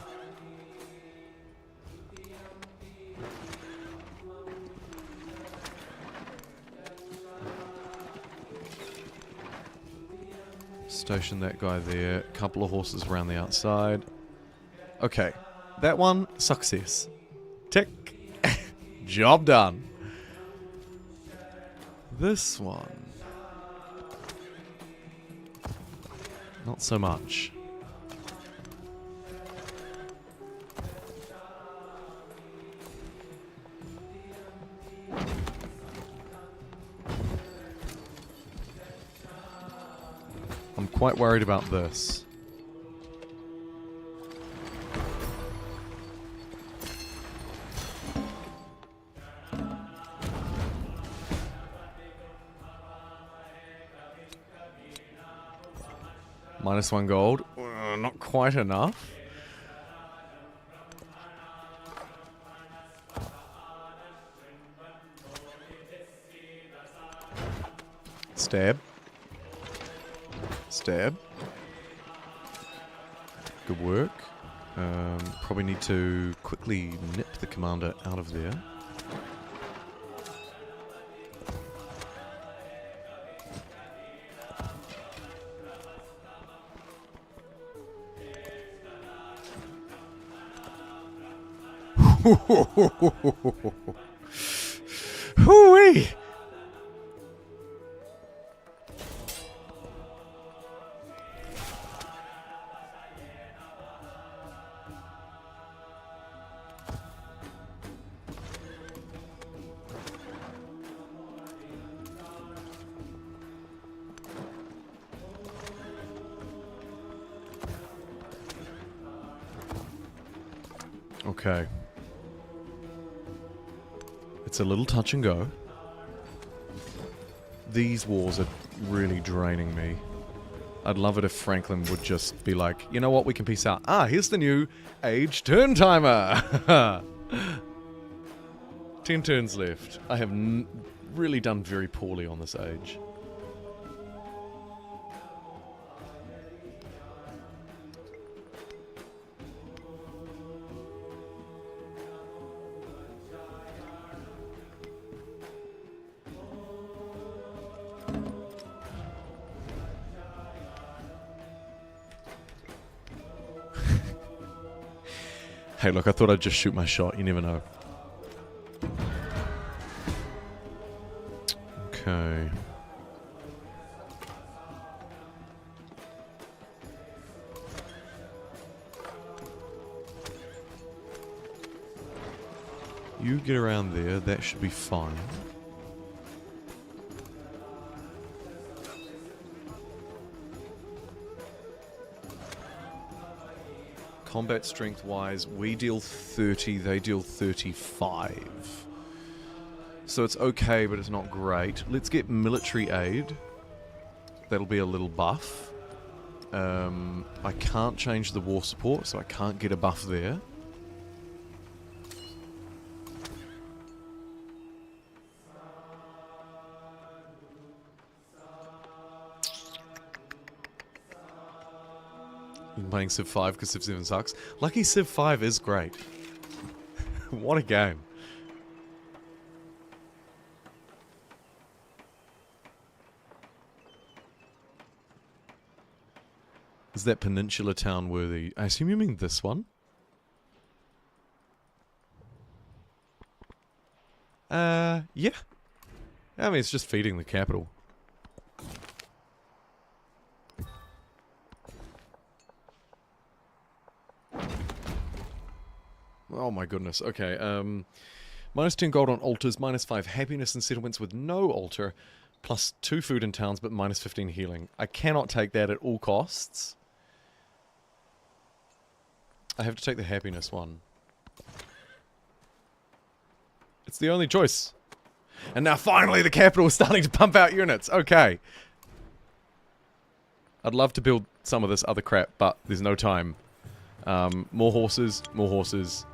Station that guy there. Couple of horses around the outside. Okay. That one, success. Tick. Job done. This one. Not so much. I'm quite worried about this. -1 gold. Not quite enough. Stab. Stab. Good work. Probably need to quickly nip the commander out of there. Hoo-wee! Okay. It's a little touch and go. These wars are really draining me. I'd love it if Franklin would just be like, you know what, we can peace out. Ah, here's the new age turn timer. 10 turns left. I have really done very poorly on this age. Hey, look, I thought I'd just shoot my shot. You never know. Okay. You get around there. That should be fine. Combat strength wise, we deal 30, they deal 35. So it's okay, but it's not great. Let's get military aid. That'll be a little buff. I can't change the war support, so I can't get a buff there. I'm playing Civ 5 because Civ 7 sucks. Lucky Civ 5 is great. What a game. Is that peninsula town worthy? I assume you mean this one? Yeah. I mean, it's just feeding the capital. Oh my goodness. Okay. Minus 10 gold on altars, minus 5 happiness in settlements with no altar, plus 2 food in towns, but minus 15 healing. I cannot take that at all costs. I have to take the happiness one. It's the only choice. And now finally the capital is starting to pump out units. Okay. I'd love to build some of this other crap, but there's no time. More horses, more horses.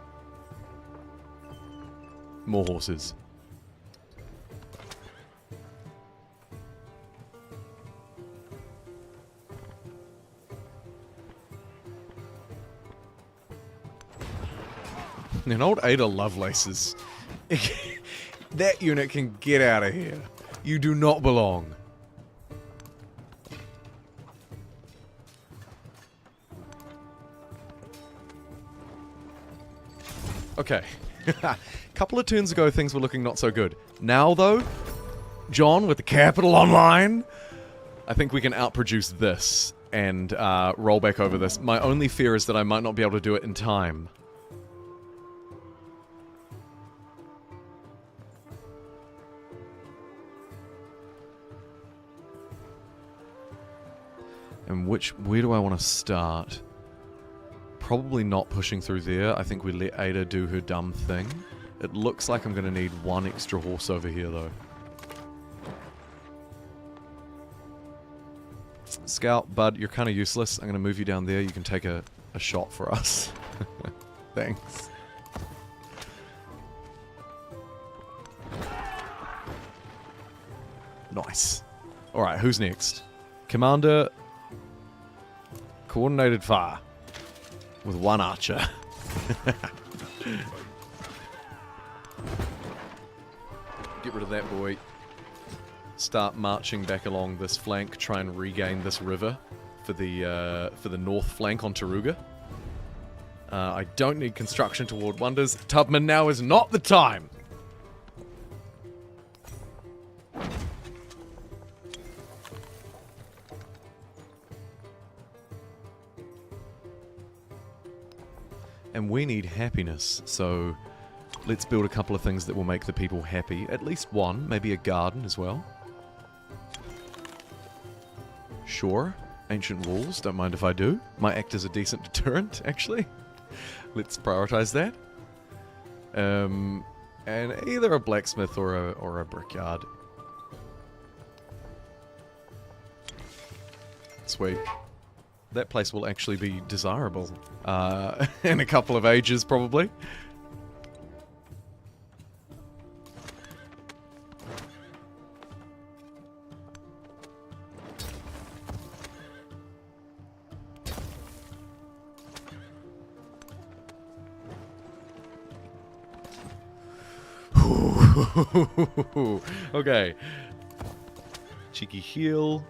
More horses. An old Ada Lovelaces. That unit can get out of here. You do not belong. Okay. A couple of turns ago, things were looking not so good. Now, though, John, with the capital online, I think we can outproduce this and roll back over this. My only fear is that I might not be able to do it in time. And where do I want to start? Probably not pushing through there. I think we let Ada do her dumb thing. It looks like I'm going to need one extra horse over here, though. Scout, bud, you're kind of useless. I'm going to move you down there. You can take a shot for us. Thanks. Nice. Alright, who's next? Commander... Coordinated fire. With one archer. Get rid of that boy. Start marching back along this flank. Try and regain this river for the north flank on Taruga. I don't need construction toward wonders. Tubman, now is not the time. And we need happiness, so let's build a couple of things that will make the people happy. At least one, maybe a garden as well. Sure, ancient walls, don't mind if I do. Might act as a decent deterrent, actually. Let's prioritize that. And either a blacksmith or a brickyard. Sweet. That place will actually be desirable in a couple of ages, probably. Okay. Cheeky heal.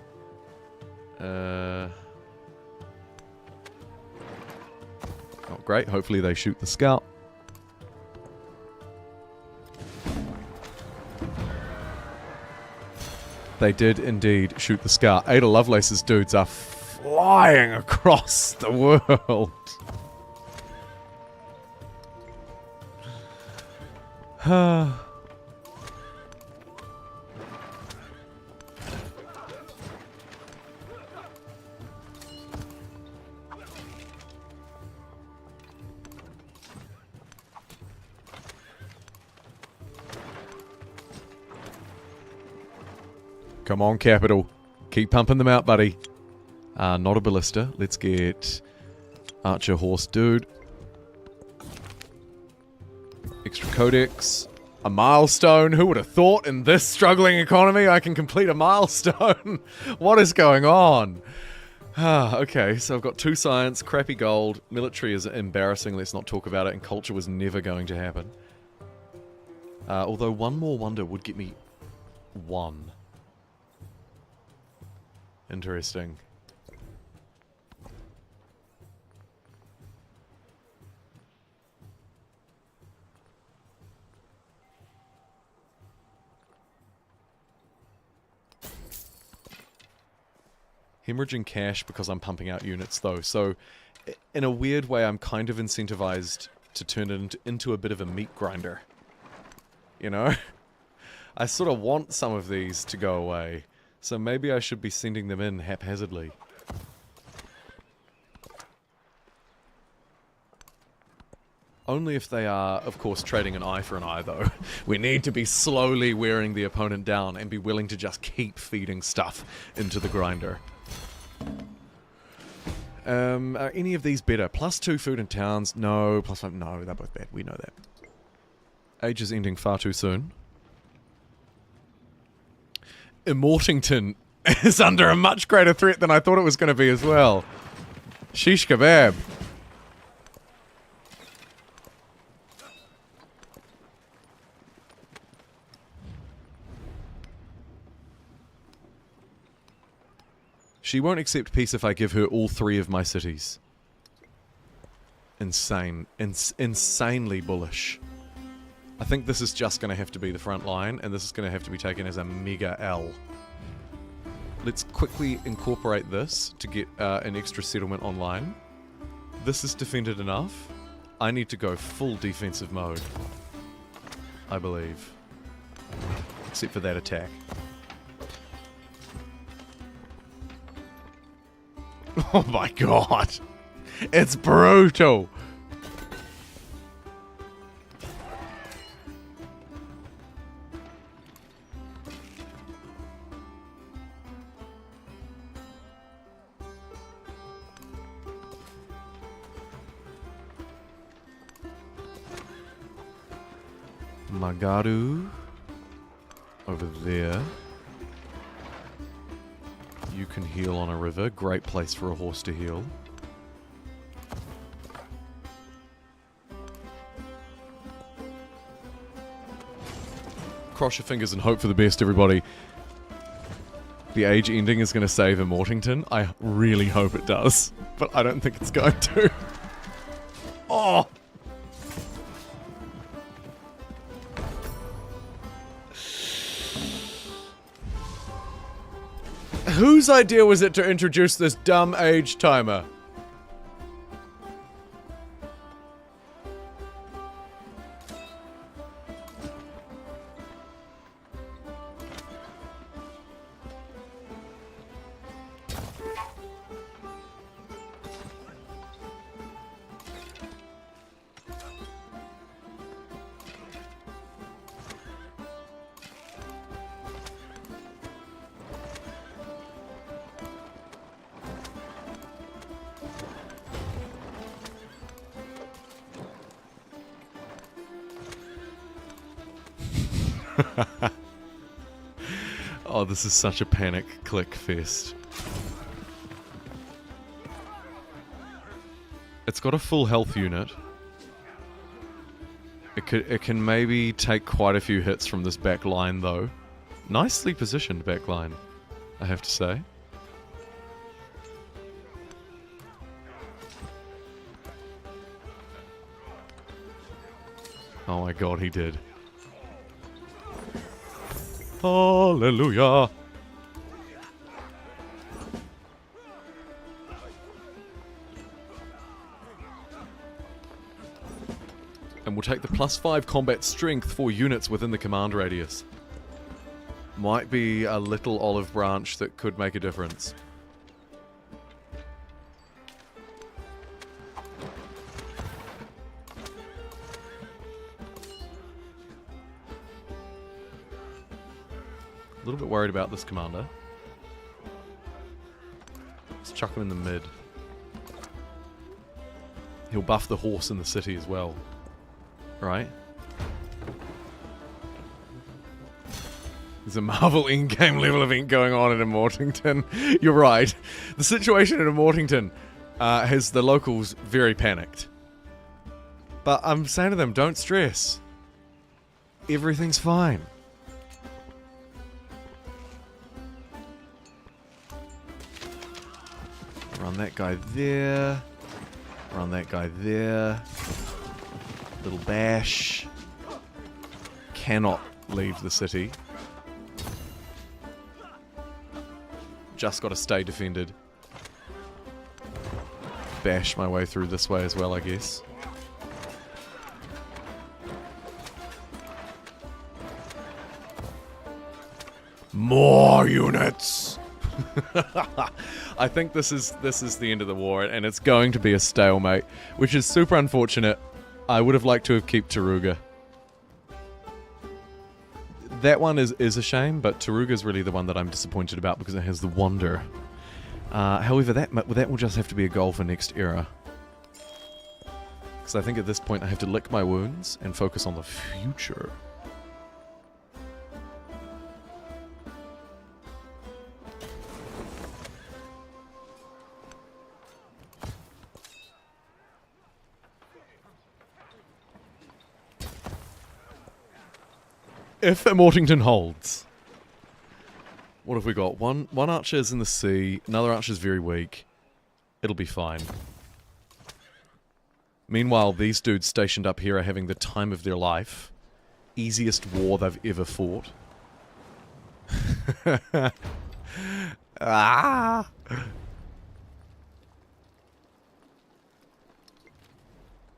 Oh, great. Hopefully they shoot the scout. They did indeed shoot the scout. Ada Lovelace's dudes are flying across the world. Come on, Capital. Keep pumping them out, buddy. Not a ballista. Let's get Archer Horse Dude. Extra Codex. A milestone. Who would have thought in this struggling economy I can complete a milestone? What is going on? Okay, so I've got 2 science, crappy gold. Military is embarrassing. Let's not talk about it. And culture was never going to happen. Although one more wonder would get me 1. Interesting. Hemorrhaging cash because I'm pumping out units though, so in a weird way I'm kind of incentivized to turn it into a bit of a meat grinder. You know? I sort of want some of these to go away, so maybe I should be sending them in haphazardly. Only if they are, of course, trading an eye for an eye, though. We need to be slowly wearing the opponent down and be willing to just keep feeding stuff into the grinder. Are any of these better? +2 food and towns? No. +5? No, they're both bad. We know that. Age is ending far too soon. Immortington is under a much greater threat than I thought it was going to be as well. Sheesh kebab. She won't accept peace if I give her all 3 of my cities. Insane. Insanely bullish. I think this is just going to have to be the front line, and this is going to have to be taken as a mega L. Let's quickly incorporate this to get an extra settlement online. This is defended enough. I need to go full defensive mode, I believe. Except for that attack. Oh my god! It's brutal! Magaru over there. You can heal on a river. Great place for a horse to heal. Cross your fingers and hope for the best, everybody. The age ending is going to save Immortington. I really hope it does, but I don't think it's going to. Oh! Whose idea was it to introduce this dumb age timer? Oh, this is such a panic click fest. It's got a full health unit. It can maybe take quite a few hits from this back line, though. Nicely positioned back line, I have to say. Oh my god, he did. Hallelujah! And we'll take the +5 combat strength for units within the command radius. Might be a little olive branch that could make a difference. A little bit worried about this commander. Let's chuck him in the mid. He'll buff the horse in the city as well. Right? There's a Marvel in-game level event going on in Immortington. You're right. The situation in Immortington has the locals very panicked. But I'm saying to them, don't stress. Everything's fine. Run that guy there. Run that guy there. Little bash. Cannot leave the city. Just got to stay defended. Bash my way through this way as well, I guess. More units! I think this is the end of the war, and it's going to be a stalemate, which is super unfortunate. I would have liked to have kept Taruga. That one is a shame, but Taruga is really the one that I'm disappointed about because it has the wonder. However, that will just have to be a goal for next era. Because I think at this point I have to lick my wounds and focus on the future. If Mortington holds. What have we got? One archer is in the sea, another archer is very weak. It'll be fine. Meanwhile, these dudes stationed up here are having the time of their life. Easiest war they've ever fought. Ah!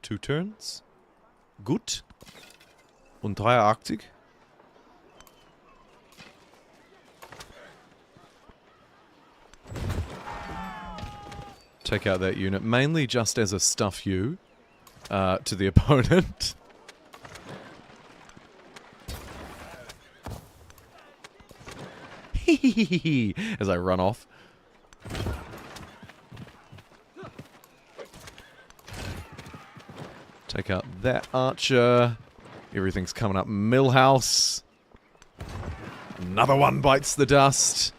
2 turns. Gut. Und 83. Take out that unit, mainly just as a stuff you to the opponent. As I run off. Take out that archer. Everything's coming up. Millhouse. Another one bites the dust.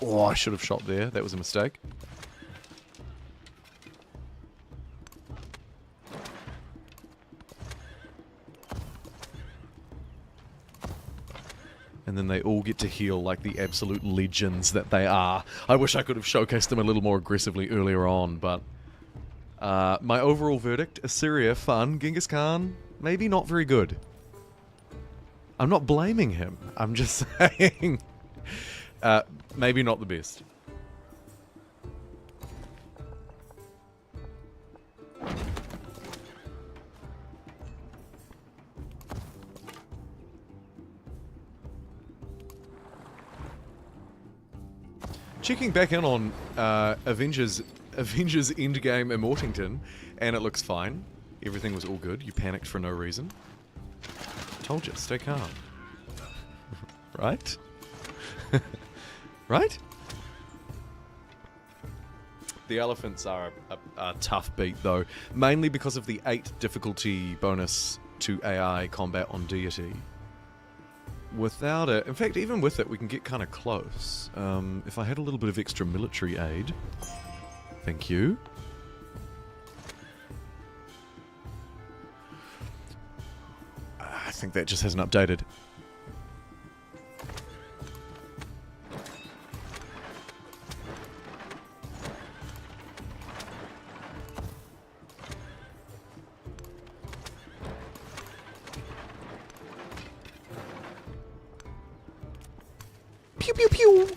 Oh, I should have shot there. That was a mistake. And then they all get to heal like the absolute legends that they are. I wish I could have showcased them a little more aggressively earlier on, but... my overall verdict, Assyria, fun. Genghis Khan, maybe not very good. I'm not blaming him. I'm just saying... maybe not the best. Checking back in on Avengers Endgame Immortington, and it looks fine. Everything was all good. You panicked for no reason. Told you, stay calm. Right? Right? The elephants are a tough beat, though. Mainly because of the 8 difficulty bonus to AI combat on deity. Without it... In fact, even with it, we can get kind of close. If I had a little bit of extra military aid... Thank you. I think that just hasn't updated. Pew pew pew!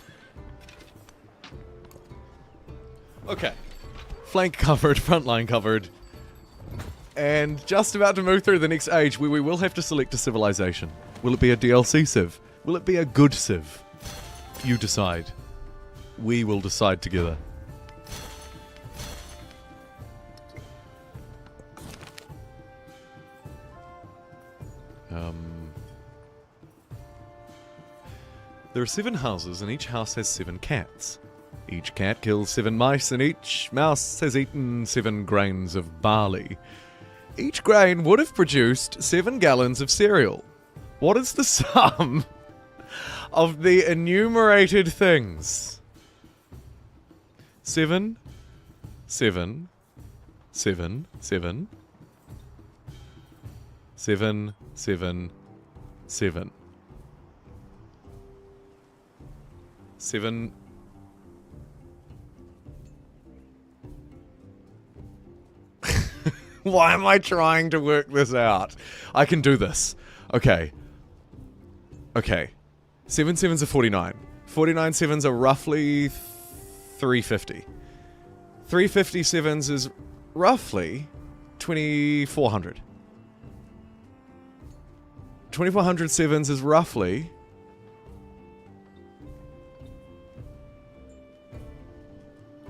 Okay. Flank covered, front line covered. And just about to move through the next age where we will have to select a civilization. Will it be a DLC civ? Will it be a good civ? You decide. We will decide together. There are 7 houses and each house has 7 cats. Each cat kills 7 mice and each mouse has eaten 7 grains of barley. Each grain would have produced 7 gallons of cereal. What is the sum of the enumerated things? 7, 7, 7, 7, 7, 7, 7. 7. Why am I trying to work this out? I can do this. Okay. Okay. 7 sevens are 49. 49 sevens are roughly 350. 350 sevens is roughly 2400. 2400 sevens is roughly...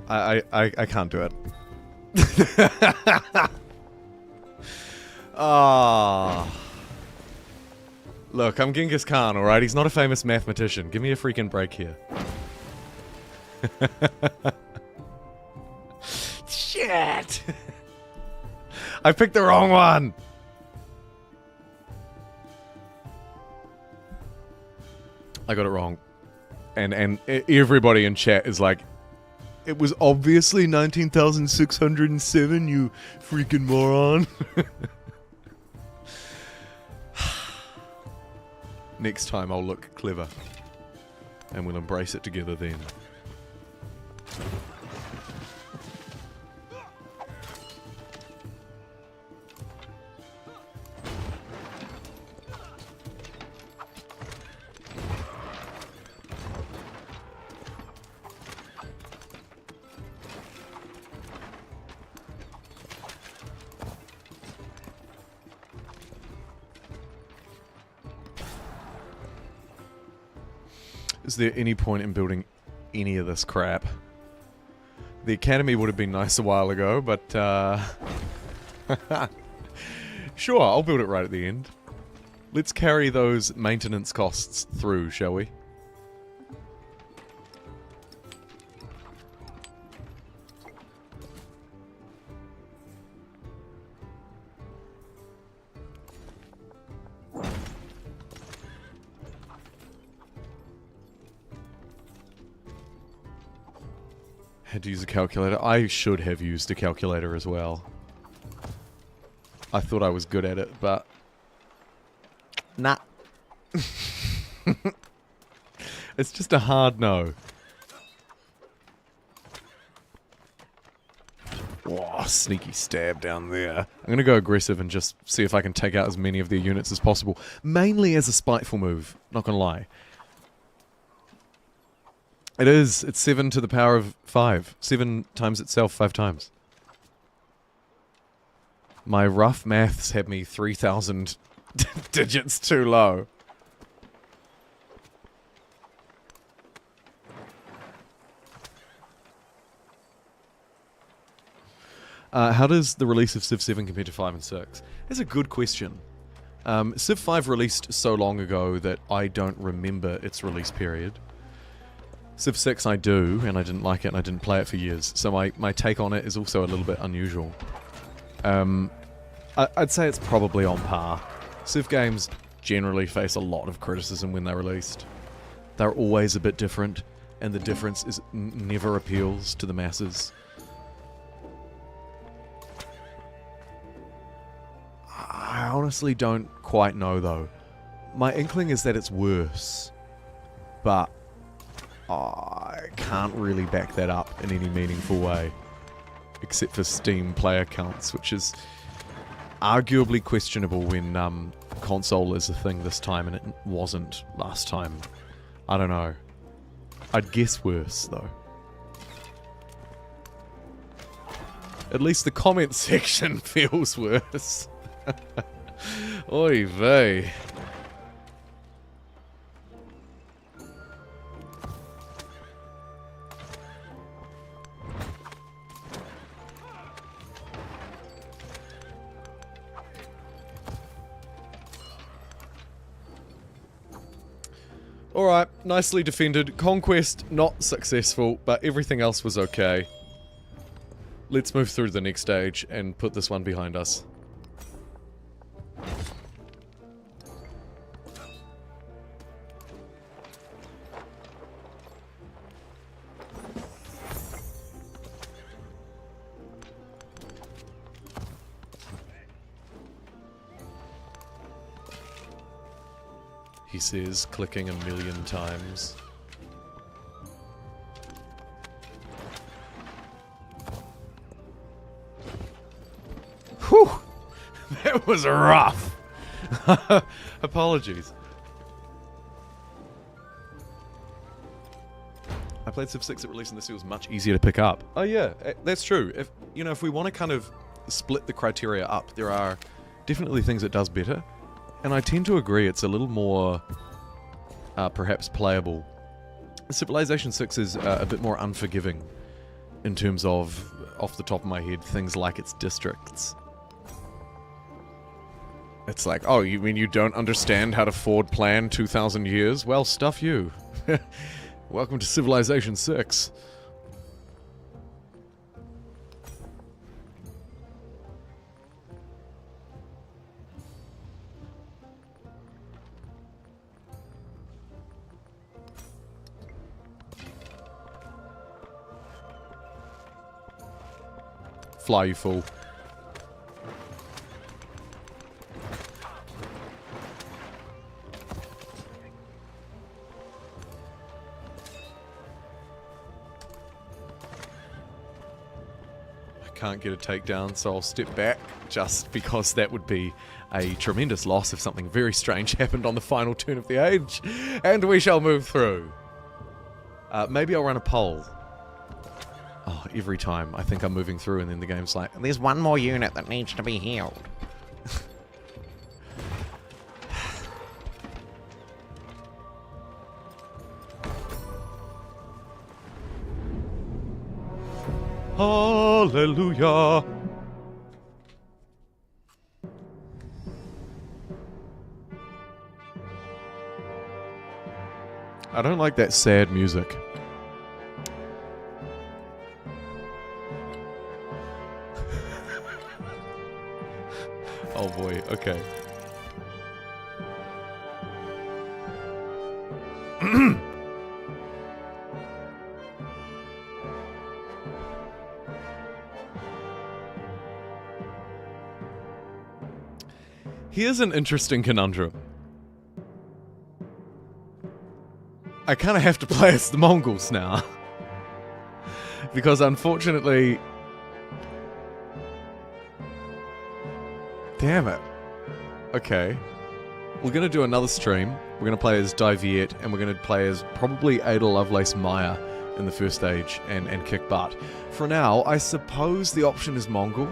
I can't do it. Ah. Look, I'm Genghis Khan, alright? He's not a famous mathematician. Give me a freaking break here. Shit! I picked the wrong one! I got it wrong. And everybody in chat is like, it was obviously 19,607, you freaking moron. Next time I'll look clever. And we'll embrace it together then. Is there any point in building any of this crap? The academy would have been nice a while ago, but sure, I'll build it right at the end. Let's carry those maintenance costs through, shall we? Had to use a calculator. I should have used a calculator as well. I thought I was good at it, but... Nah. It's just a hard no. Whoa, sneaky stab down there. I'm going to go aggressive and just see if I can take out as many of their units as possible. Mainly as a spiteful move, not going to lie. It is. It's 7 to the power of 5. 7 times itself 5 times. My rough maths had me 3,000 digits too low. How does the release of Civ 7 compare to 5 and 6? That's a good question. Civ 5 released so long ago that I don't remember its release period. Civ 6 I do, and I didn't like it and I didn't play it for years, so my take on it is also a little bit unusual. I'd say it's probably on par. Civ games generally face a lot of criticism when they're released. They're always a bit different, and the difference is never appeals to the masses. I honestly don't quite know though. My inkling is that it's worse, but I can't really back that up in any meaningful way, except for Steam player counts, which is arguably questionable when console is a thing this time and it wasn't last time. I don't know. I'd guess worse, though. At least the comment section feels worse. Oy vey. Alright, nicely defended. Conquest, not successful, but everything else was okay. Let's move through to the next stage and put this one behind us. He says, clicking 1,000,000 times. Whew! That was rough! Apologies. I played Civ 6 at release and this was much easier to pick up. Oh yeah, that's true. If we want to kind of split the criteria up, there are definitely things it does better. And I tend to agree, it's a little more, perhaps, playable. Civilization 6 is a bit more unforgiving in terms of, off the top of my head, things like its districts. It's like, oh, you mean you don't understand how to forward plan 2,000 years? Well, stuff you. Welcome to Civilization 6. Fly, you fool. I can't get a takedown, so I'll step back, just because that would be a tremendous loss if something very strange happened on the final turn of the age. And we shall move through. Maybe I'll run a poll. Oh, every time I think I'm moving through and then the game's like, there's one more unit that needs to be healed. Hallelujah. I don't like that sad music. Oh boy, okay. Here's an interesting conundrum. I kind of have to play as the Mongols now. Because unfortunately... Damn it. Okay. We're going to do another stream. We're going to play as Diviet, and we're going to play as probably Ada Lovelace Maya in the first stage and kick butt. For now, I suppose the option is Mongol.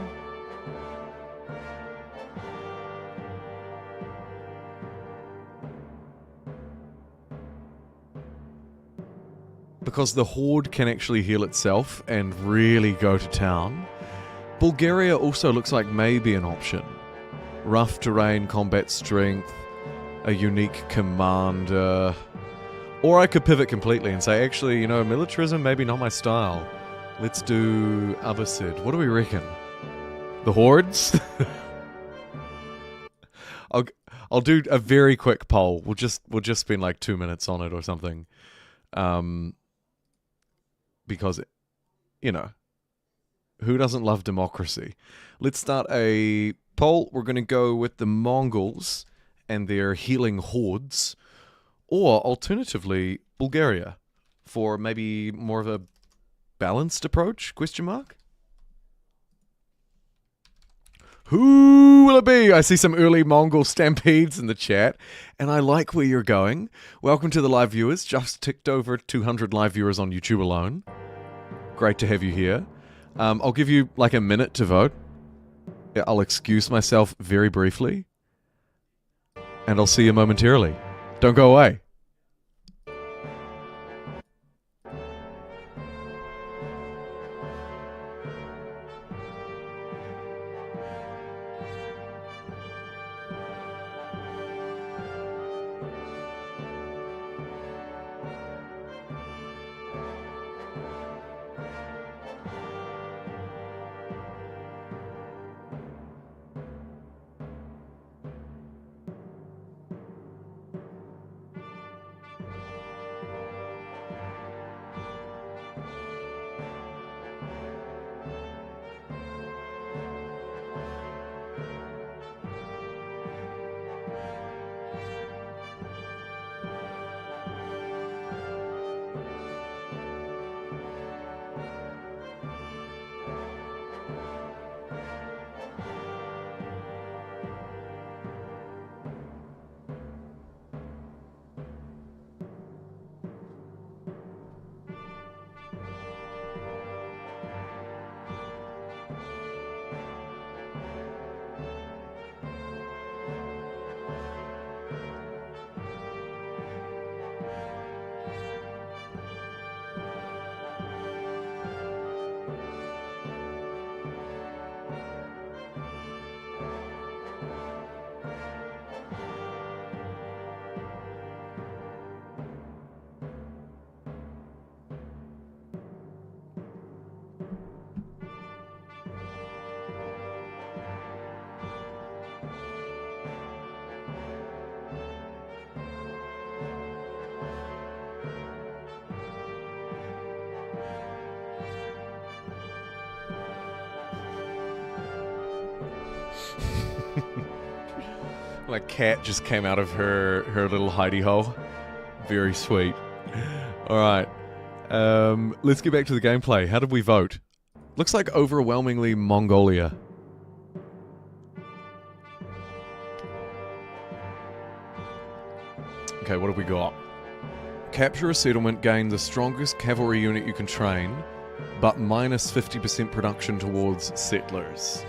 Because the Horde can actually heal itself and really go to town. Bulgaria also looks like maybe an option. Rough terrain, combat strength, a unique commander. Or I could pivot completely and say, actually, you know, militarism, maybe not my style. Let's do Abbasid. What do we reckon? The Hordes? I'll do a very quick poll. We'll just spend like 2 minutes on it or something. Because, you know, who doesn't love democracy? Let's start a poll. We're going to go with the Mongols and their healing hordes, or alternatively Bulgaria for maybe more of a balanced approach, question mark? Who will it be? I see some early Mongol stampedes in the chat, and I like where you're going. Welcome to the live viewers. Just ticked over 200 live viewers on YouTube alone. Great to have you here. I'll give you like a minute to vote. I'll excuse myself very briefly. And I'll see you momentarily. Don't go away. My cat just came out of her little hidey hole. Very sweet. Alright. Let's get back to the gameplay. How did we vote? Looks like overwhelmingly Mongolia. Okay, what have we got? Capture a settlement, gain the strongest cavalry unit you can train, but minus 50% production towards settlers.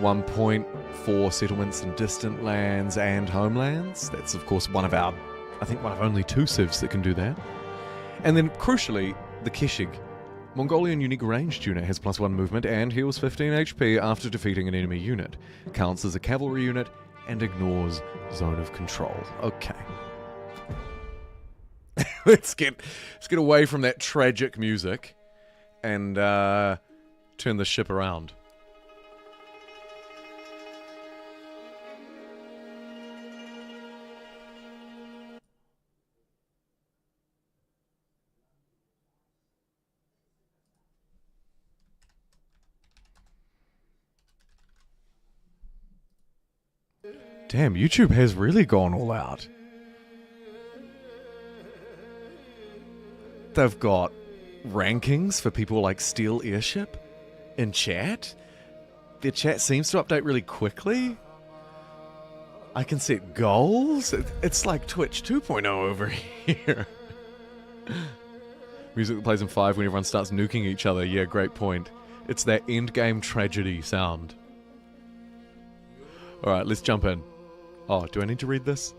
1.4 settlements in distant lands and homelands. That's of course one of our, I think one of only 2 civs that can do that. And then crucially, the Keshig. Mongolian unique ranged unit has +1 movement and heals 15 HP after defeating an enemy unit. Counts as a cavalry unit and ignores zone of control. Okay. let's get away from that tragic music and turn the ship around. Damn, YouTube has really gone all out. They've got rankings for people like Steel Airship in chat. Their chat seems to update really quickly. I can set goals. It's like Twitch 2.0 over here. Music that plays in 5 when everyone starts nuking each other. Yeah, great point. It's that endgame tragedy sound. Alright, let's jump in. Oh, do I need to read this?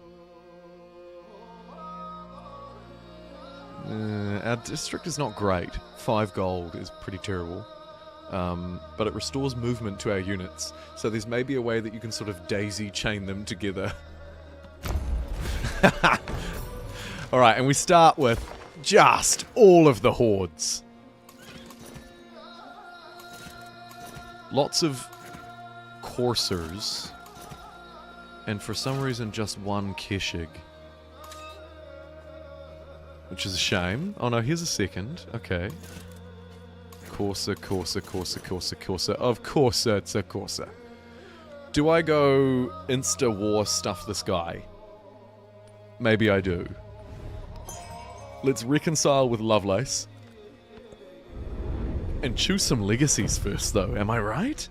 Our district is not great. 5 gold is pretty terrible. But it restores movement to our units. So there's maybe a way that you can sort of daisy chain them together. Alright, and we start with just all of the hordes. Lots of coursers. And for some reason, just 1 Keshig. Which is a shame. Oh no, here's a second. Okay. Corsa, Corsa, Corsa, Corsa, Corsa. Of course it's a Corsa. Do I go insta-war stuff this guy? Maybe I do. Let's reconcile with Lovelace. And choose some legacies first, though. Am I right?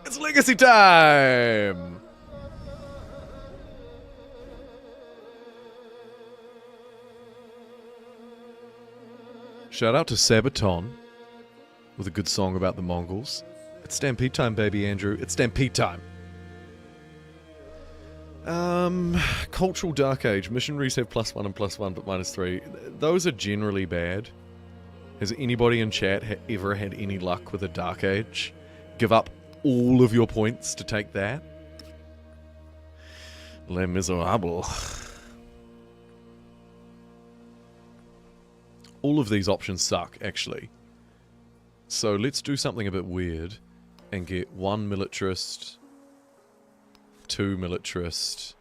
It's legacy time! Shout out to Sabaton with a good song about the Mongols. It's Stampede time, baby Andrew. It's Stampede time. Cultural Dark Age. Missionaries have +1 and +1 but -3. Those are generally bad. Has anybody in chat ever had any luck with a Dark Age? Give up all of your points to take that? Les Miserables. All of these options suck, actually. So let's do something a bit weird and get 1 militarist, 2 militarist.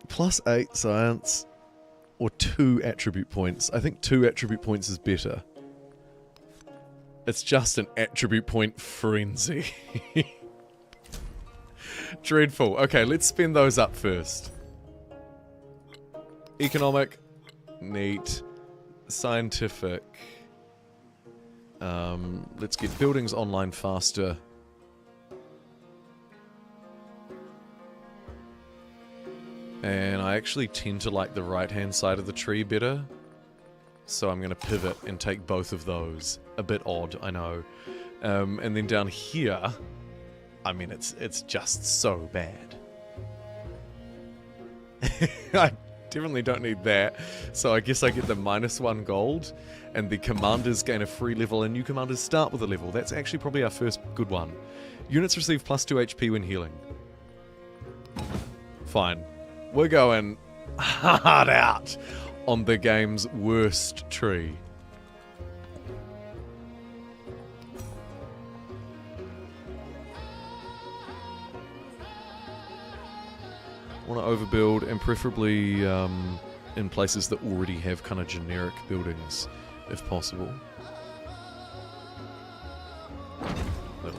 +8 science or 2 attribute points. I think 2 attribute points is better. It's just an attribute point frenzy. Dreadful. Okay, let's spin those up first. Economic, neat, scientific. Let's get buildings online faster. And I actually tend to like the right-hand side of the tree better. So I'm going to pivot and take both of those. A bit odd, I know. And then down here, I mean, it's just so bad. I definitely don't need that. So I guess I get the -1 gold, and the commanders gain a free level, and new commanders start with a level. That's actually probably our first good one. Units receive +2 HP when healing. Fine. We're going hard out on the game's worst tree. I want to overbuild, and preferably in places that already have kind of generic buildings, if possible.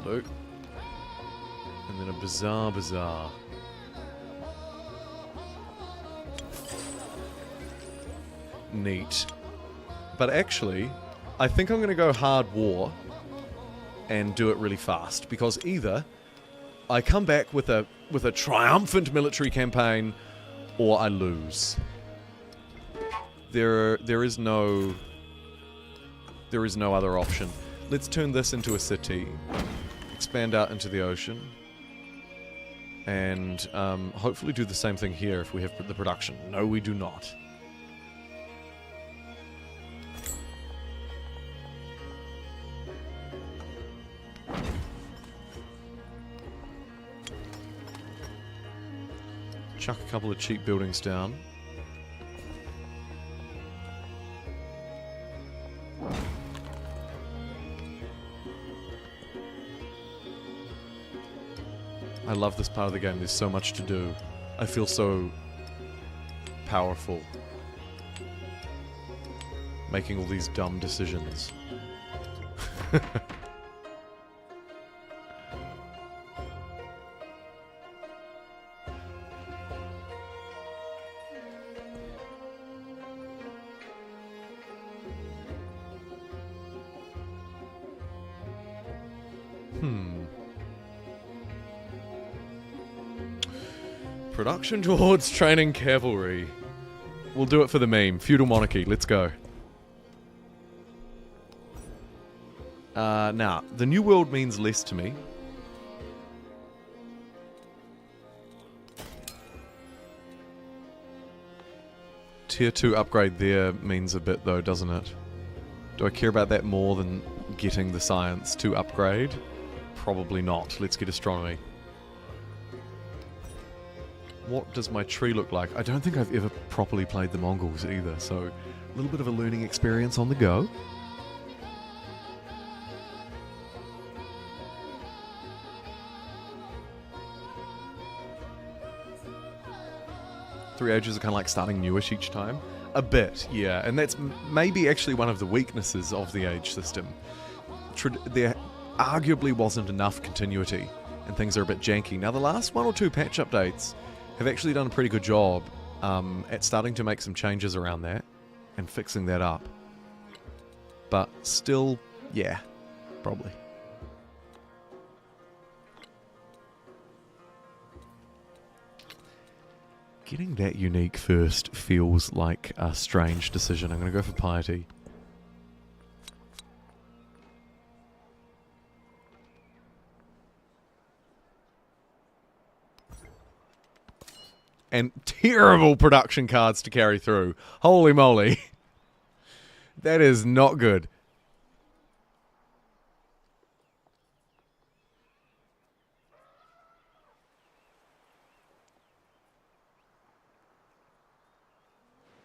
do. And then a bazaar. Neat. But actually, I think I'm going to go hard war and do it really fast, because either I come back with a triumphant military campaign, or I lose. There is no other option. Let's turn this into a city, expand out into the ocean, and hopefully do the same thing here if we have the production. No, we do not. Chuck a couple of cheap buildings down. I love this part of the game. There's so much to do. I feel so powerful making all these dumb decisions. Production towards training cavalry. We'll do it for the meme. Feudal monarchy, let's go. Now, the new world means less to me. Tier 2 upgrade there means a bit though, doesn't it? Do I care about that more than getting the science to upgrade? Probably not. Let's get astronomy. What does my tree look like? I don't think I've ever properly played the Mongols either, so a little bit of a learning experience on the go. Three ages are kind of like starting newish each time. A bit, yeah, and that's maybe actually one of the weaknesses of the age system. There arguably wasn't enough continuity, and things are a bit janky. Now the last 1 or 2 patch updates have actually done a pretty good job at starting to make some changes around that and fixing that up. But still, yeah, probably. Getting that unique first feels like a strange decision. I'm going to go for piety. And terrible production cards to carry through. Holy moly. That is not good.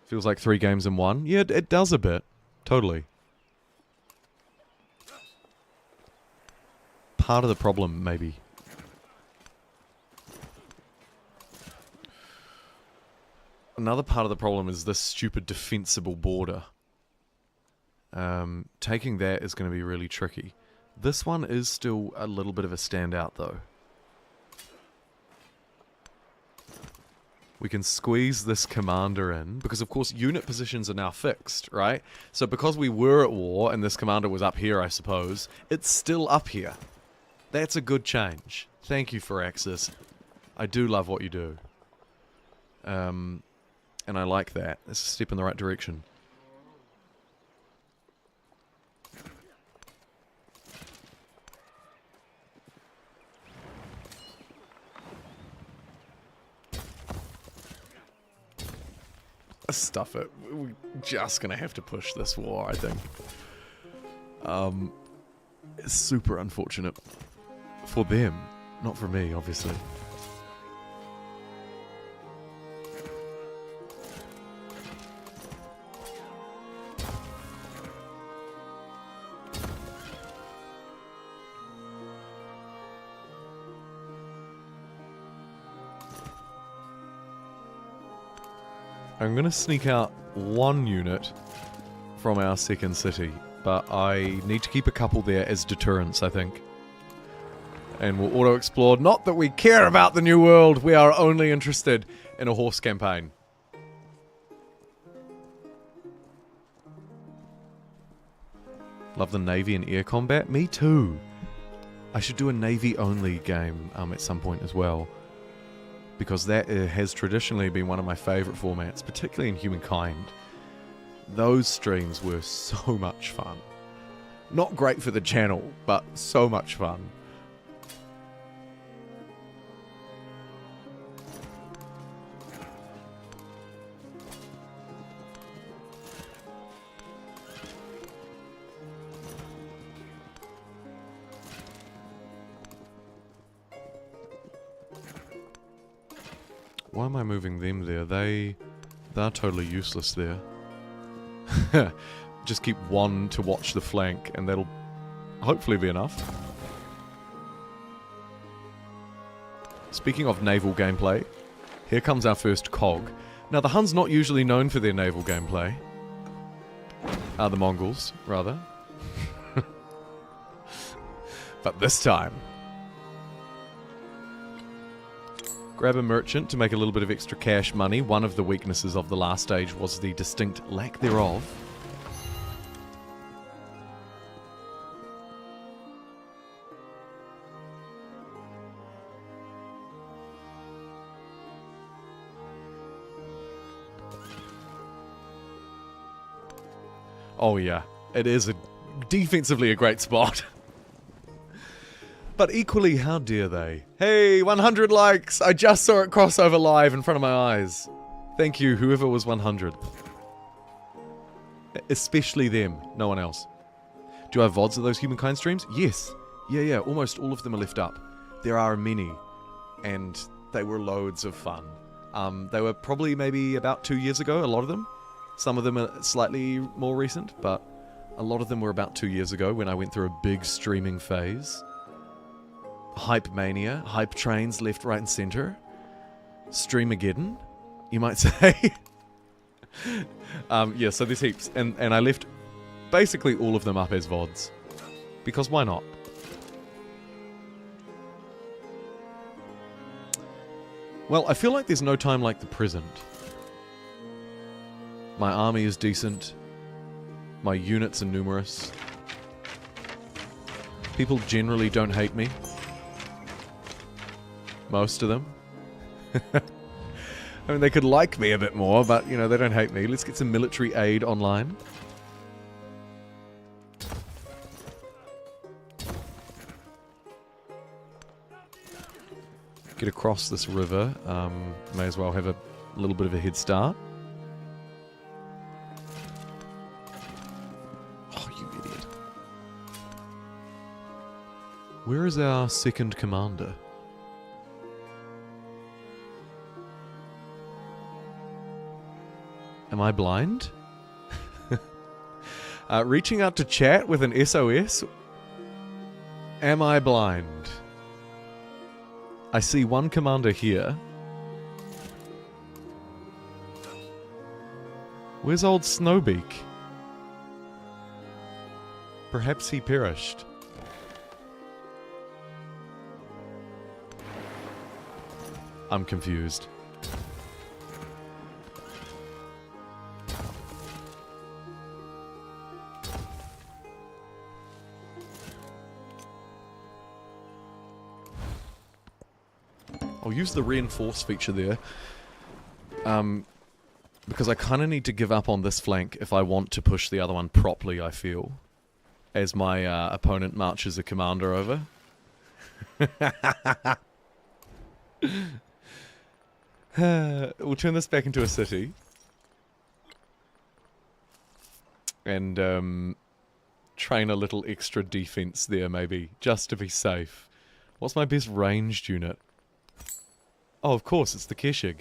Feels like 3 games in one. Yeah, it does a bit. Totally. Part of the problem, maybe. Another part of the problem is this stupid defensible border. Taking that is going to be really tricky. This one is still a little bit of a standout, though. We can squeeze this commander in, because of course unit positions are now fixed, right? So because we were at war, and this commander was up here, I suppose, it's still up here. That's a good change. Thank you, Firaxis. I do love what you do. And I like that. It's a step in the right direction. Stuff it. We're just gonna have to push this war, I think. It's super unfortunate. For them. Not for me, obviously. I'm going to sneak out 1 unit from our second city, but I need to keep a couple there as deterrents, I think. And we'll auto-explore. Not that we care about the New World. We are only interested in a horse campaign. Love the Navy and air combat. Me too. I should do a Navy-only game at some point as well. Because that has traditionally been one of my favourite formats, particularly in Humankind. Those streams were so much fun. Not great for the channel, but so much fun. Why am I moving them there? They're totally useless there. Just keep one to watch the flank, and that'll hopefully be enough. Speaking of naval gameplay, here comes our first cog. Now, the Huns not usually known for their naval gameplay. The Mongols, rather. But this time... Grab a merchant to make a little bit of extra cash money. One of the weaknesses of the last stage was the distinct lack thereof. Oh yeah, it is defensively a great spot. But equally, how dare they? Hey, 100 likes! I just saw it crossover live in front of my eyes. Thank you, whoever was 100. Especially them, no one else. Do I have VODs of those Humankind streams? Yes. Yeah, almost all of them are left up. There are many, and they were loads of fun. They were probably maybe about 2 years ago, a lot of them. Some of them are slightly more recent, but a lot of them were about 2 years ago when I went through a big streaming phase. Hype mania, hype trains left, right, and center. Streamageddon, you might say. Yeah, so there's heaps, and I left basically all of them up as VODs, because why not? Well, I feel like there's no time like the present. My army is decent. My units are numerous. People generally don't hate me. Most of them. I mean, they could like me a bit more, but, you know, they don't hate me. Let's get some military aid online. Get across this river. May as well have a little bit of a head start. Oh, you idiot. Where is our second commander? Am I blind? Reaching out to chat with an SOS? Am I blind? I see one commander here. Where's old Snowbeak? Perhaps he perished. I'm confused. I'll use the reinforce feature there, because I kind of need to give up on this flank if I want to push the other one properly, I feel, as my opponent marches a commander over. We'll turn this back into a city. And train a little extra defense there, maybe, just to be safe. What's my best ranged unit? Oh, of course, it's the Keshig.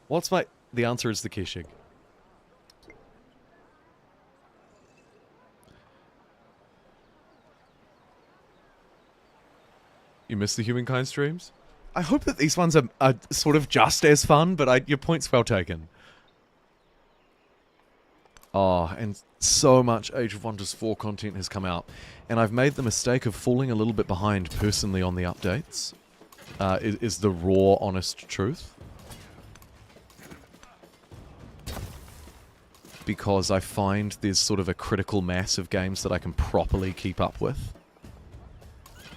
What's my... The answer is the Keshig. You missed the Humankind streams? I hope that these ones are sort of just as fun, but your point's well taken. Oh, and so much Age of Wonders 4 content has come out, and I've made the mistake of falling a little bit behind personally on the updates. Is the raw, honest truth. Because I find there's sort of a critical mass of games that I can properly keep up with.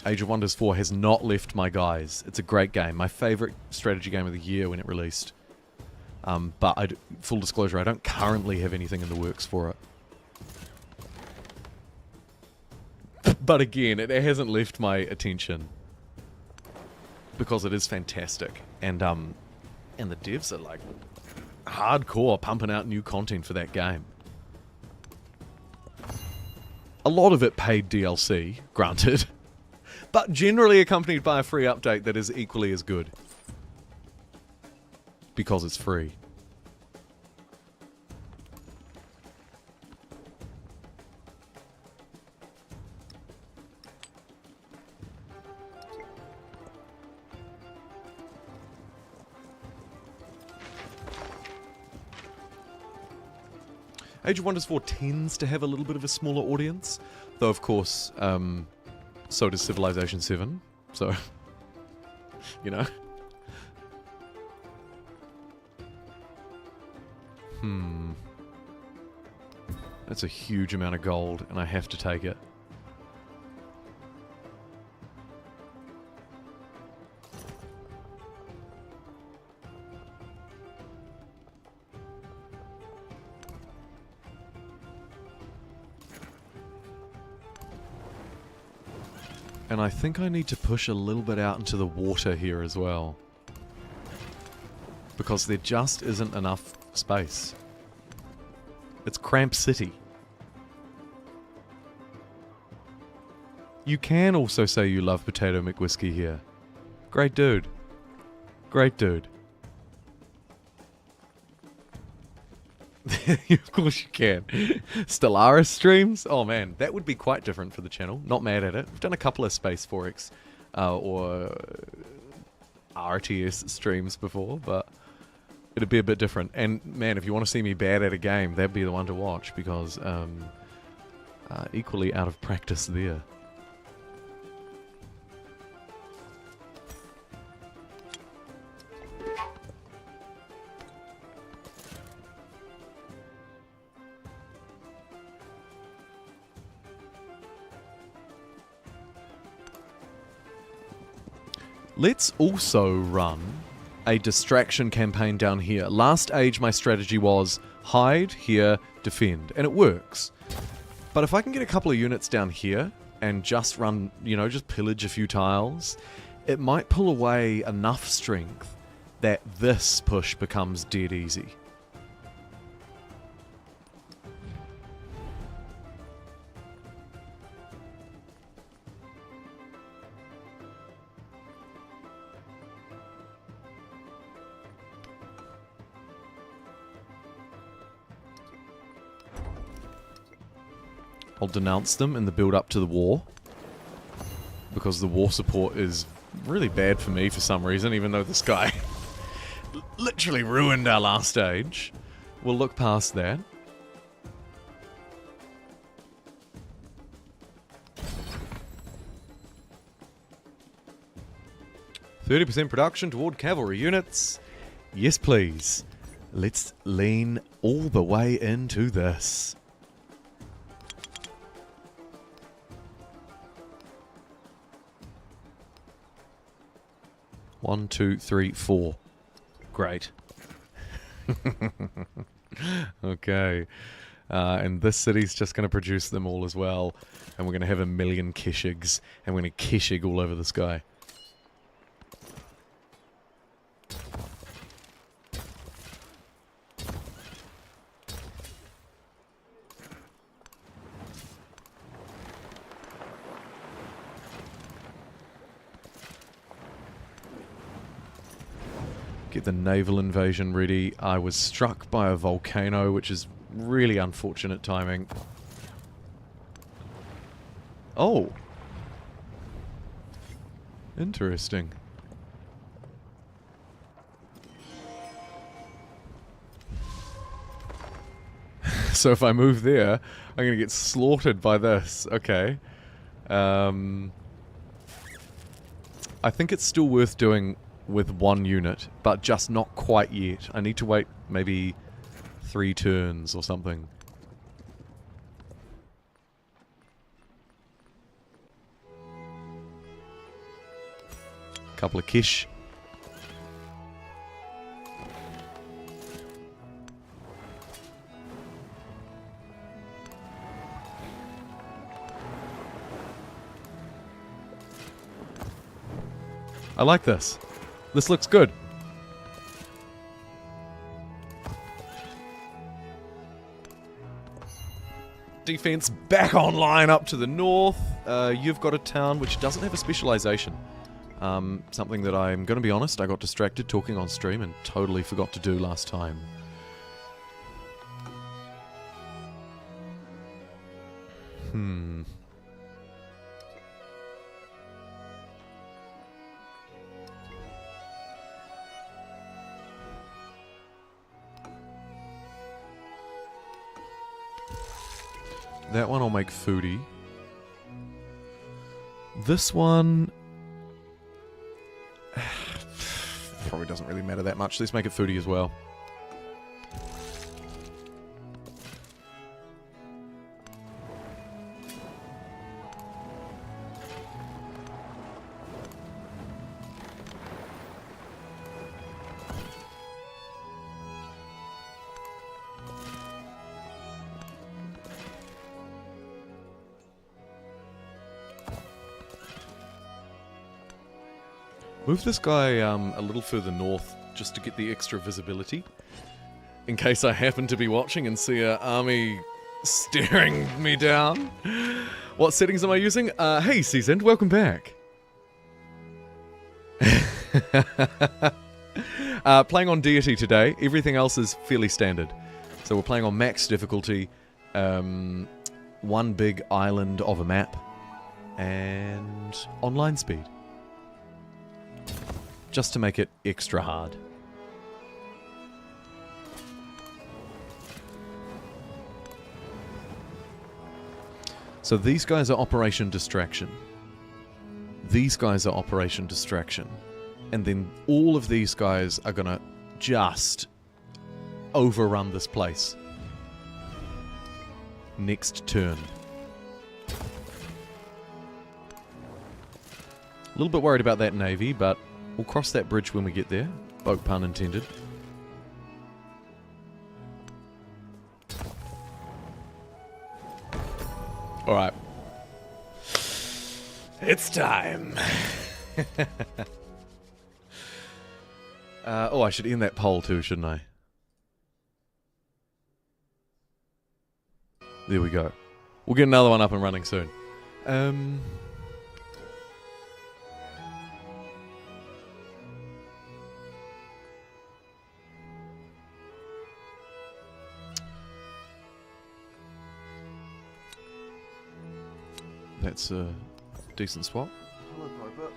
Age of Wonders 4 has not left my guys. It's a great game. My favourite strategy game of the year when it released. But full disclosure, I don't currently have anything in the works for it. But again, it hasn't left my attention. Because it is fantastic. And the devs are like hardcore pumping out new content for that game. A lot of it paid DLC, granted. But generally accompanied by a free update that is equally as good. Because it's free. Age of Wonders 4 tends to have a little bit of a smaller audience, though of course, so does Civilization 7, so, you know. That's a huge amount of gold, and I have to take it. And I think I need to push a little bit out into the water here as well. Because there just isn't enough space. It's Cramp City. You can also say you love Potato McWhiskey here. Great dude. Great dude. Of course you can. Stellaris streams? Oh man, that would be quite different for the channel. Not mad at it. We've done a couple of Space Forex or RTS streams before, but it'd be a bit different. And man, if you want to see me bad at a game, that'd be the one to watch, because equally out of practice there. Let's also run a distraction campaign down here. Last age, my strategy was hide here, defend, and it works. But if I can get a couple of units down here and just run, you know, just pillage a few tiles, it might pull away enough strength that this push becomes dead easy. I'll denounce them in the build-up to the war, because the war support is really bad for me for some reason, even though this guy literally ruined our last stage. We'll look past that. "30% production toward cavalry units. Yes, please. Let's lean all the way into this." One, two, three, four. Great. Okay. And this city's just going to produce them all as well. And we're going to have 1,000,000 Keshigs. And we're going to Keshig all over this guy. Get the naval invasion ready. I was struck by a volcano, which is really unfortunate timing. Oh. Interesting. So if I move there, I'm going to get slaughtered by this. Okay. I think it's still worth doing with one unit, but just not quite yet. I need to wait maybe 3 turns or something. Couple of kish. I like this. This looks good. Defense back online up to the north. You've got a town which doesn't have a specialization. Something that I'm going to be honest, I got distracted talking on stream and totally forgot to do last time. That one I'll make foodie. This one probably doesn't really matter that much. Let's make it foodie as well. Move this guy a little further north just to get the extra visibility. In case I happen to be watching and see an army staring me down. What settings am I using? Hey Seasoned, welcome back. Playing on Deity today. Everything else is fairly standard. So we're playing on max difficulty. One big island of a map. And online speed. Just to make it extra hard. So these guys are Operation Distraction. These guys are Operation Distraction. And then all of these guys are gonna just overrun this place. Next turn. A little bit worried about that navy, but we'll cross that bridge when we get there. Boat pun intended. Alright. It's time. Oh, I should end that poll too, shouldn't I? There we go. We'll get another one up and running soon. That's a decent swap. Hello, Piper.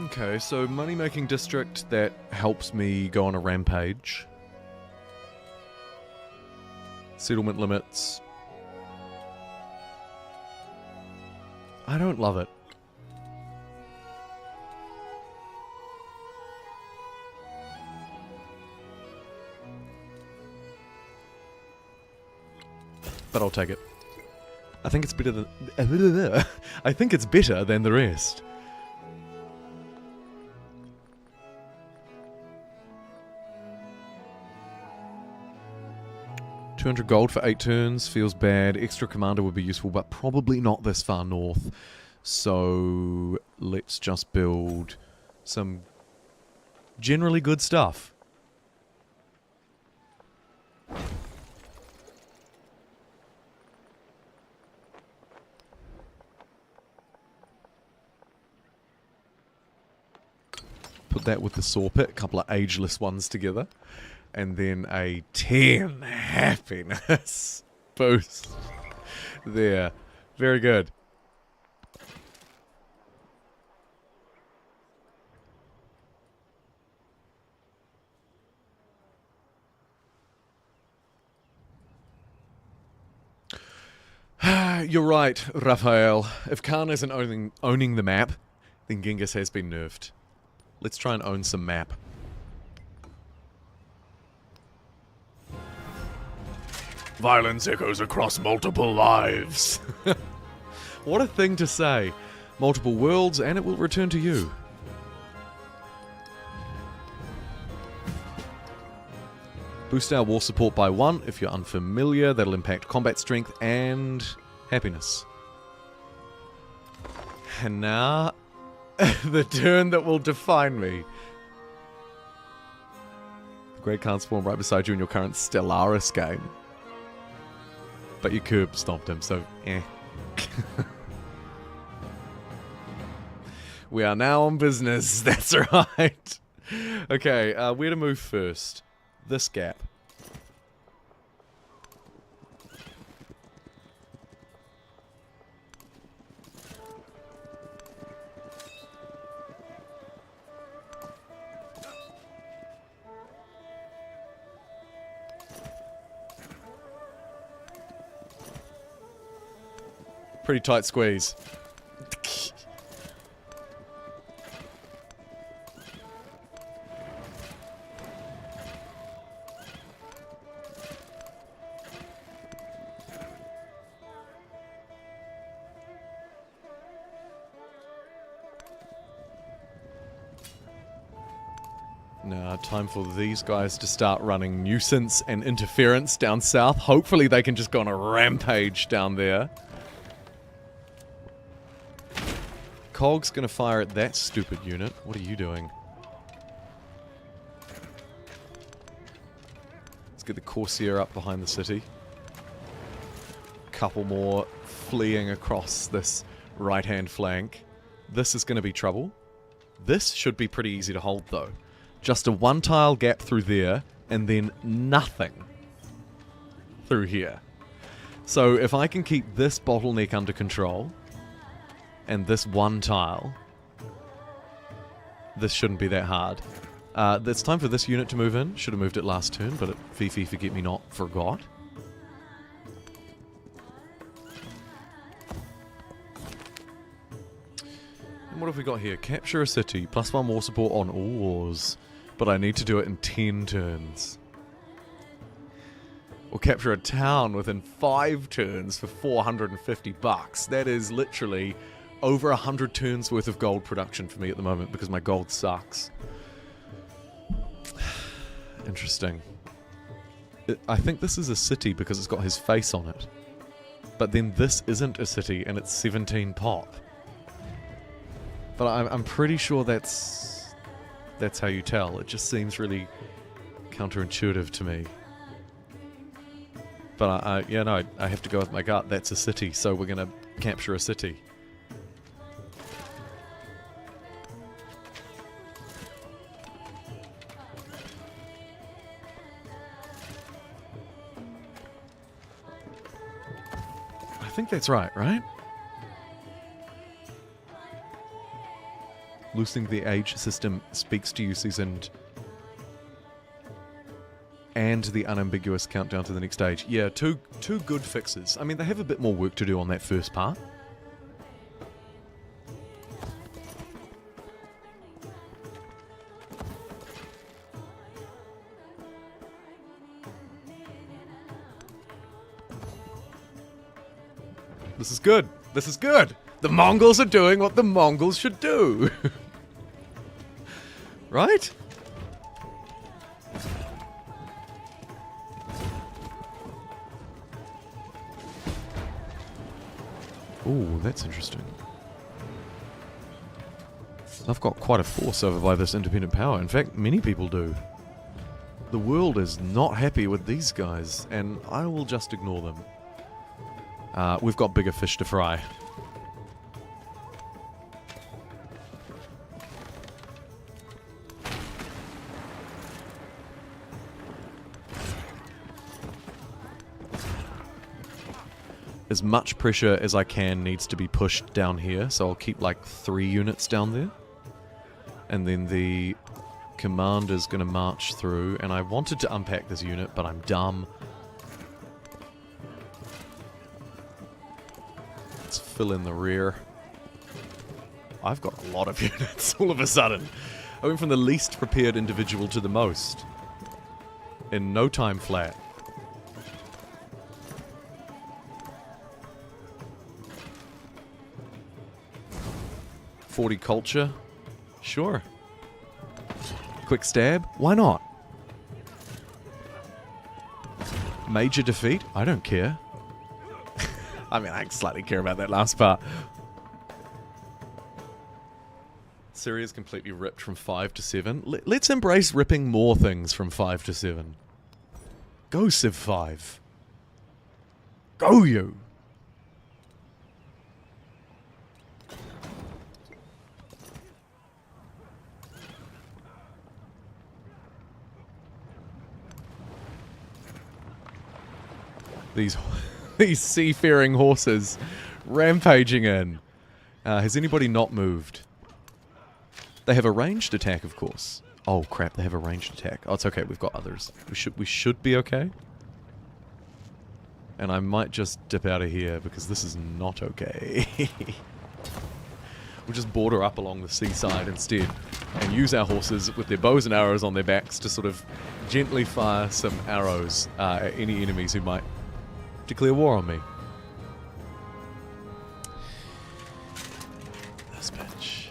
Okay, so money-making district that helps me go on a rampage. Settlement limits. I don't love it. But I'll take it. I think it's better than... I think it's better than the rest. $200 gold for 8 turns feels bad. Extra commander would be useful, but probably not this far north. So let's just build some generally good stuff. Put that with the saw pit, a couple of ageless ones together. And then a 10 happiness boost. There. Very good. You're right, Raphael. If Khan isn't owning the map, then Genghis has been nerfed. Let's try and own some map. Violence echoes across multiple lives. What a thing to say. Multiple worlds, and it will return to you. Boost our war support by 1. If you're unfamiliar, that'll impact combat strength and happiness. And now, the turn that will define me. The Great Khan spawned right beside you in your current Stellaris game. But you curb stomped him, so eh. We are now on business, that's right. Okay, where to move first? This gap. Pretty tight squeeze. Now, time for these guys to start running nuisance and interference down south. Hopefully they can just go on a rampage down there. Cog's gonna fire at that stupid unit. What are you doing? Let's get the Corsair up behind the city. Couple more fleeing across this right-hand flank. This is gonna be trouble. This should be pretty easy to hold, though. Just a one-tile gap through there, and then nothing through here. So if I can keep this bottleneck under control, and this one tile, this shouldn't be that hard. It's time for this unit to move in. Should have moved it last turn, but Fifi Forget Me Not forgot. And what have we got here? Capture a city, +1 more support on ores. But I need to do it in 10 turns. Or capture a town within 5 turns for 450 bucks. That is literally over 100 turns worth of gold production for me at the moment because my gold sucks. Interesting. I think this is a city because it's got his face on it. But then this isn't a city and it's 17 pop. But I'm pretty sure that's how you tell. It just seems really counterintuitive to me. But I have to go with my gut. That's a city, so we're going to capture a city. I think that's right? Loosening the age system speaks to you, seasoned. And the unambiguous countdown to the next stage. Yeah, two good fixes. I mean, they have a bit more work to do on that first part. This is good. This is good. The Mongols are doing what the Mongols should do. Right? Ooh, that's interesting. I've got quite a force over by this independent power. In fact, many people do. The world is not happy with these guys, and I will just ignore them. We've got bigger fish to fry. As much pressure as I can needs to be pushed down here, so I'll keep like 3 units down there. And then the commander's going to march through, and I wanted to unpack this unit, but I'm dumb. fill in the rear. I've got a lot of units all of a sudden. I went from the least prepared individual to the most. In no time flat. .40 culture? Sure. Quick stab? Why not? Major defeat? I don't care. I mean, I slightly care about that last part. Syria's completely ripped from 5 to 7. Let's embrace ripping more things from 5 to 7. Go, Civ 5. Go, you! These seafaring horses rampaging in. Has anybody not moved? They have a ranged attack, of course. Oh crap, they have a ranged attack. Oh, it's okay, we've got others. We should be okay. And I might just dip out of here because this is not okay. We'll just border up along the seaside instead and use our horses with their bows and arrows on their backs to sort of gently fire some arrows at any enemies who might declare war on me. This bitch.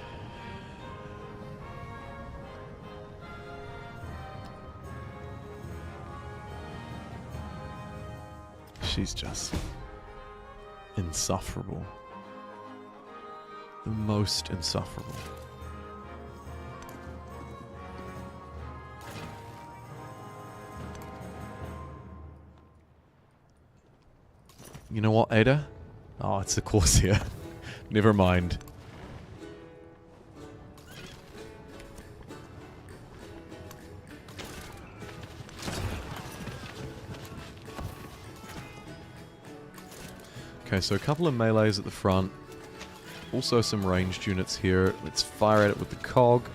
She's just insufferable. The most insufferable. You know what, Ada? Oh, it's a Corsair. Never mind. Okay, so a couple of melees at the front. Also some ranged units here. Let's fire at it with the cog.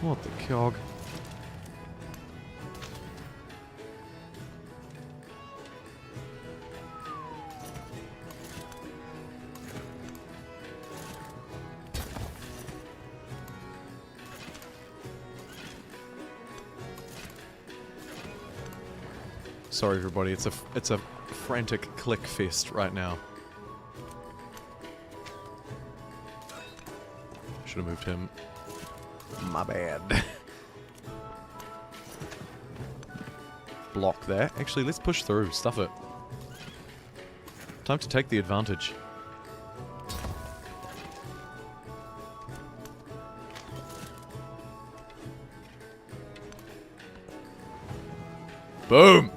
What the cog? Sorry everybody, it's a frantic click fest right now. Should have moved him. My bad. Block that. Actually, let's push through. Stuff it. Time to take the advantage. Boom!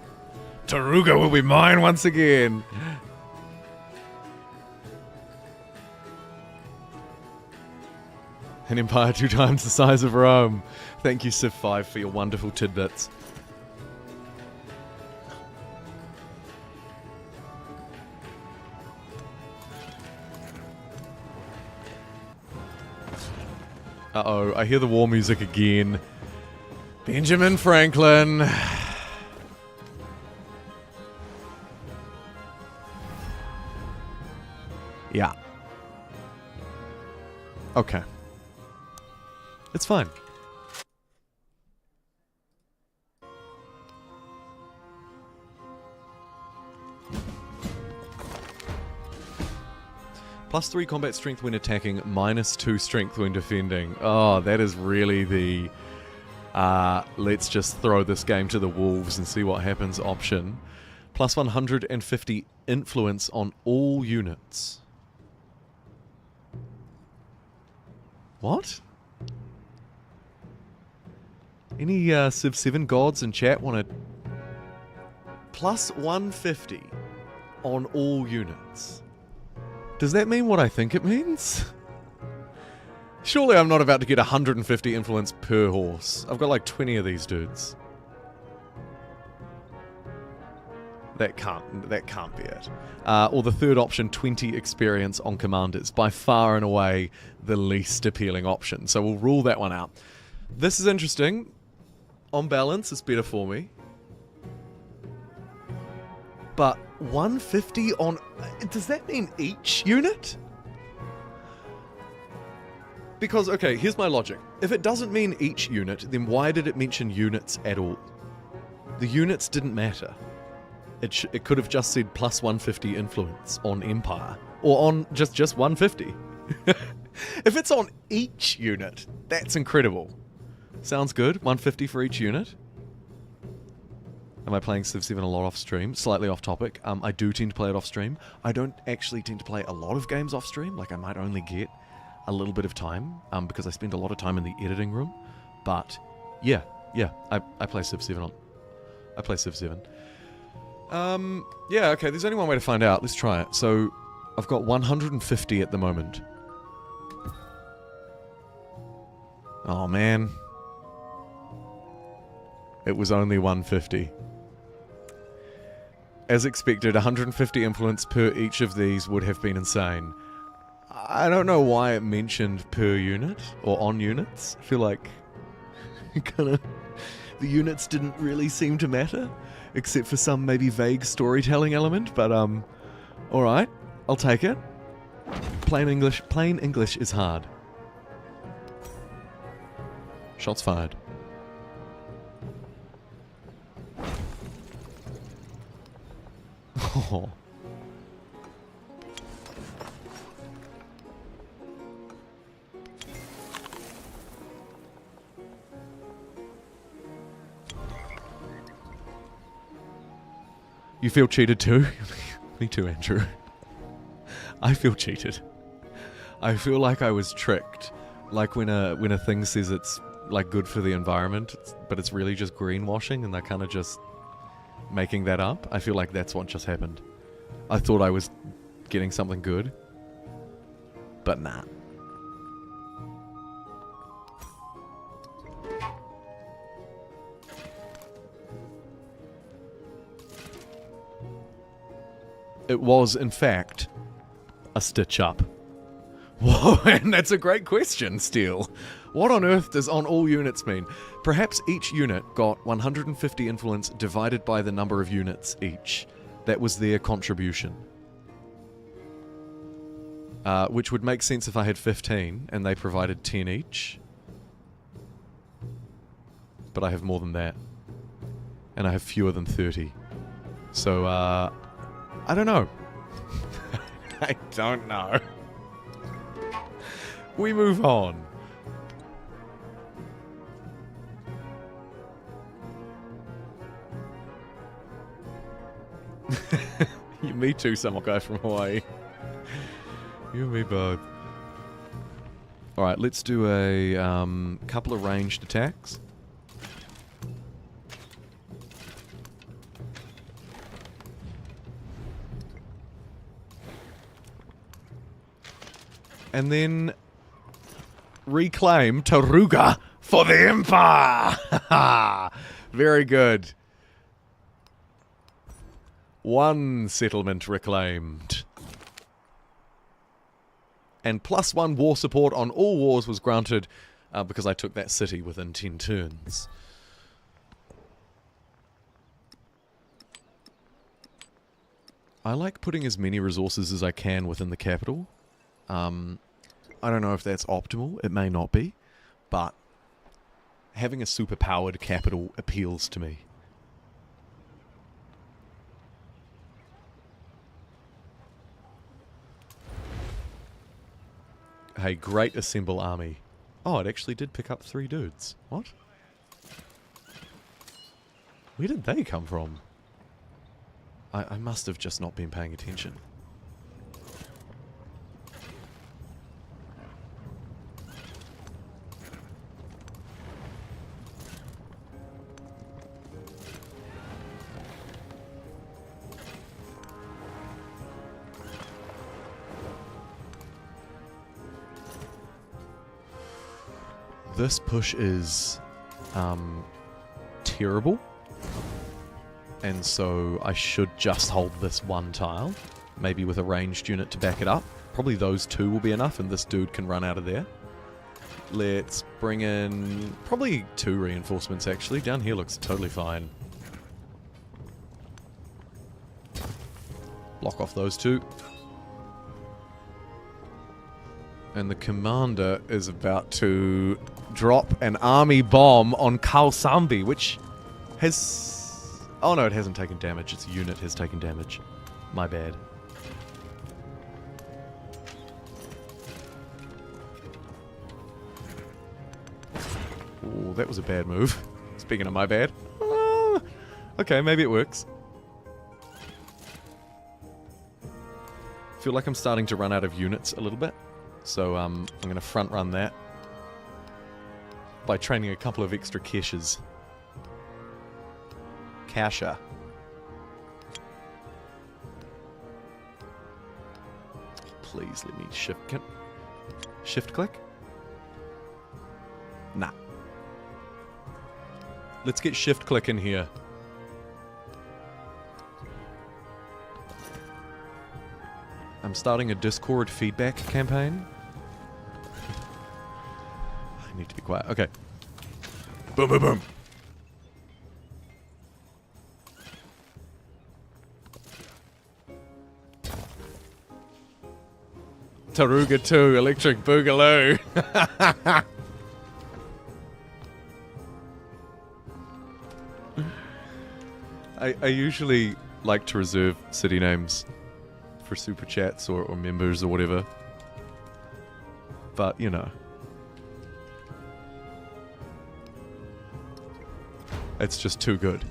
Taruga will be mine once again. An empire 2 times the size of Rome. Thank you, Civ 5, for your wonderful tidbits. Uh-oh, I hear the war music again. Benjamin Franklin. Yeah. Okay. It's fine. +3 combat strength when attacking, -2 strength when defending. Oh, that is really the let's just throw this game to the wolves and see what happens option. +150 influence on all units. What? Any Civ 7 gods in chat want to... +150 on all units. Does that mean what I think it means? Surely I'm not about to get 150 influence per horse. I've got like 20 of these dudes. That can't be it. Or the third option, 20 experience on commanders. By far and away the least appealing option. So we'll rule that one out. This is interesting. On balance, it's better for me. But 150 on... Does that mean each unit? Because, okay, here's my logic. If it doesn't mean each unit, then why did it mention units at all? The units didn't matter. It could have just said plus 150 influence on Empire. Or on just 150. If it's on each unit, that's incredible. Sounds good. 150 for each unit. Am I playing Civ 7 a lot off stream? Slightly off topic. I do tend to play it off stream. I don't actually tend to play a lot of games off stream. Like, I might only get a little bit of time, because I spend a lot of time in the editing room. But, yeah, I play Civ 7 on... I play Civ 7. Yeah, okay, there's only one way to find out. Let's try it. So, I've got 150 at the moment. Oh, man. It was only 150. As expected, 150 influence per each of these would have been insane. I don't know why it mentioned per unit, or on units. I feel like kinda the units didn't really seem to matter, except for some maybe vague storytelling element, but alright, I'll take it. Plain English is hard. Shots fired. Oh. You feel cheated too? Me too, Andrew. I feel cheated. I feel like I was tricked. Like when a thing says it's like good for the environment, but it's really just greenwashing and they're kind of just making that up. I feel like that's what just happened. I thought I was getting something good, but nah. It was, in fact, a stitch up. Whoa, and that's a great question, Steel. What on earth does on all units mean? Perhaps each unit got 150 influence divided by the number of units each. That was their contribution. Which would make sense if I had 15 and they provided 10 each. But I have more than that. And I have fewer than 30. So, I don't know. I don't know. We move on. Me too, some guy from Hawaii. You and me both. Alright, let's do a couple of ranged attacks. And then reclaim Taruga for the Empire! Very good. One settlement reclaimed. And +1 war support on all wars was granted because I took that city within 10 turns. I like putting as many resources as I can within the capital. I don't know if that's optimal, it may not be, but having a super-powered capital appeals to me. Hey, great assemble army. Oh, it actually did pick up 3 dudes. What? Where did they come from? I must have just not been paying attention. This push is terrible, and so I should just hold this one tile, maybe with a ranged unit to back it up. Probably those 2 will be enough, and this dude can run out of there. Let's bring in probably 2 reinforcements, actually. Down here looks totally fine. Block off those two. And the commander is about to drop an army bomb on Kausambi, which has... Oh no, it hasn't taken damage. Its unit has taken damage. My bad. Ooh, that was a bad move. Speaking of my bad. Okay, maybe it works. Feel like I'm starting to run out of units a little bit. So I'm going to front run that by training a couple of extra caches. Kasha. Please let me shift click? Nah. Let's get shift click in here. I'm starting a Discord feedback campaign. I need to be quiet. Okay. Boom, boom, boom. Taruga 2, Electric Boogaloo. I usually like to reserve city names for super chats or members or whatever. But, you know. It's just too good.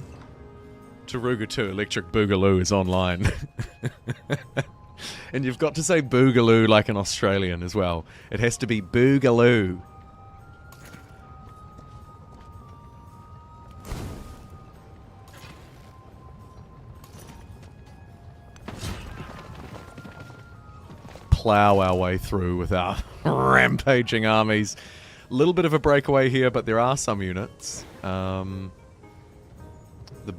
Taruga 2 Electric Boogaloo is online. And you've got to say Boogaloo like an Australian as well. It has to be Boogaloo. Plow our way through with our rampaging armies. A little bit of a breakaway here, but there are some units. The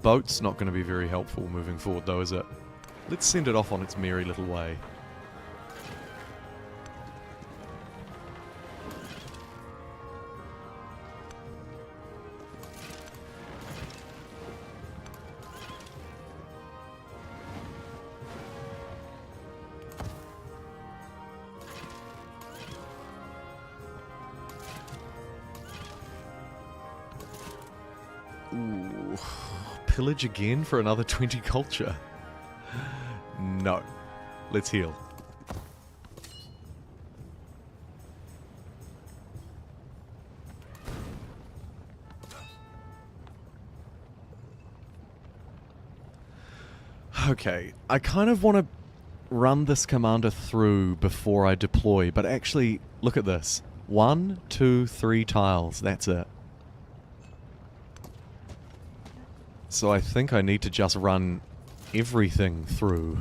boat's not going to be very helpful moving forward, though, is it? Let's send it off on its merry little way. Ooh, pillage again for another 20 culture. No. Let's heal. Okay, I kind of want to run this commander through before I deploy, but actually, look at this. 1, 2, 3 tiles, that's it. So I think I need to just run everything through.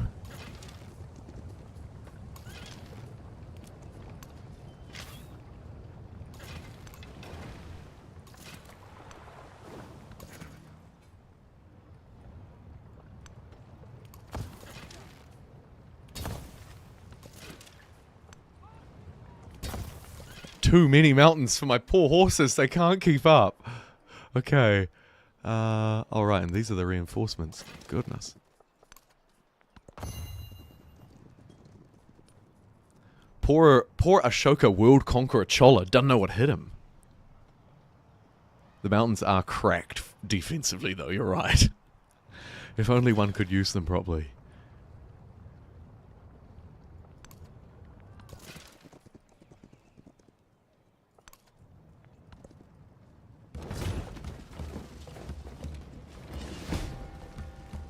Too many mountains for my poor horses, they can't keep up. Okay. Alright, and these are the reinforcements. Goodness. Poor Ashoka World Conqueror Chola doesn't know what hit him. The mountains are cracked defensively, though, you're right. If only one could use them properly.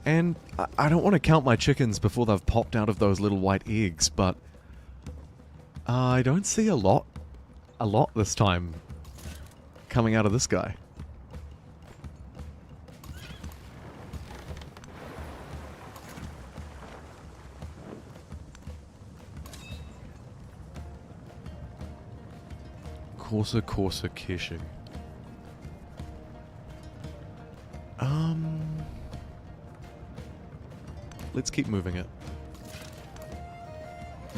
And I don't want to count my chickens before they've popped out of those little white eggs, but I don't see a lot this time coming out of this guy. Corsa Keshing. Let's keep moving it.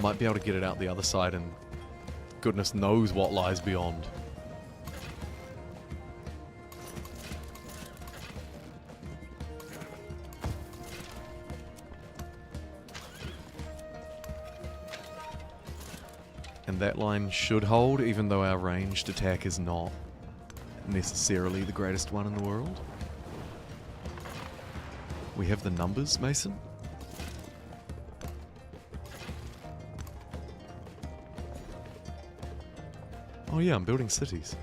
Might be able to get it out the other side and goodness knows what lies beyond. And that line should hold, even though our ranged attack is not necessarily the greatest one in the world. We have the numbers, Mason. Oh yeah, I'm building cities.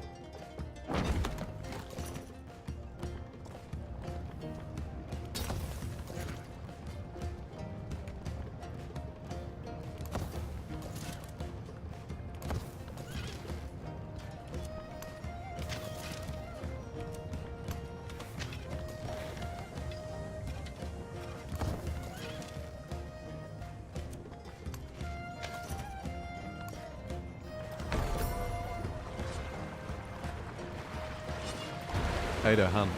Hey there, hun.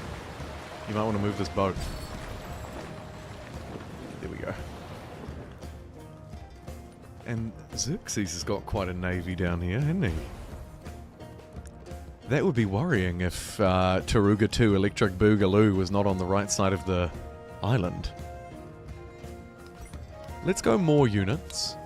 You might want to move this boat. There we go. And Xerxes has got quite a navy down here, hasn't he? That would be worrying if Taruga 2 Electric Boogaloo was not on the right side of the island. Let's go more units.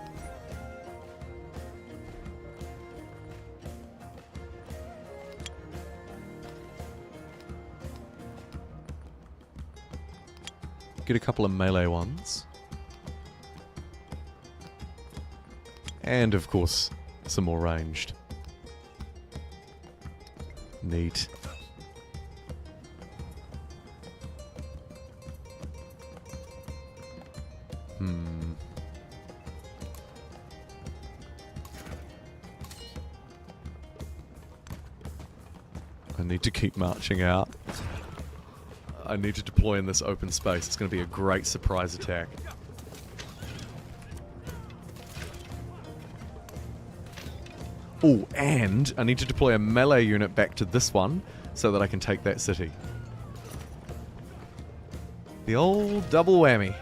Get a couple of melee ones. And, of course, some more ranged. Neat. I need to keep marching out. I need to deploy in this open space. It's going to be a great surprise attack. Oh, and I need to deploy a melee unit back to this one so that I can take that city. The old double whammy.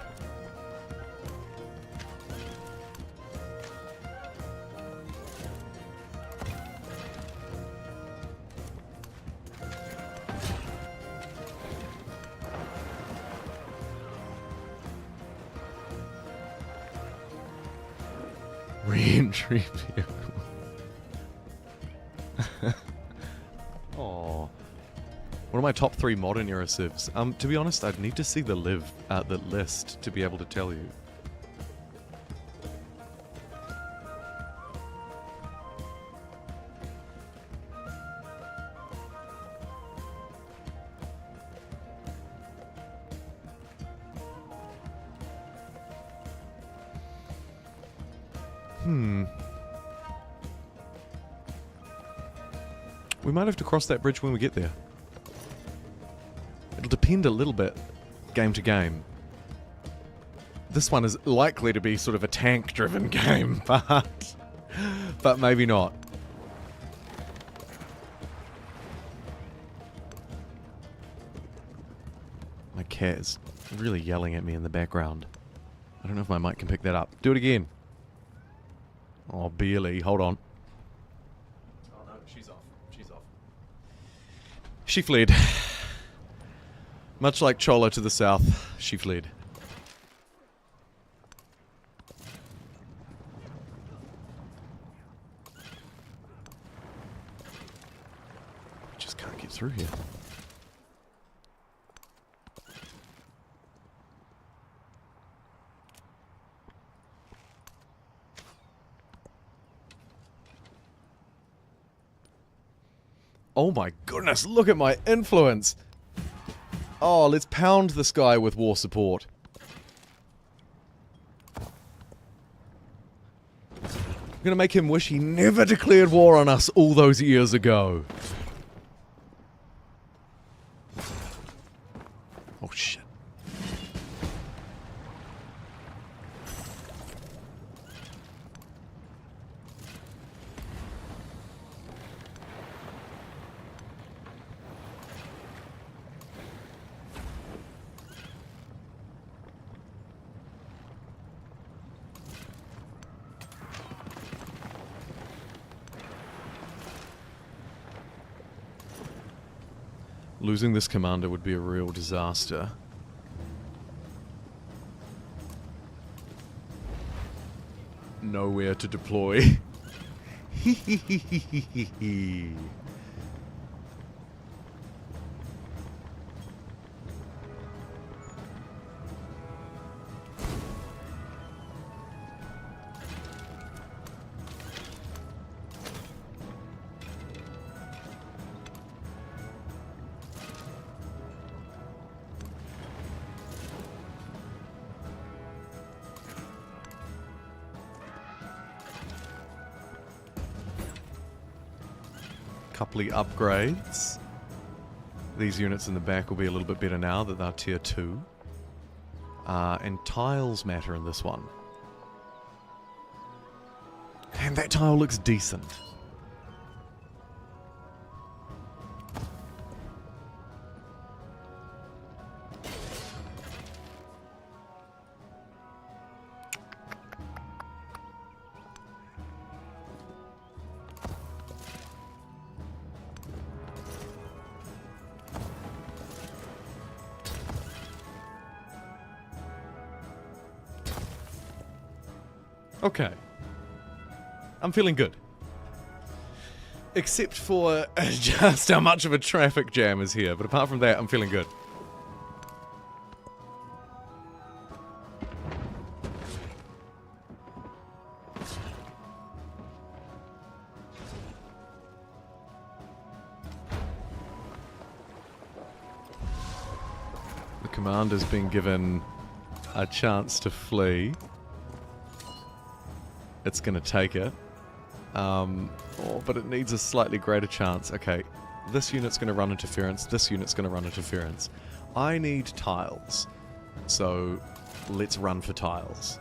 Re-entry vehicle. Oh, one of my top 3 modern era CIVs. To be honest, I'd need to see the list to be able to tell you. We might have to cross that bridge when we get there. It'll depend a little bit, game to game. This one is likely to be sort of a tank-driven game, but maybe not. My cat is really yelling at me in the background. I don't know if my mic can pick that up. Do it again. Oh, barely. Hold on. Oh no, she's off. She's off. She fled. Much like Cholo to the south, she fled. Just can't get through here. Oh my goodness, look at my influence! Oh, let's pound this guy with war support. I'm gonna make him wish he never declared war on us all those years ago. Oh shit. Losing this commander would be a real disaster. Nowhere to deploy. Couple of upgrades. These units in the back will be a little bit better now that they're tier 2. And tiles matter in this one. And that tile looks decent. Okay. I'm feeling good. Except for just how much of a traffic jam is here. But apart from that, I'm feeling good. The commander's been given a chance to flee. It's going to take it. But it needs a slightly greater chance. Okay, this unit's going to run interference. This unit's going to run interference. I need tiles. So, let's run for tiles.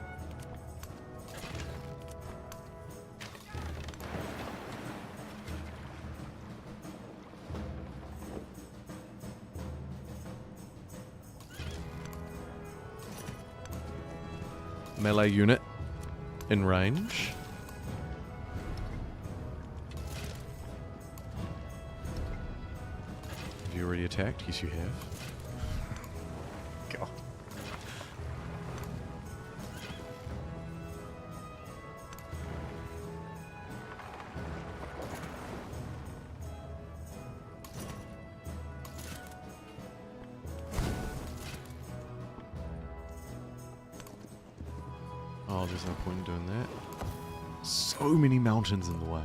Melee unit in range. Have you already attacked? Yes, you have. God. Oh, there's no point in doing that. So many mountains in the way.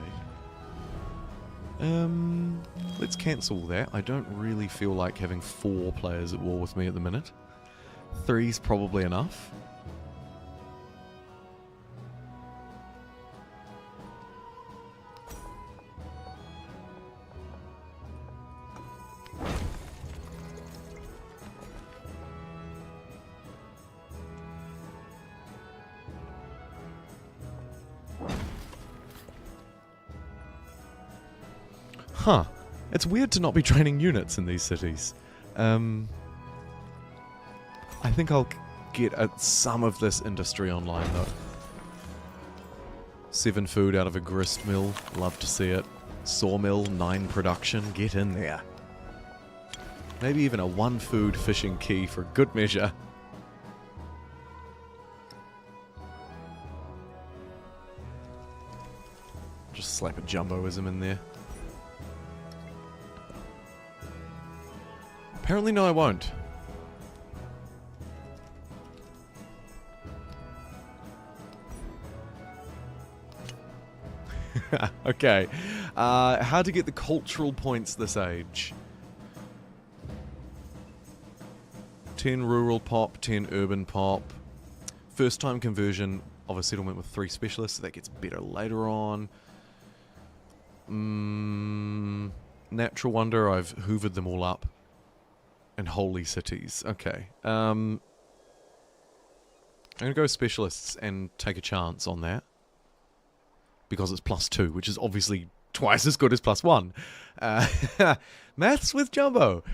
Let's cancel that. I don't really feel like having 4 players at war with me at the minute. 3's probably enough. Huh. It's weird to not be training units in these cities. I think I'll get some of this industry online, though. 7 food out of a grist mill. Love to see it. Sawmill, 9 production. Get in there. Maybe even a 1 food fishing key for good measure. Just slap a jumboism in there. Apparently, no, I won't. Okay. How to get the cultural points this age. 10 rural pop, 10 urban pop. First time conversion of a settlement with 3 specialists. That gets better later on. Natural wonder, I've hoovered them all up. And holy cities. Okay. I'm going to go specialists and take a chance on that. Because it's +2, which is obviously twice as good as +1. Maths with Jumbo.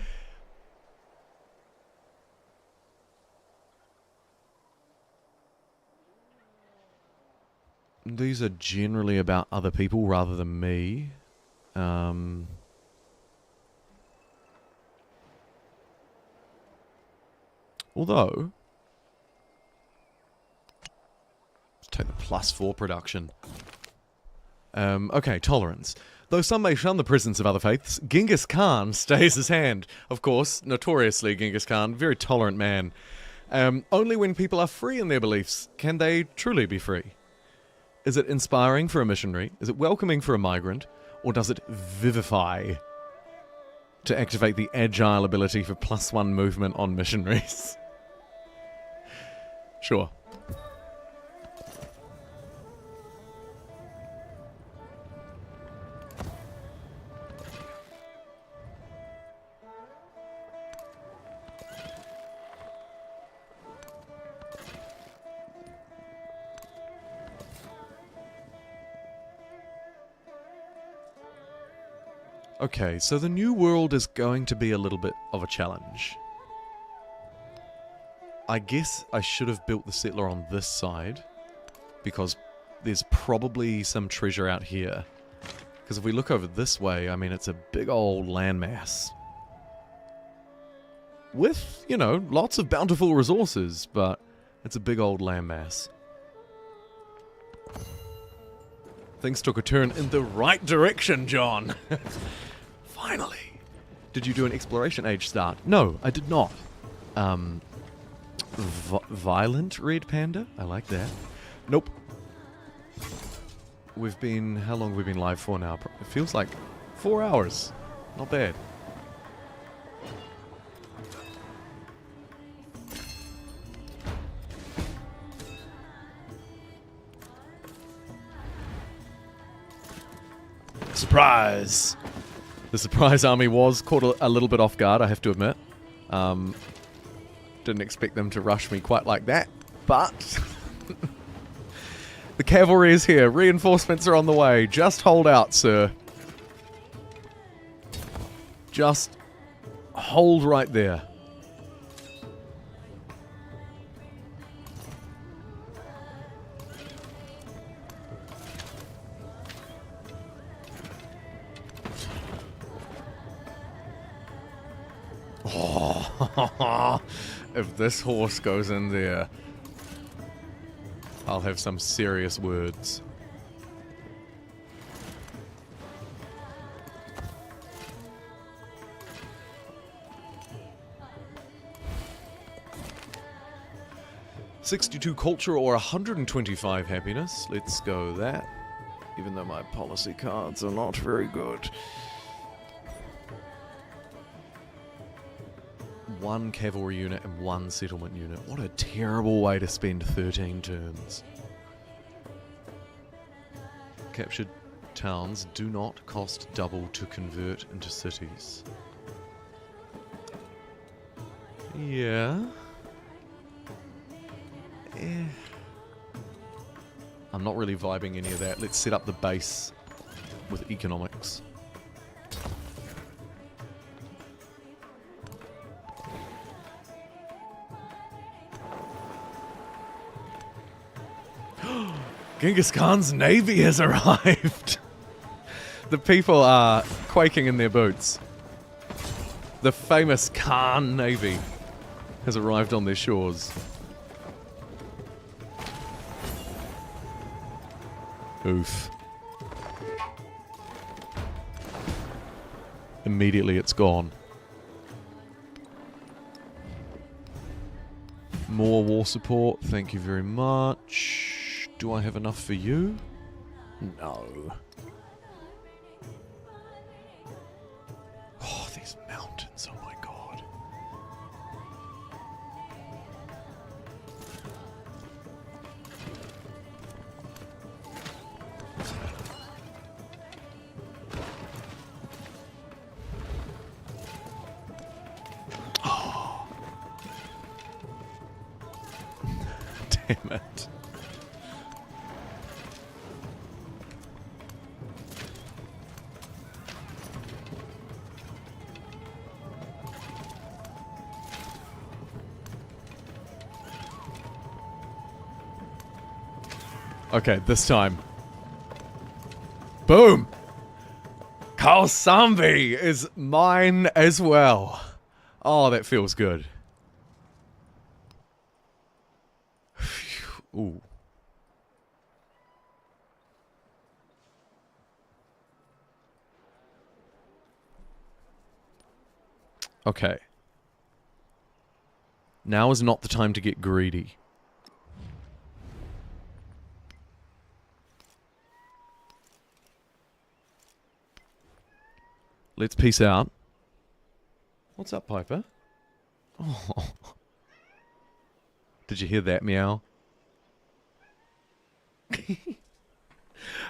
These are generally about other people rather than me. Although, let's take the +4 production. Okay, tolerance. Though some may shun the presence of other faiths, Genghis Khan stays his hand. Of course, notoriously Genghis Khan, very tolerant man. Only when people are free in their beliefs can they truly be free. Is it inspiring for a missionary? Is it welcoming for a migrant? Or does it vivify to activate the agile ability for +1 movement on missionaries? Sure. Okay, so the new world is going to be a little bit of a challenge. I guess I should have built the settler on this side, because there's probably some treasure out here. Because if we look over this way, I mean, it's a big old landmass. With, you know, lots of bountiful resources, but it's a big old landmass. Things took a turn in the right direction, John! Finally! Did you do an exploration age start? No, I did not. Violent red panda? I like that. Nope. We've been... How long have we been live for now? It feels like 4 hours. Not bad. Surprise! The surprise army was caught a little bit off guard, I have to admit. Didn't expect them to rush me quite like that, but... The cavalry is here. Reinforcements are on the way. Just hold out, sir. Just hold right there. Oh, if this horse goes in there, I'll have some serious words. $62 culture or 125 happiness. Let's go that. Even though my policy cards are not very good. 1 cavalry unit and 1 settlement unit. What a terrible way to spend 13 turns. Captured towns do not cost double to convert into cities. Yeah. I'm not really vibing any of that. Let's set up the base with economics. Genghis Khan's navy has arrived! The people are quaking in their boots. The famous Khan navy has arrived on their shores. Oof. Immediately it's gone. More war support, thank you very much. Do I have enough for you? No. Oh, these mountains, oh my god. Oh. Damn it. Okay, this time. Boom! Kausambi is mine as well. Oh, that feels good. Ooh. Okay. Now is not the time to get greedy. Let's peace out. What's up, Piper? Oh. Did you hear that meow?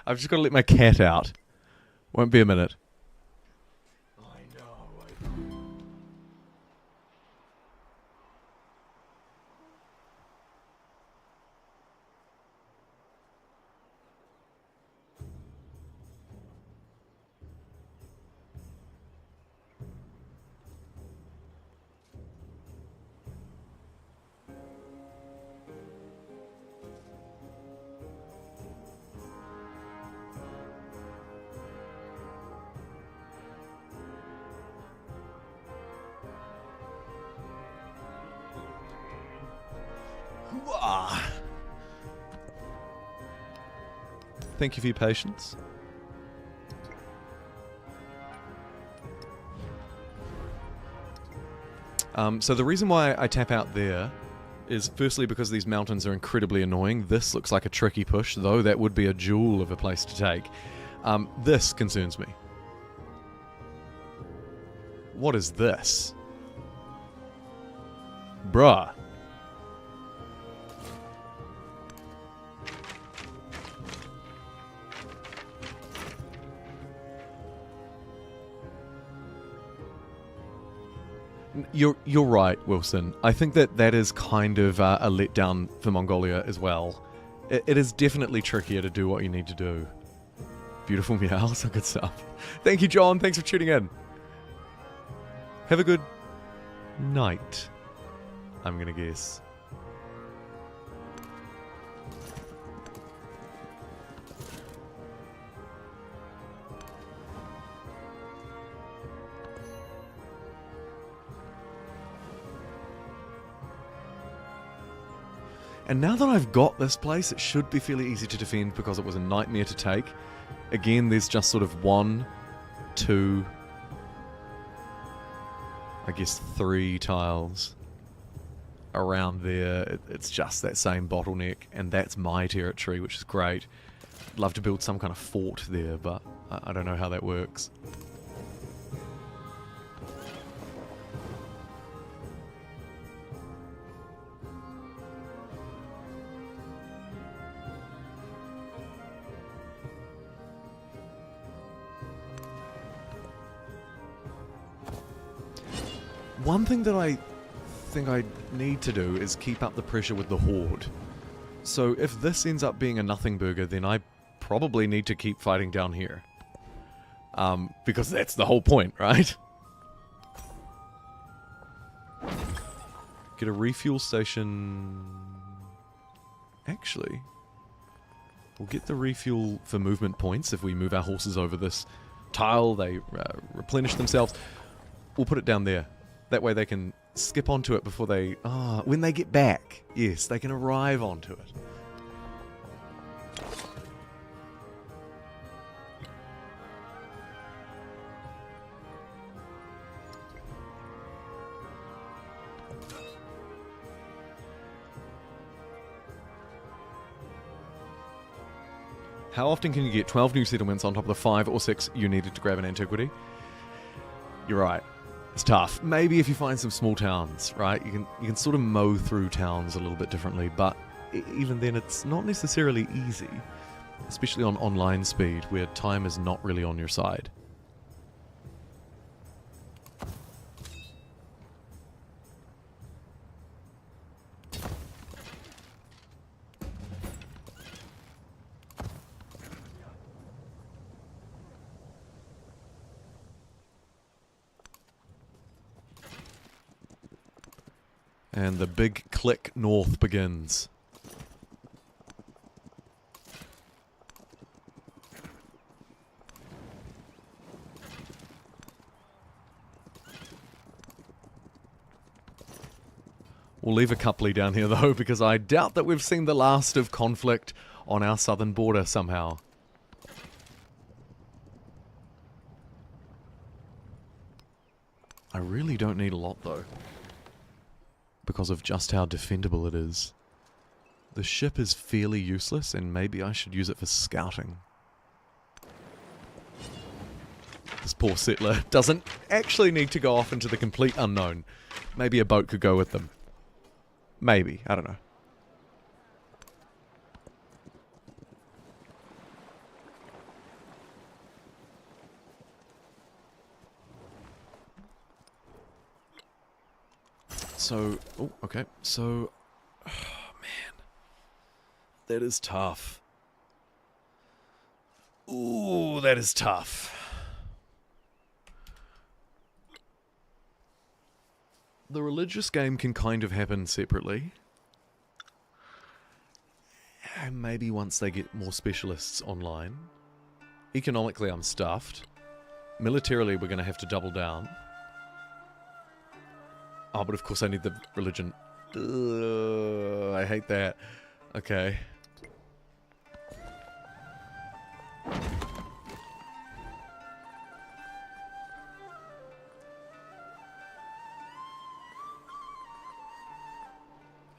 I've just got to let my cat out. Won't be a minute. I know. Thank you for your patience. So the reason why I tap out there is firstly because these mountains are incredibly annoying. This looks like a tricky push, though that would be a jewel of a place to take. This concerns me. What is this? Bruh. You're right, Wilson. I think that is kind of a letdown for Mongolia as well. It is definitely trickier to do what you need to do. Beautiful meows, good stuff. Thank you, John. Thanks for tuning in. Have a good night, I'm gonna guess. And now that I've got this place, it should be fairly easy to defend because it was a nightmare to take. Again, there's just sort of 1, 2, I guess 3 tiles around there. It's just that same bottleneck, and that's my territory, which is great. I'd love to build some kind of fort there, but I don't know how that works. One thing that I think I need to do is keep up the pressure with the Horde. So if this ends up being a nothing burger, then I probably need to keep fighting down here. Because that's the whole point, right? Get a refuel station... Actually, we'll get the refuel for movement points if we move our horses over this tile. They replenish themselves. We'll put it down there. That way they can skip onto it before they... when they get back. Yes, they can arrive onto it. How often can you get 12 new settlements on top of the 5 or 6 you needed to grab an antiquity? You're right. It's tough. Maybe if you find some small towns, right? You can sort of mow through towns a little bit differently, but even then it's not necessarily easy, especially on online speed where time is not really on your side. And the big click north begins. We'll leave a coupley down here though, because I doubt that we've seen the last of conflict on our southern border somehow. I really don't need a lot, though, because of just how defendable it is. The ship is fairly useless, and maybe I should use it for scouting. This poor settler doesn't actually need to go off into the complete unknown. Maybe a boat could go with them. Maybe, I don't know. So, oh, okay, so, oh, man, that is tough. Ooh, that is tough. The religious game can kind of happen separately. And maybe once they get more specialists online. Economically, I'm stuffed. Militarily, we're going to have to double down. Oh, but of course I need the religion. Ugh, I hate that. Okay.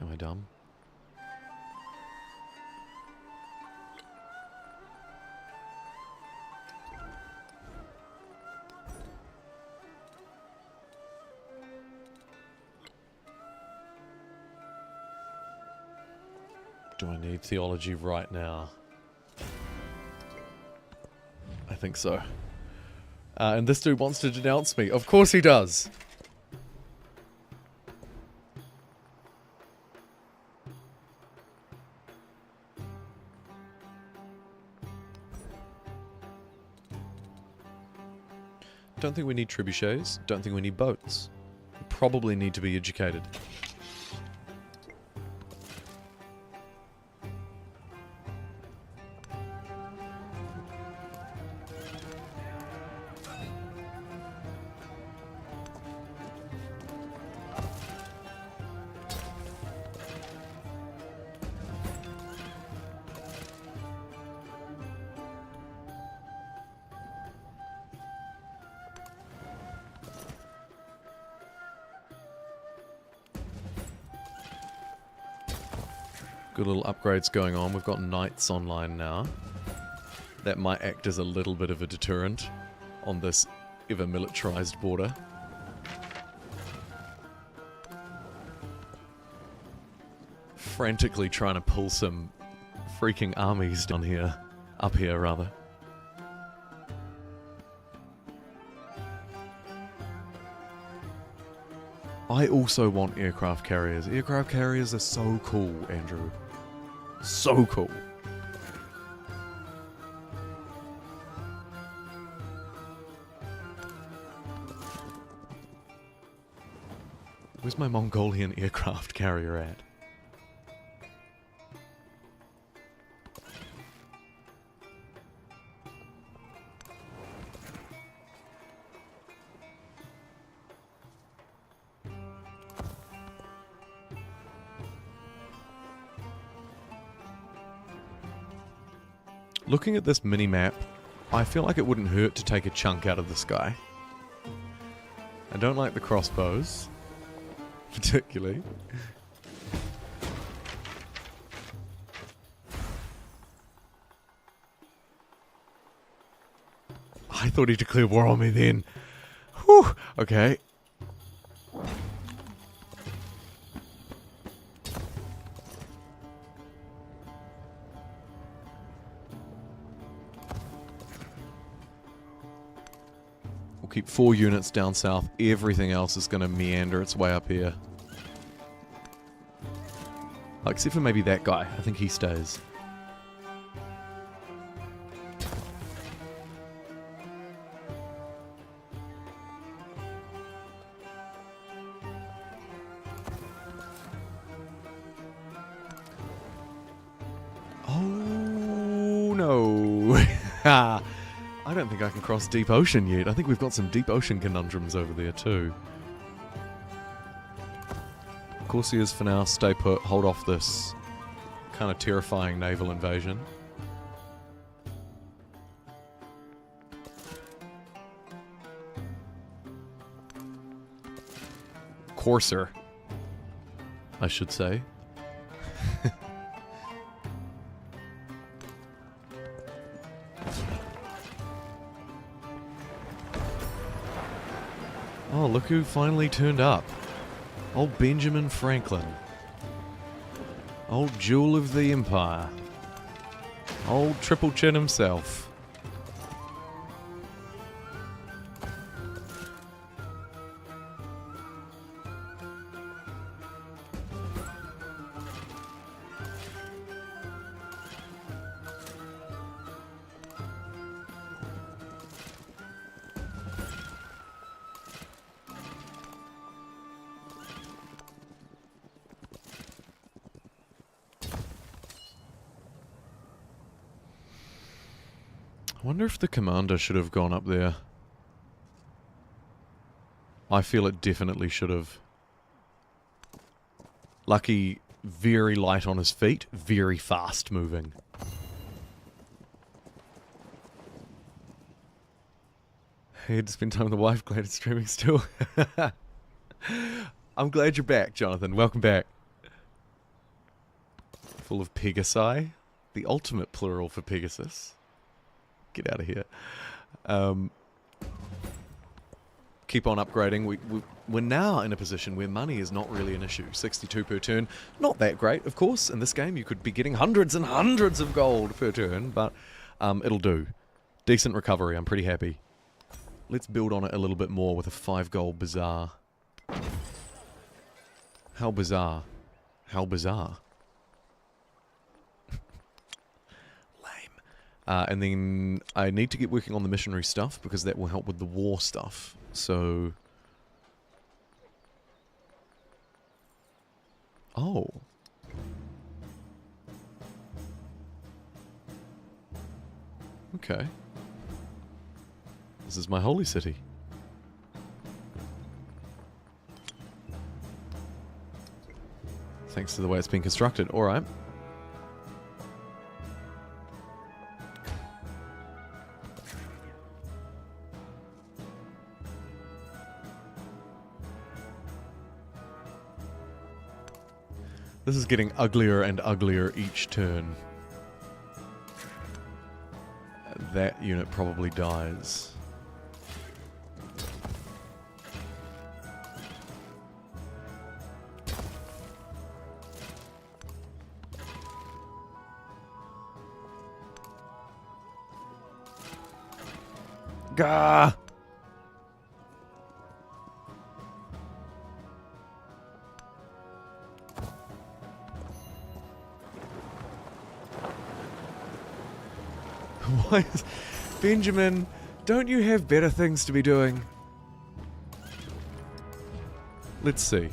Am I dumb? Do I need theology right now? I think so. And this dude wants to denounce me. Of course he does. Don't think we need trebuchets. Don't think we need boats. We probably need to be educated. Good little upgrades going on. We've got knights online now. That might act as a little bit of a deterrent on this ever militarized border. Frantically trying to pull some freaking armies down here. Up here, rather. I also want aircraft carriers. Aircraft carriers are so cool, Andrew. So cool. Where's my Mongolian aircraft carrier at? Looking at this mini-map, I feel like it wouldn't hurt to take a chunk out of the sky. I don't like the crossbows, particularly. I thought he declared war on me then. Whew, okay. Keep 4 units down south. Everything else is going to meander its way up here. Except for maybe that guy. I think he stays. Oh no. I don't think I can cross deep ocean yet. I think we've got some deep ocean conundrums over there too. Coursiers for now, stay put, hold off this kind of terrifying naval invasion. Enforcer, I should say. Oh, look who finally turned up. Old Benjamin Franklin. Old Jewel of the Empire. Old Triple Chin himself. I wonder if the commander should have gone up there. I feel it definitely should have. Lucky, very light on his feet, very fast moving. Hey, had to spend time with the wife, glad it's streaming still. I'm glad you're back, Jonathan. Welcome back. Full of Pegasi, the ultimate plural for Pegasus. Get out of here. Keep on upgrading. We're now in a position where money is not really an issue. 62 per turn. Not that great, of course. In this game, you could be getting hundreds and hundreds of gold per turn, but it'll do. Decent recovery. I'm pretty happy. Let's build on it a little bit more with a 5 gold bazaar. How bizarre. How bizarre. And then I need to get working on the missionary stuff because that will help with the war stuff. So... Oh. Okay. This is my holy city. Thanks to the way it's been constructed. Alright. This is getting uglier and uglier each turn. That unit probably dies. Gah! Why is... Benjamin, don't you have better things to be doing? Let's see.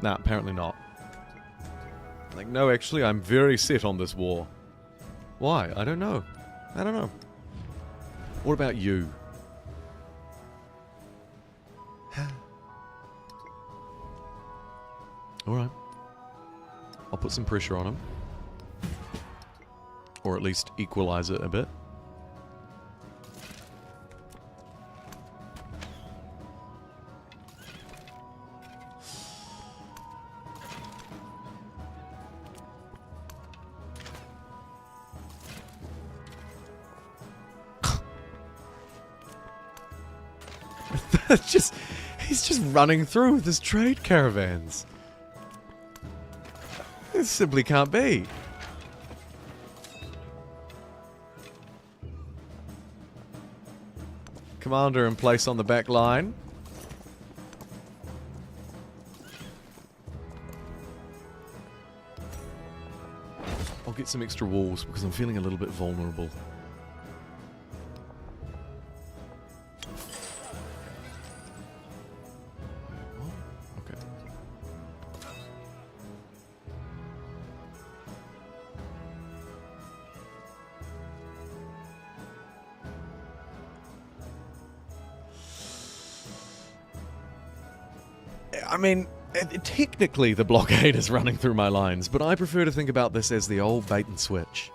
Nah, apparently not. Like, no, actually, I'm very set on this war. Why? I don't know. I don't know. What about you? Alright. I'll put some pressure on him. Or at least equalize it a bit. He's just running through with his trade caravans. This simply can't be. Commander in place on the back line. I'll get some extra walls because I'm feeling a little bit vulnerable. I mean, technically the blockade is running through my lines, but I prefer to think about this as the old bait and switch.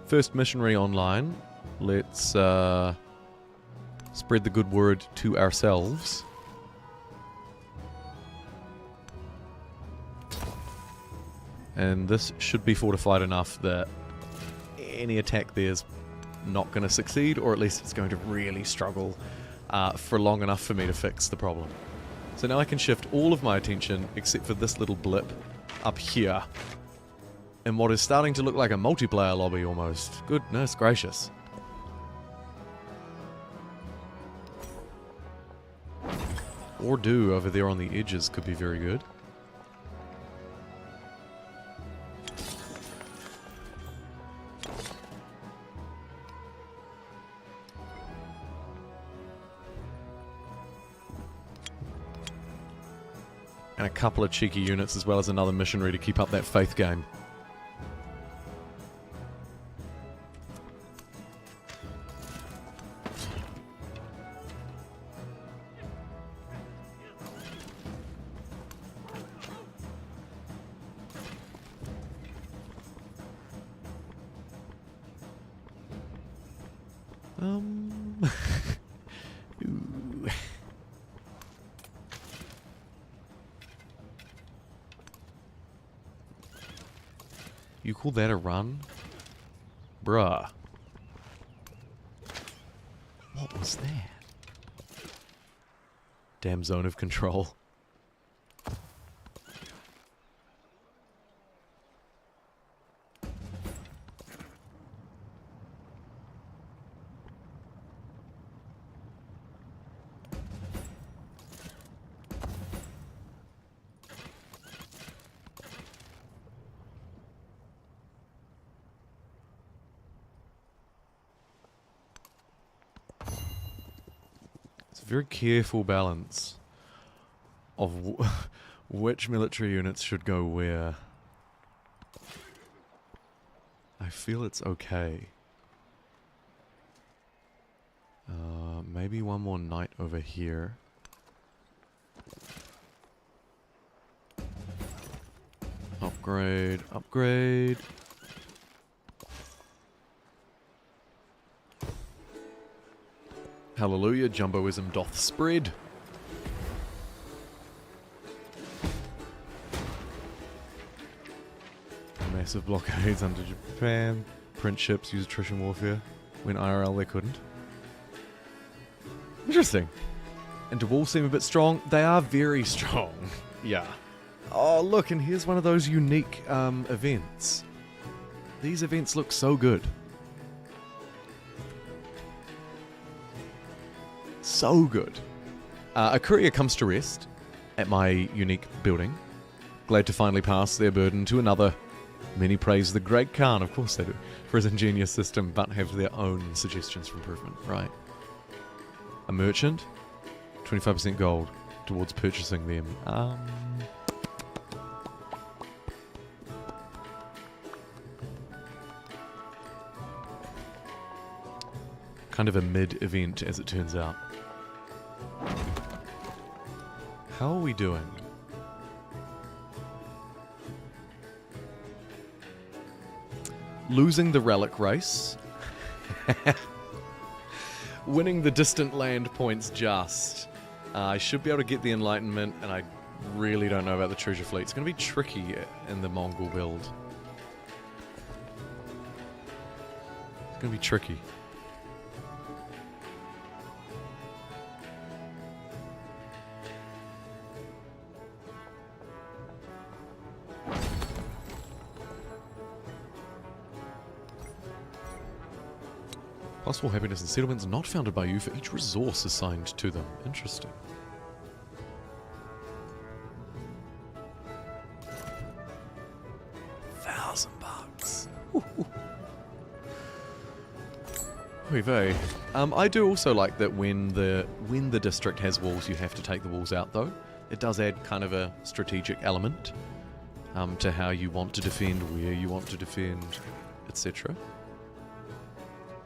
First missionary online. Let's spread the good word to ourselves. And this should be fortified enough that any attack there's not going to succeed, or at least it's going to really struggle for long enough for me to fix the problem. So now I can shift all of my attention, except for this little blip up here, in what is starting to look like a multiplayer lobby almost. Goodness gracious. Or do over there on the edges could be very good. And a couple of cheeky units as well as another missionary to keep up that faith game. Ooh. You call that a run? Bruh. What was that? Damn zone of control. Very careful balance of which military units should go where. I feel it's okay. Maybe one more knight over here. Upgrade, upgrade. Hallelujah, jumboism doth spread. Massive blockades under Japan. Print ships use attrition warfare. When IRL they couldn't. Interesting. And do walls seem a bit strong? They are very strong. Yeah. Oh, look, and here's one of those unique events. These events look so good. So good. A courier comes to rest at my unique building. Glad to finally pass their burden to another. Many praise the great Khan, of course they do, for his ingenious system, but have their own suggestions for improvement, right? A merchant, 25% gold towards purchasing them. Kind of a mid-event, as it turns out. How are we doing? Losing the relic race. Winning the distant land points just. I should be able to get the enlightenment, and I really don't know about the treasure fleet. It's going to be tricky in the Mongol build. It's going to be tricky. Possible happiness and settlements not founded by you for each resource assigned to them. Interesting. $1,000. Oy vey. I do also like that when the district has walls, you have to take the walls out, though. It does add kind of a strategic element to how you want to defend, where you want to defend, etc.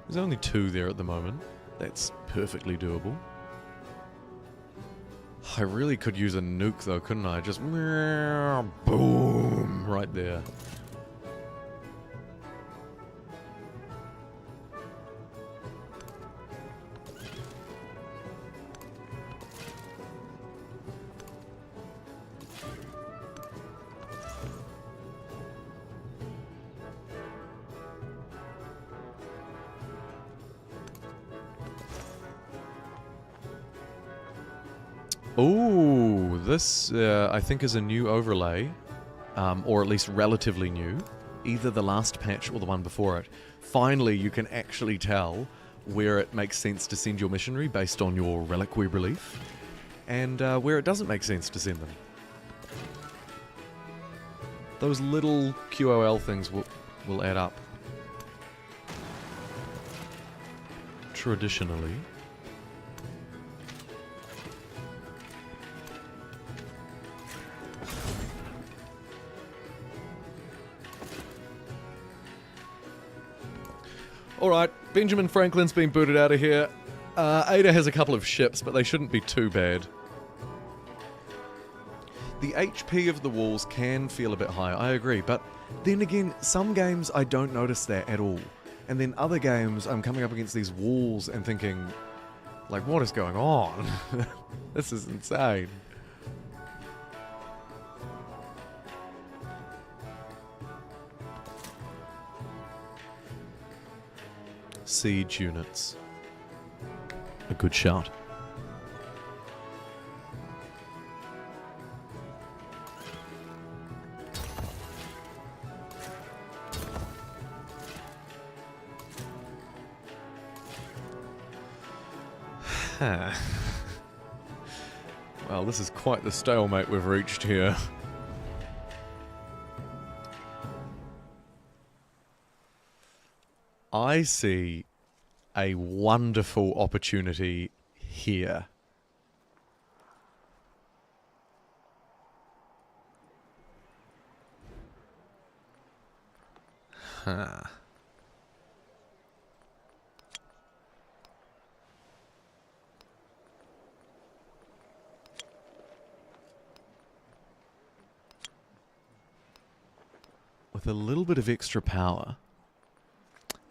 There's only 2 there at the moment. That's perfectly doable. I really could use a nuke though, couldn't I? Just boom right there. Ooh, this I think is a new overlay, or at least relatively new. Either the last patch or the one before it. Finally, you can actually tell where it makes sense to send your missionary based on your reliquary relief, and where it doesn't make sense to send them. Those little QOL things will add up. Traditionally. Alright, Benjamin Franklin's been booted out of here. Ada has a couple of ships, but they shouldn't be too bad. The HP of the walls can feel a bit high, I agree, but then again, some games I don't notice that at all. And then other games, I'm coming up against these walls and thinking, like, what is going on? This is insane. Siege units. A good shout. Well, this is quite the stalemate we've reached here. I see a wonderful opportunity here. Huh. With a little bit of extra power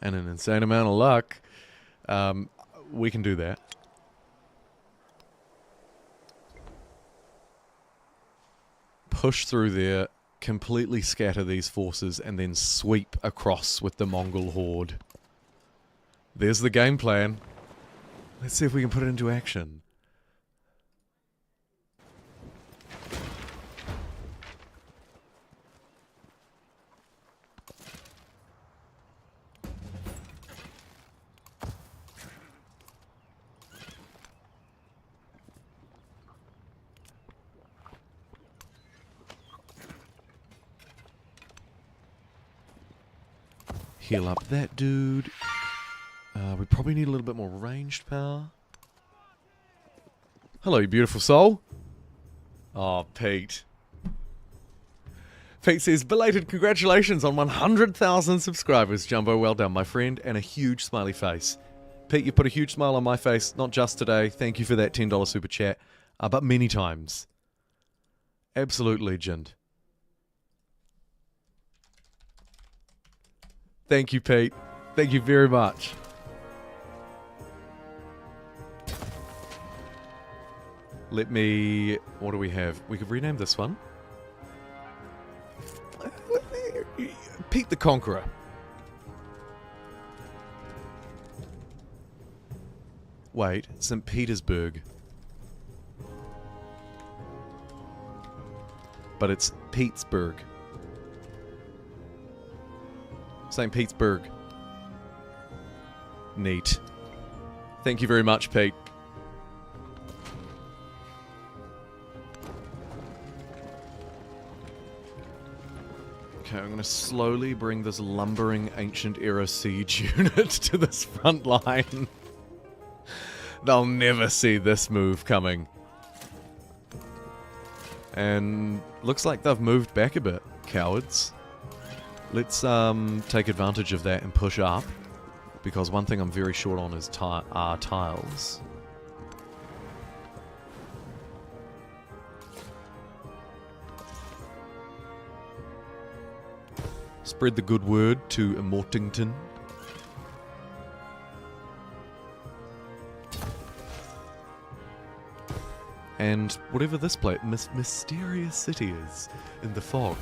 and an insane amount of luck, we can do that. Push through there, completely scatter these forces, and then sweep across with the Mongol horde. There's the game plan. Let's see if we can put it into action. Heal up that dude. We probably need a little bit more ranged power. Hello, you beautiful soul. Oh, Pete. Pete says, belated congratulations on 100,000 subscribers. Jumbo, well done, my friend. And a huge smiley face. Pete, you put a huge smile on my face, not just today. Thank you for that $10 super chat, but many times. Absolute legend. Thank you, Pete. Thank you very much. Let me... What do we have? We could rename this one. Pete the Conqueror. Wait, St. Petersburg. But it's Petersburg. St. Petersburg. Neat. Thank you very much, Pete. Okay, I'm going to slowly bring this lumbering ancient era siege unit to this front line. They'll never see this move coming. And looks like they've moved back a bit, cowards. Let's take advantage of that and push up, because one thing I'm very short on is tiles. Spread the good word to Immortington. And whatever this place, mysterious city is in the fog.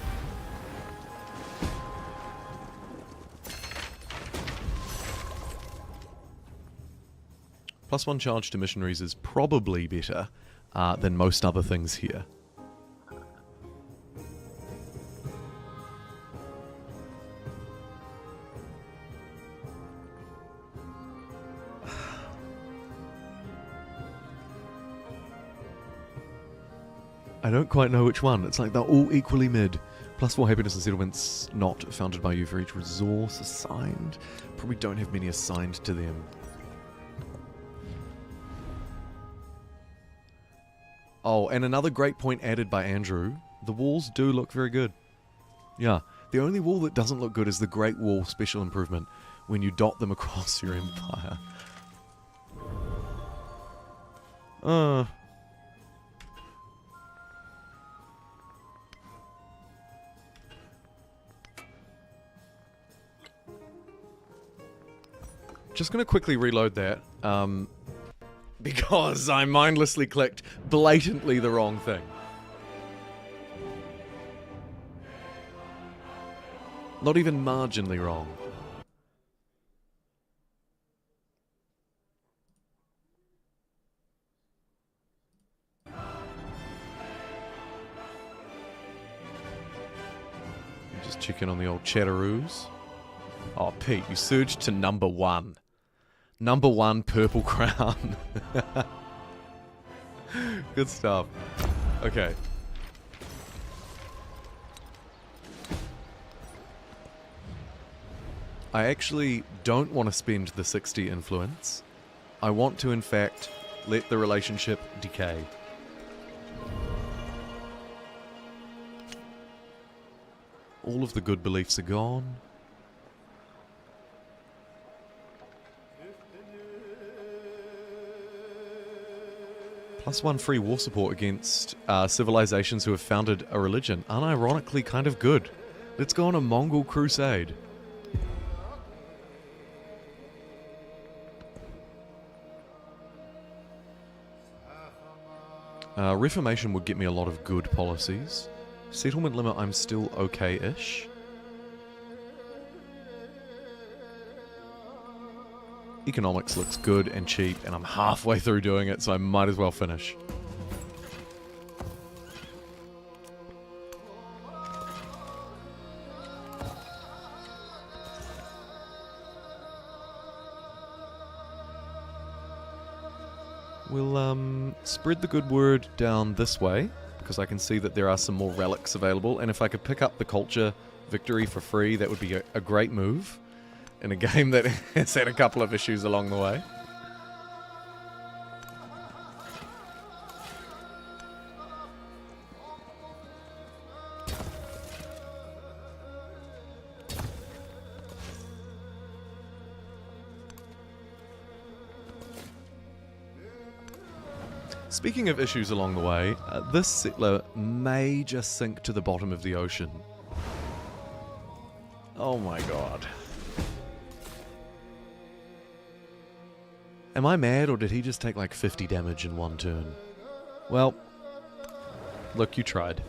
+1 charge to missionaries is probably better, than most other things here. I don't quite know which one. It's like they're all equally mid. +4 happiness and settlements not founded by you for each resource assigned. Probably don't have many assigned to them. Oh, and another great point added by Andrew. The walls do look very good. Yeah. The only wall that doesn't look good is the Great Wall special improvement when you dot them across your empire. Just going to quickly reload that, because I mindlessly clicked blatantly the wrong thing. Not even marginally wrong. Just check in on the old chatteroos. Oh, Pete, you surged to number 1. Number 1 purple crown. Good stuff. Okay. I actually don't want to spend the 60 influence. I want to, in fact, let the relationship decay. All of the good beliefs are gone. +1 free war support against civilizations who have founded a religion. Unironically kind of good. Let's go on a Mongol crusade. Reformation would get me a lot of good policies. Settlement limit, I'm still okay-ish. Economics looks good and cheap, and I'm halfway through doing it, so I might as well finish. We'll spread the good word down this way, because I can see that there are some more relics available, and if I could pick up the culture victory for free, that would be a great move. In a game that has had a couple of issues along the way. Speaking of issues along the way, this settler may just sink to the bottom of the ocean. Oh my god. Am I mad, or did he just take like 50 damage in one turn? Well, look, you tried.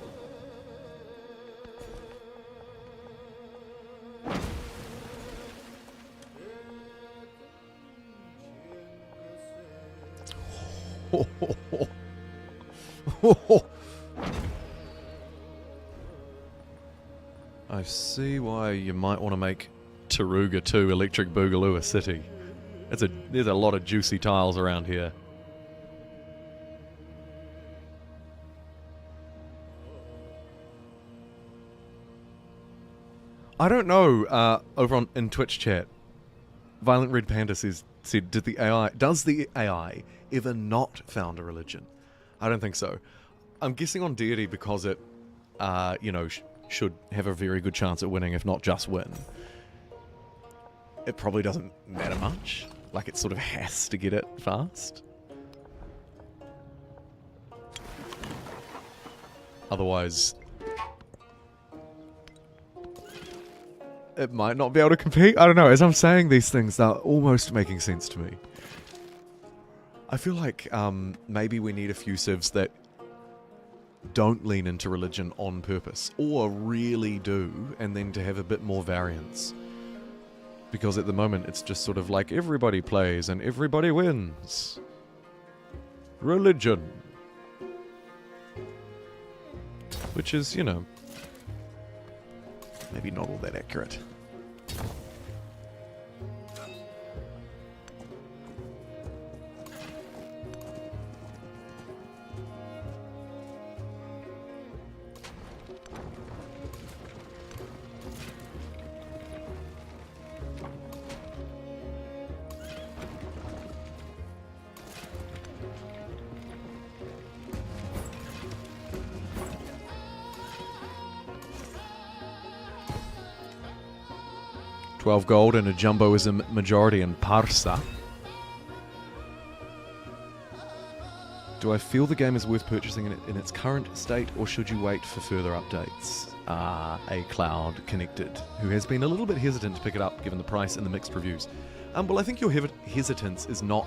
I see why you might want to make Taruga 2 Electric Boogaloo a city. There's a lot of juicy tiles around here. I don't know, over in Twitch chat, Violent Red Panda said, does the AI ever not found a religion? I don't think so. I'm guessing on deity because it, should have a very good chance at winning, if not just win. It probably doesn't matter much. Like, it sort of has to get it fast. Otherwise, it might not be able to compete. I don't know. As I'm saying these things, they're almost making sense to me. I feel like maybe we need a few civs that don't lean into religion on purpose, or really do, and then to have a bit more variance. Because at the moment, it's just sort of like everybody plays and everybody wins. Religion. which is, you know, maybe not all that accurate. $12 and a jumboism majority in Parsa. Do I feel the game is worth purchasing in its current state, or should you wait for further updates? A Cloud Connected, who has been a little bit hesitant to pick it up given the price and the mixed reviews. Well, I think your hesitance is not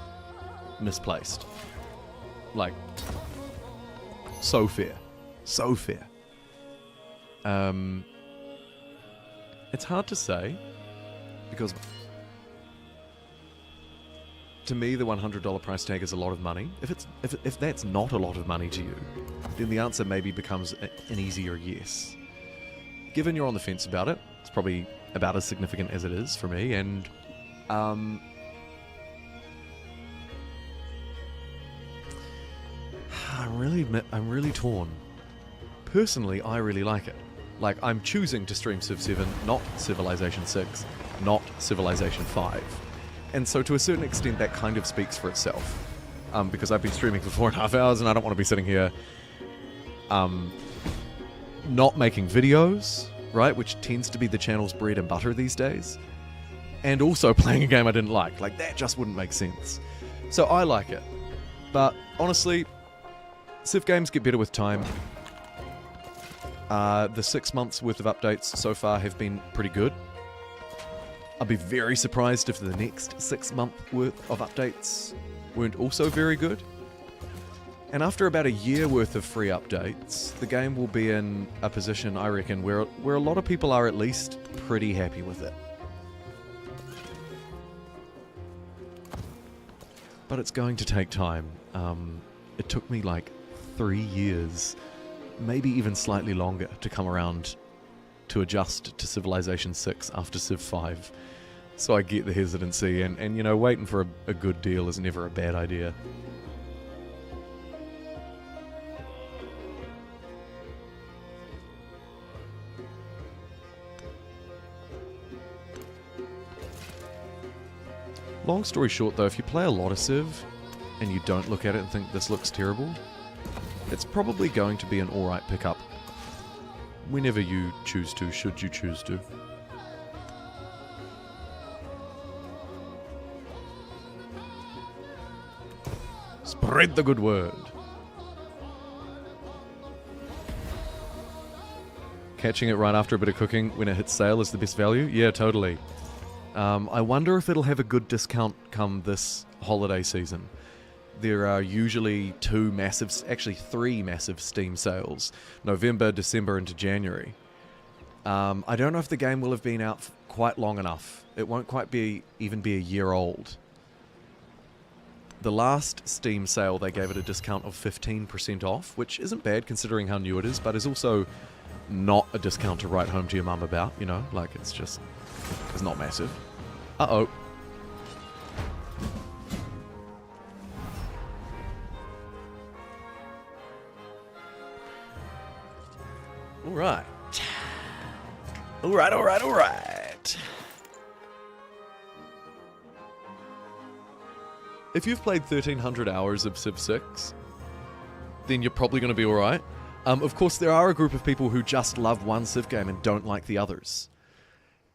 misplaced. Like, so fair. So fair. It's hard to say, because to me the $100 price tag is a lot of money. If that's not a lot of money to you, then the answer maybe becomes an easier yes. Given you're on the fence about it, it's probably about as significant as it is for me, and I'm really torn. Personally, I really like it. Like, I'm choosing to stream Civ 7, not Civilization 6, not Civilization 5. And so to a certain extent that kind of speaks for itself. Because I've been streaming for 4.5 hours and I don't want to be sitting here not making videos, right? Which tends to be the channel's bread and butter these days. And also playing a game I didn't like. Like, that just wouldn't make sense. So I like it. But honestly, Civ games get better with time. The 6 months worth of updates so far have been pretty good. I'll be very surprised if the next 6 month worth of updates weren't also very good. And after about a year worth of free updates, the game will be in a position, I reckon, where a lot of people are at least pretty happy with it. But it's going to take time. It took me like 3 years, maybe even slightly longer, to come around to adjust to Civilization 6 after Civ 5. So I get the hesitancy, and you know, waiting for a good deal is never a bad idea. Long story short though, if you play a lot of Civ, and you don't look at it and think this looks terrible, it's probably going to be an alright pickup whenever you choose to, should you choose to. Spread the good word. Catching it right after a bit of cooking when it hits sale is the best value? Yeah, totally. I wonder if it'll have a good discount come this holiday season. There are usually three massive Steam sales. November, December, into January. I don't know if the game will have been out quite long enough. It won't quite even be a year old. The last Steam sale, they gave it a discount of 15% off, which isn't bad considering how new it is, but is also not a discount to write home to your mum about, you know? Like, it's not massive. Uh-oh. Alright. Alright. If you've played 1,300 hours of Civ 6, then you're probably going to be alright. Of course, there are a group of people who just love one Civ game and don't like the others.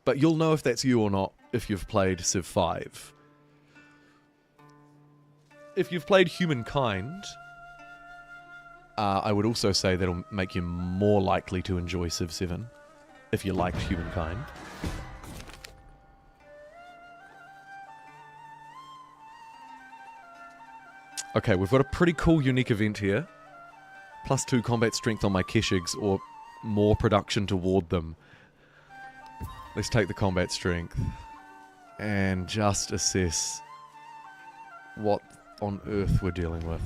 But you'll know if that's you or not if you've played Civ 5. If you've played Humankind, I would also say that'll make you more likely to enjoy Civ 7 if you liked Humankind. Okay, we've got a pretty cool unique event here. +2 combat strength on my Keshigs, or more production toward them. Let's take the combat strength and just assess what on earth we're dealing with.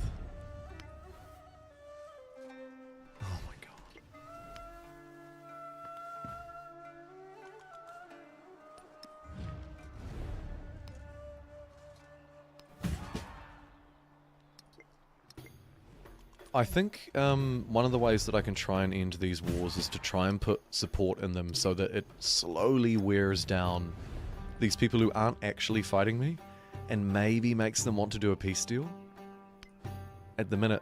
Oh my god. I think one of the ways that I can try and end these wars is to try and put support in them so that it slowly wears down these people who aren't actually fighting me and maybe makes them want to do a peace deal. At the minute,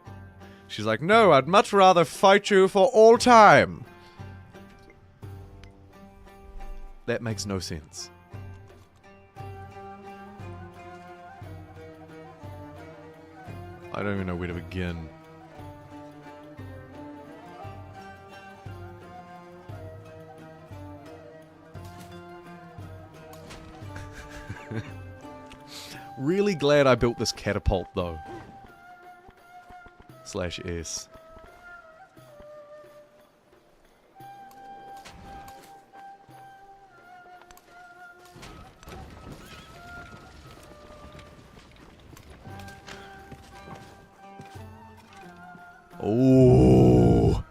she's like, no, I'd much rather fight you for all time. That makes no sense. I don't even know where to begin. Really glad I built this catapult though. /S. Oh.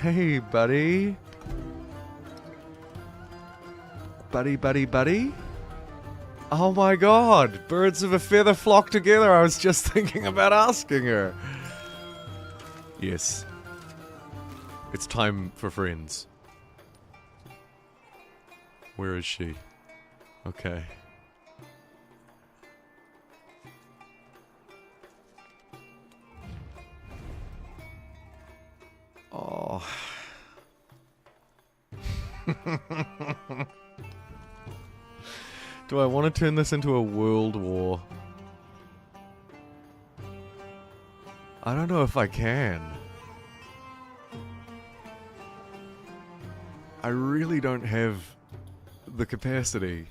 Hey, buddy. Buddy. Oh my god, birds of a feather flock together. I was just thinking about asking her. Yes. It's time for friends. Where is she? Okay. Oh. Do I want to turn this into a world war? I don't know if I can. I really don't have the capacity.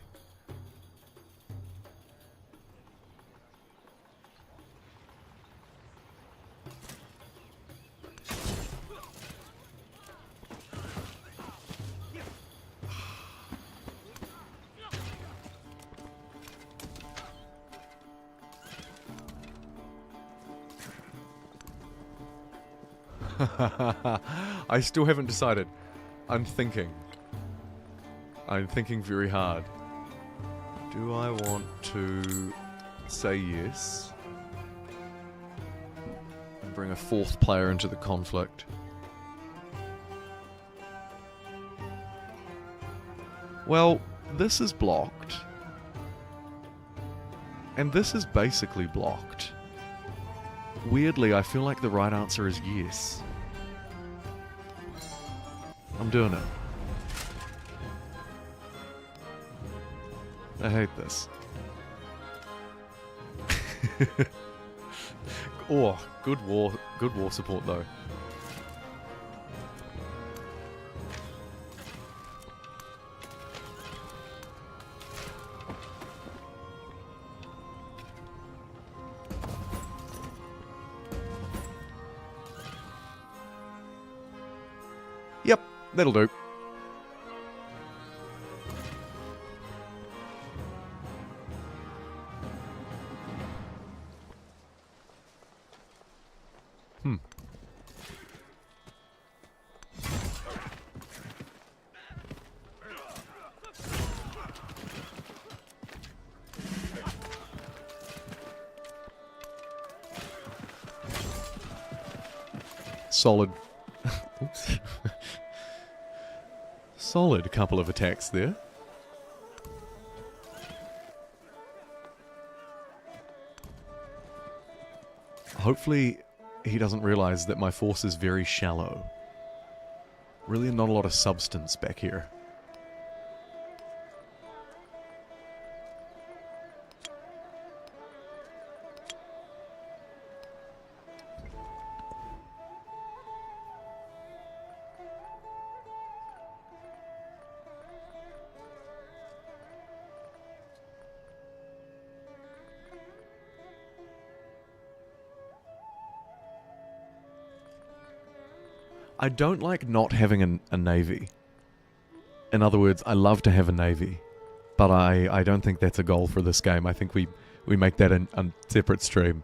I still haven't decided. I'm thinking very hard. Do I want to say yes and bring a fourth player into the conflict? Well, this is blocked. And this is basically blocked. Weirdly, I feel like the right answer is yes. I'm doing it. I hate this. Oh, good war support though. Yep, that'll do. Solid. Oops. Solid couple of attacks there. Hopefully he doesn't realize that my force is very shallow. Really not a lot of substance back here. I don't like not having a navy. In other words, I love to have a navy. But I don't think that's a goal for this game. I think we make that a separate stream.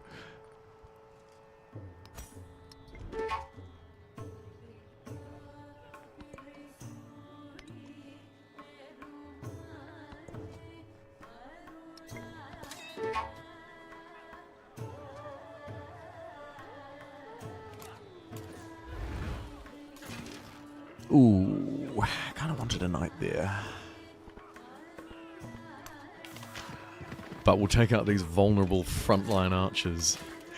Ooh, kind of wanted a knight there. But we'll take out these vulnerable frontline archers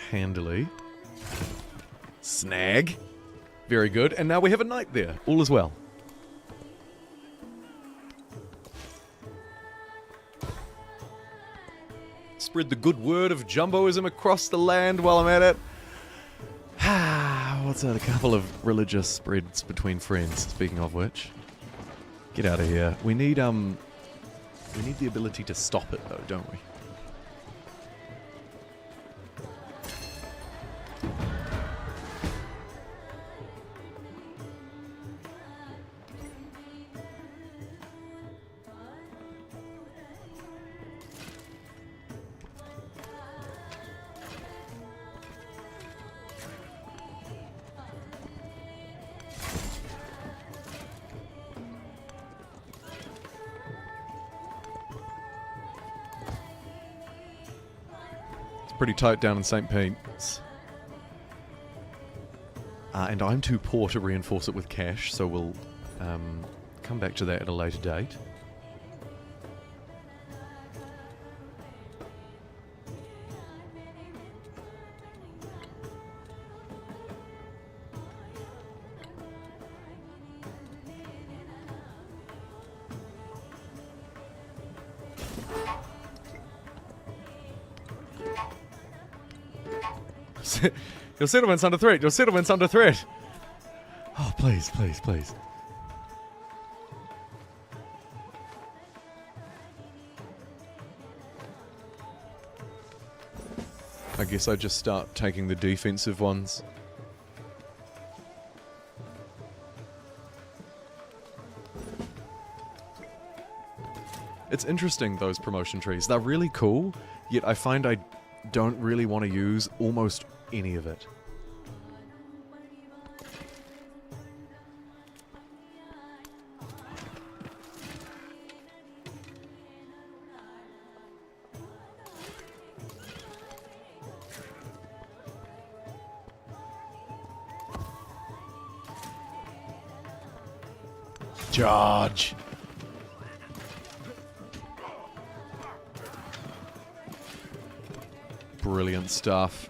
handily. Snag. Very good. And now we have a knight there. All is well. Spread the good word of jumboism across the land while I'm at it. What's that? A couple of religious spreads between friends, speaking of which. Get out of here. We need the ability to stop it though, don't we? Pretty tight down in St. Pete's. And I'm too poor to reinforce it with cash, so we'll come back to that at a later date. Your settlement's under threat. Your settlement's under threat. Oh, please, please, please. I guess I just start taking the defensive ones. It's interesting, those promotion trees. They're really cool, yet I find I don't really want to use almost any of it. Charge! Brilliant stuff.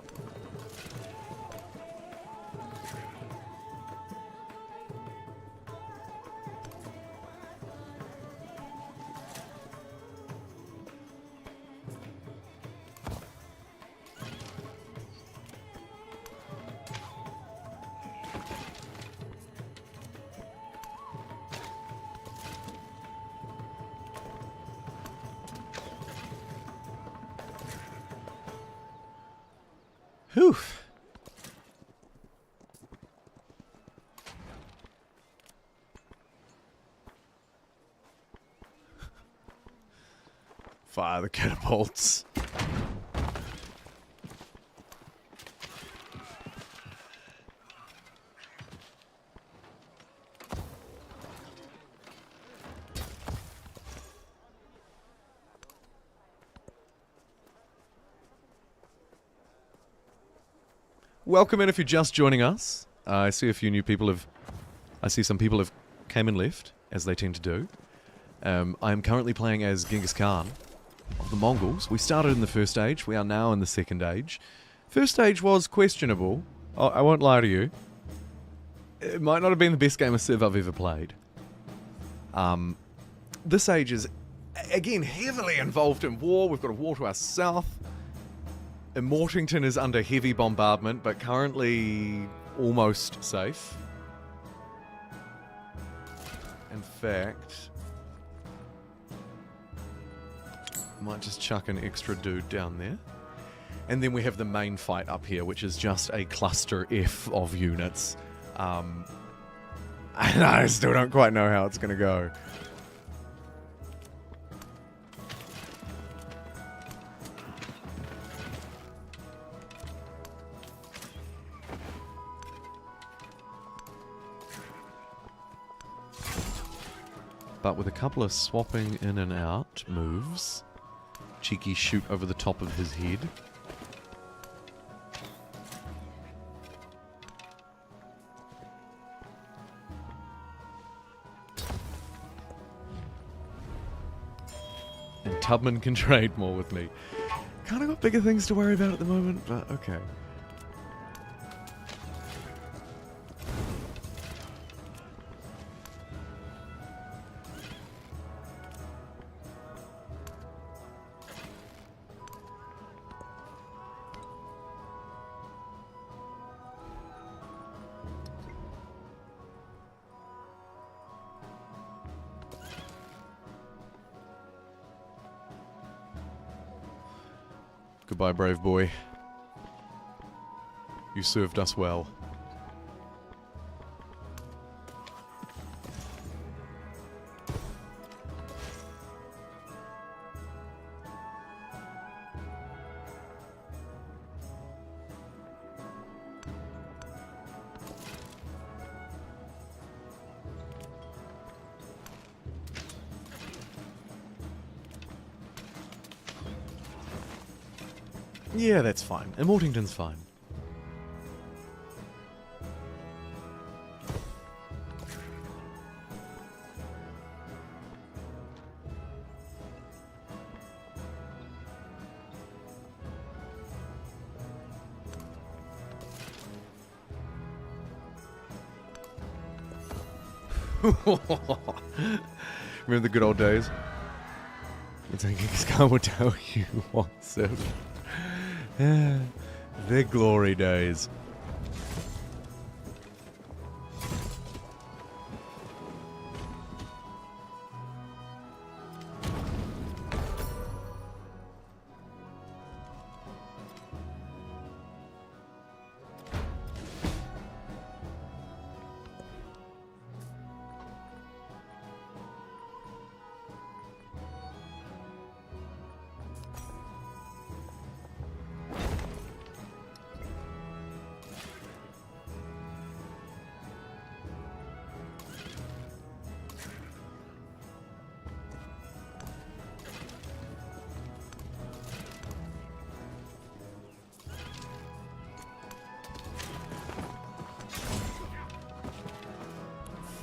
Whew. Fire the catapults. Welcome in if you're just joining us. I see a few new people have... I see some people have came and left, as they tend to do. I am currently playing as Genghis Khan of the Mongols. We started in the first stage. We are now in the second age. First stage was questionable. I won't lie to you. It might not have been the best game of Civ I've ever played. This age is, again, heavily involved in war. We've got a war to our south. Mortington is under heavy bombardment, but currently almost safe. In fact, I might just chuck an extra dude down there. And then we have the main fight up here, which is just a cluster F of units. And I still don't quite know how it's going to go. But with a couple of swapping in and out moves, cheeky shoot over the top of his head. Tubman can trade more with me. Kind of got bigger things to worry about at the moment, but okay. Goodbye, brave boy. You served us well. Yeah, that's fine. Immortington's fine. Remember the good old days? It's like Genghis Khan would tell you what's it. The glory days.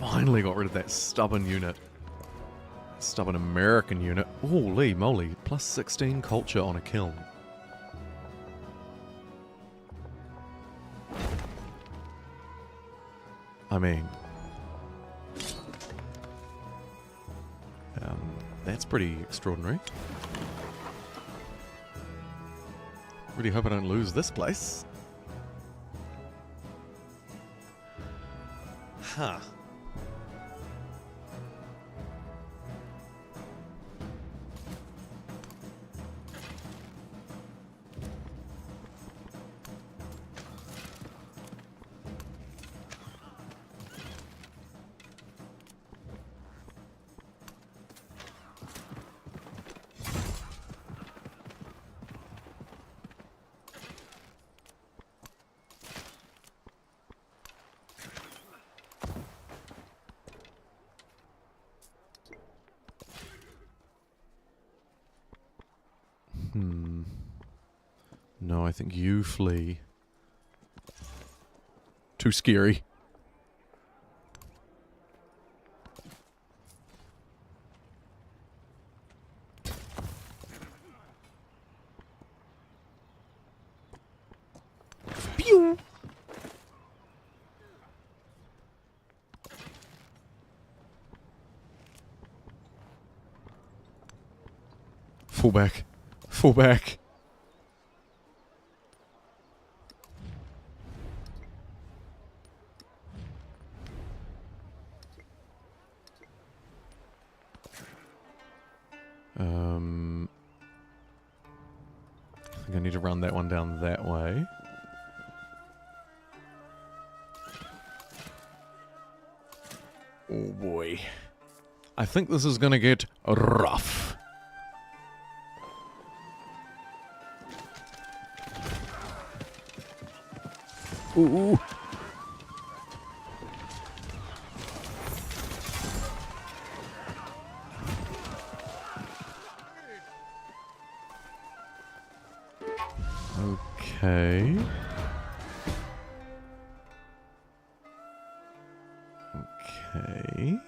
Finally got rid of that stubborn unit. Stubborn American unit. Holy moly. Plus 16 culture on a kiln. I mean... that's pretty extraordinary. Really hope I don't lose this place. Huh. No, I think you flee. Too scary. Pew! Fall back. Fall back. I think I need to run that one down that way. Oh boy. I think this is gonna get rough. Ooh. Okay. Okay.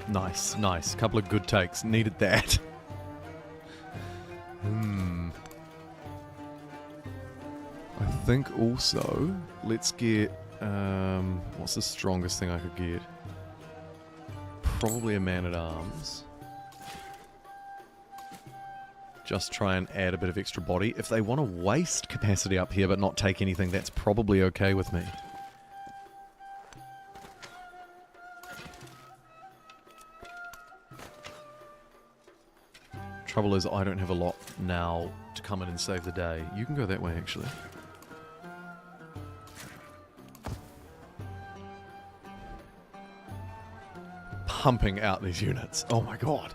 Nice, nice. Couple of good takes. Needed that. I think also, let's get, what's the strongest thing I could get? Probably a man-at-arms. Just try and add a bit of extra body. If they want to waste capacity up here but not take anything, that's probably okay with me. Trouble is, I don't have a lot now to come in and save the day. You can go that way, actually. Pumping out these units. Oh my god.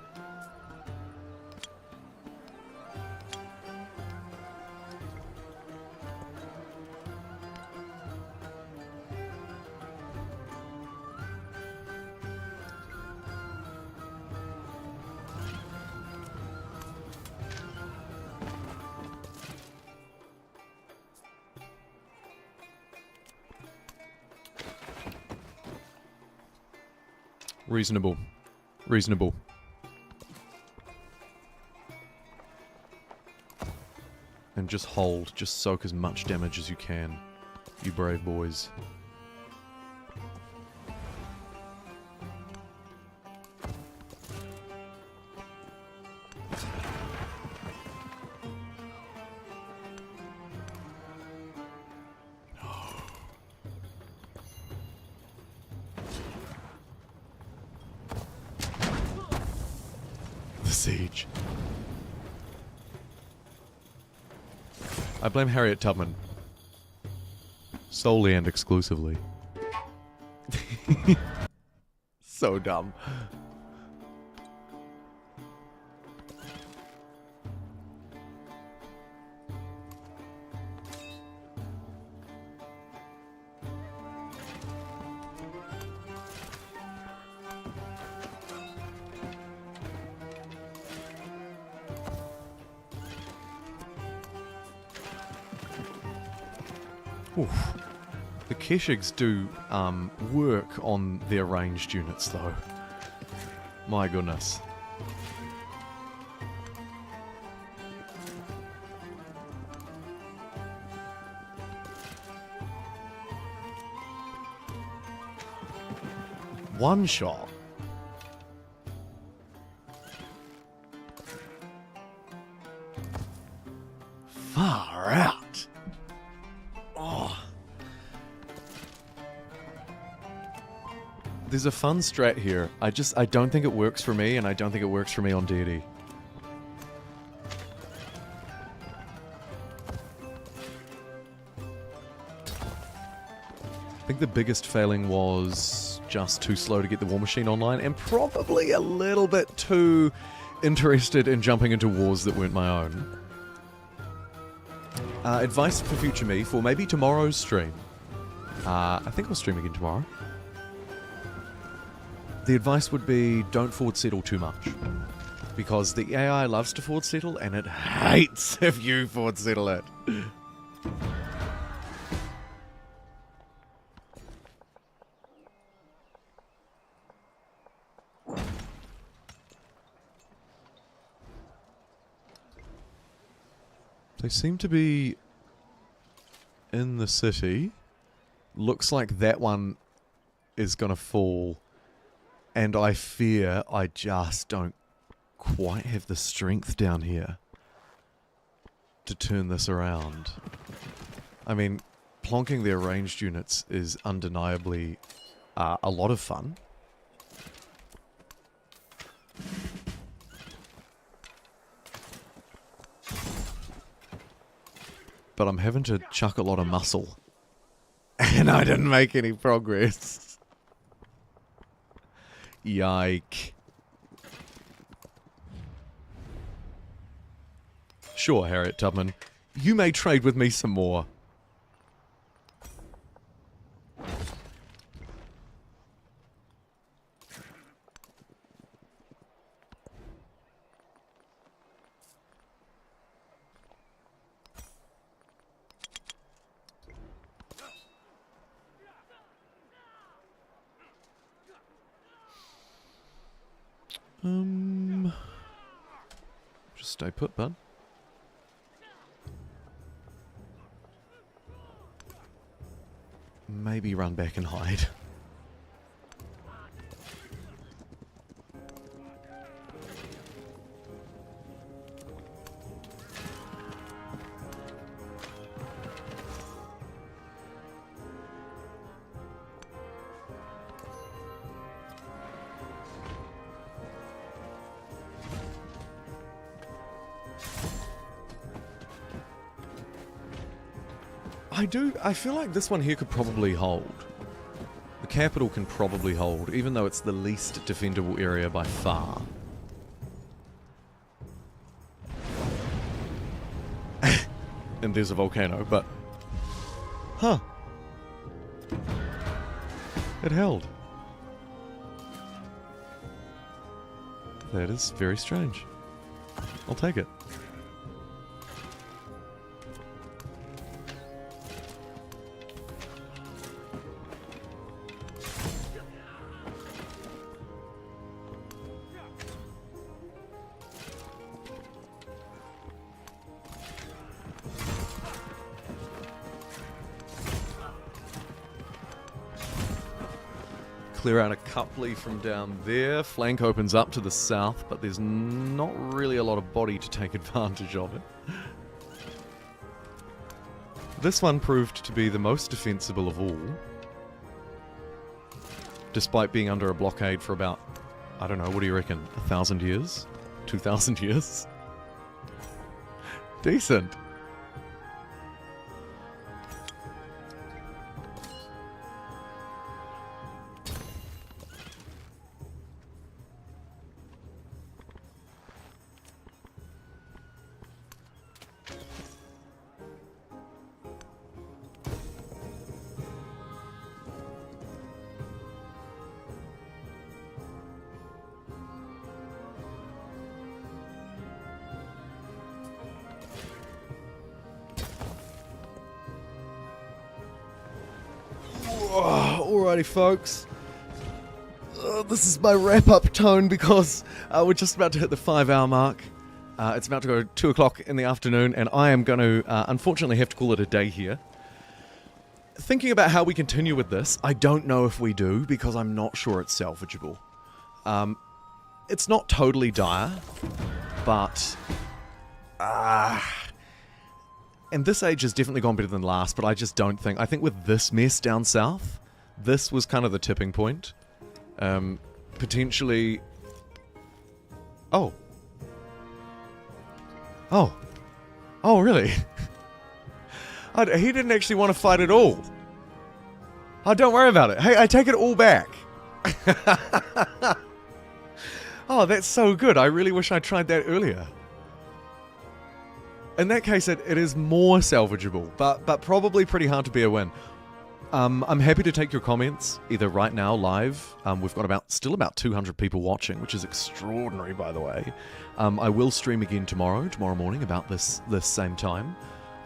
Reasonable. Reasonable. And just hold. Just soak as much damage as you can. You brave boys. Siege. I blame Harriet Tubman. Solely and exclusively. So dumb. Oof. The Keshigs do work on their ranged units, though. My goodness. One shot. Far out. There's a fun strat here. I don't think it works for me, and I don't think it works for me on deity. I think the biggest failing was just too slow to get the war machine online, and probably a little bit too interested in jumping into wars that weren't my own. Advice for future me for maybe tomorrow's stream. I think I'll stream again tomorrow. The advice would be don't forward settle too much. Because the AI loves to forward settle and it hates if you forward settle it. They seem to be in the city. Looks like that one is gonna fall. And I fear I just don't quite have the strength down here to turn this around. I mean, plonking their ranged units is undeniably a lot of fun. But I'm having to chuck a lot of muscle. And I didn't make any progress. Yike. Sure, Harriet Tubman. You may trade with me some more. Just stay put, bud. Maybe run back and hide. I feel like this one here could probably hold. The capital can probably hold, even though it's the least defendable area by far. And there's a volcano, but... Huh. It held. That is very strange. I'll take it. Clear out a coupley from down there. Flank opens up to the south, but there's not really a lot of body to take advantage of it. This one proved to be the most defensible of all. Despite being under a blockade for about, I don't know, what do you reckon? 1,000 years? 2,000 years? Decent. Alrighty, folks. This is my wrap-up tone because we're just about to hit the 5-hour mark. It's about to go 2 o'clock in the afternoon, and I am going to, unfortunately, have to call it a day here. Thinking about how we continue with this, I don't know if we do, because I'm not sure it's salvageable. It's not totally dire, but... and this age has definitely gone better than last, but I just don't think... I think with this mess down south, this was kind of the tipping point. Potentially... Oh. Oh. Oh, really? He didn't actually want to fight at all. Oh, don't worry about it. Hey, I take it all back. Oh, that's so good. I really wish I tried that earlier. In that case, it is more salvageable, but probably pretty hard to be a win. I'm happy to take your comments, either right now, live. We've got still about 200 people watching, which is extraordinary, by the way. I will stream again tomorrow morning, about this same time.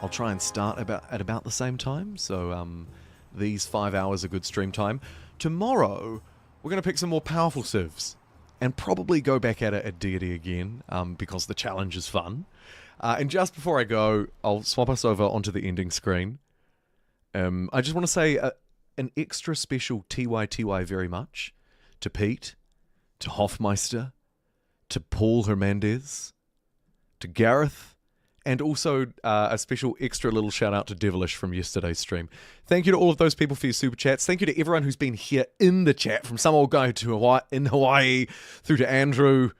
I'll try and start at about the same time, so these 5 hours are good stream time. Tomorrow, we're going to pick some more powerful civs, and probably go back at it at Deity again, because the challenge is fun. And just before I go, I'll swap us over onto the ending screen. I just want to say an extra special TYTY very much to Pete, to Hoffmeister, to Paul Hernandez, to Gareth, and also a special extra little shout out to Devilish from yesterday's stream. Thank you to all of those people for your super chats. Thank you to everyone who's been here in the chat, from some old guy to Hawaii, through to Andrew,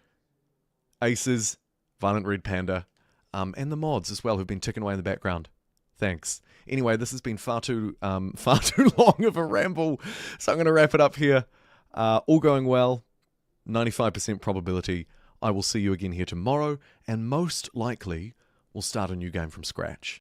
Aces, Violent Red Panda, and the mods as well who've been ticking away in the background. Thanks. Anyway, this has been far too long of a ramble, so I'm going to wrap it up here. All going well, 95% probability. I will see you again here tomorrow, and most likely we'll start a new game from scratch.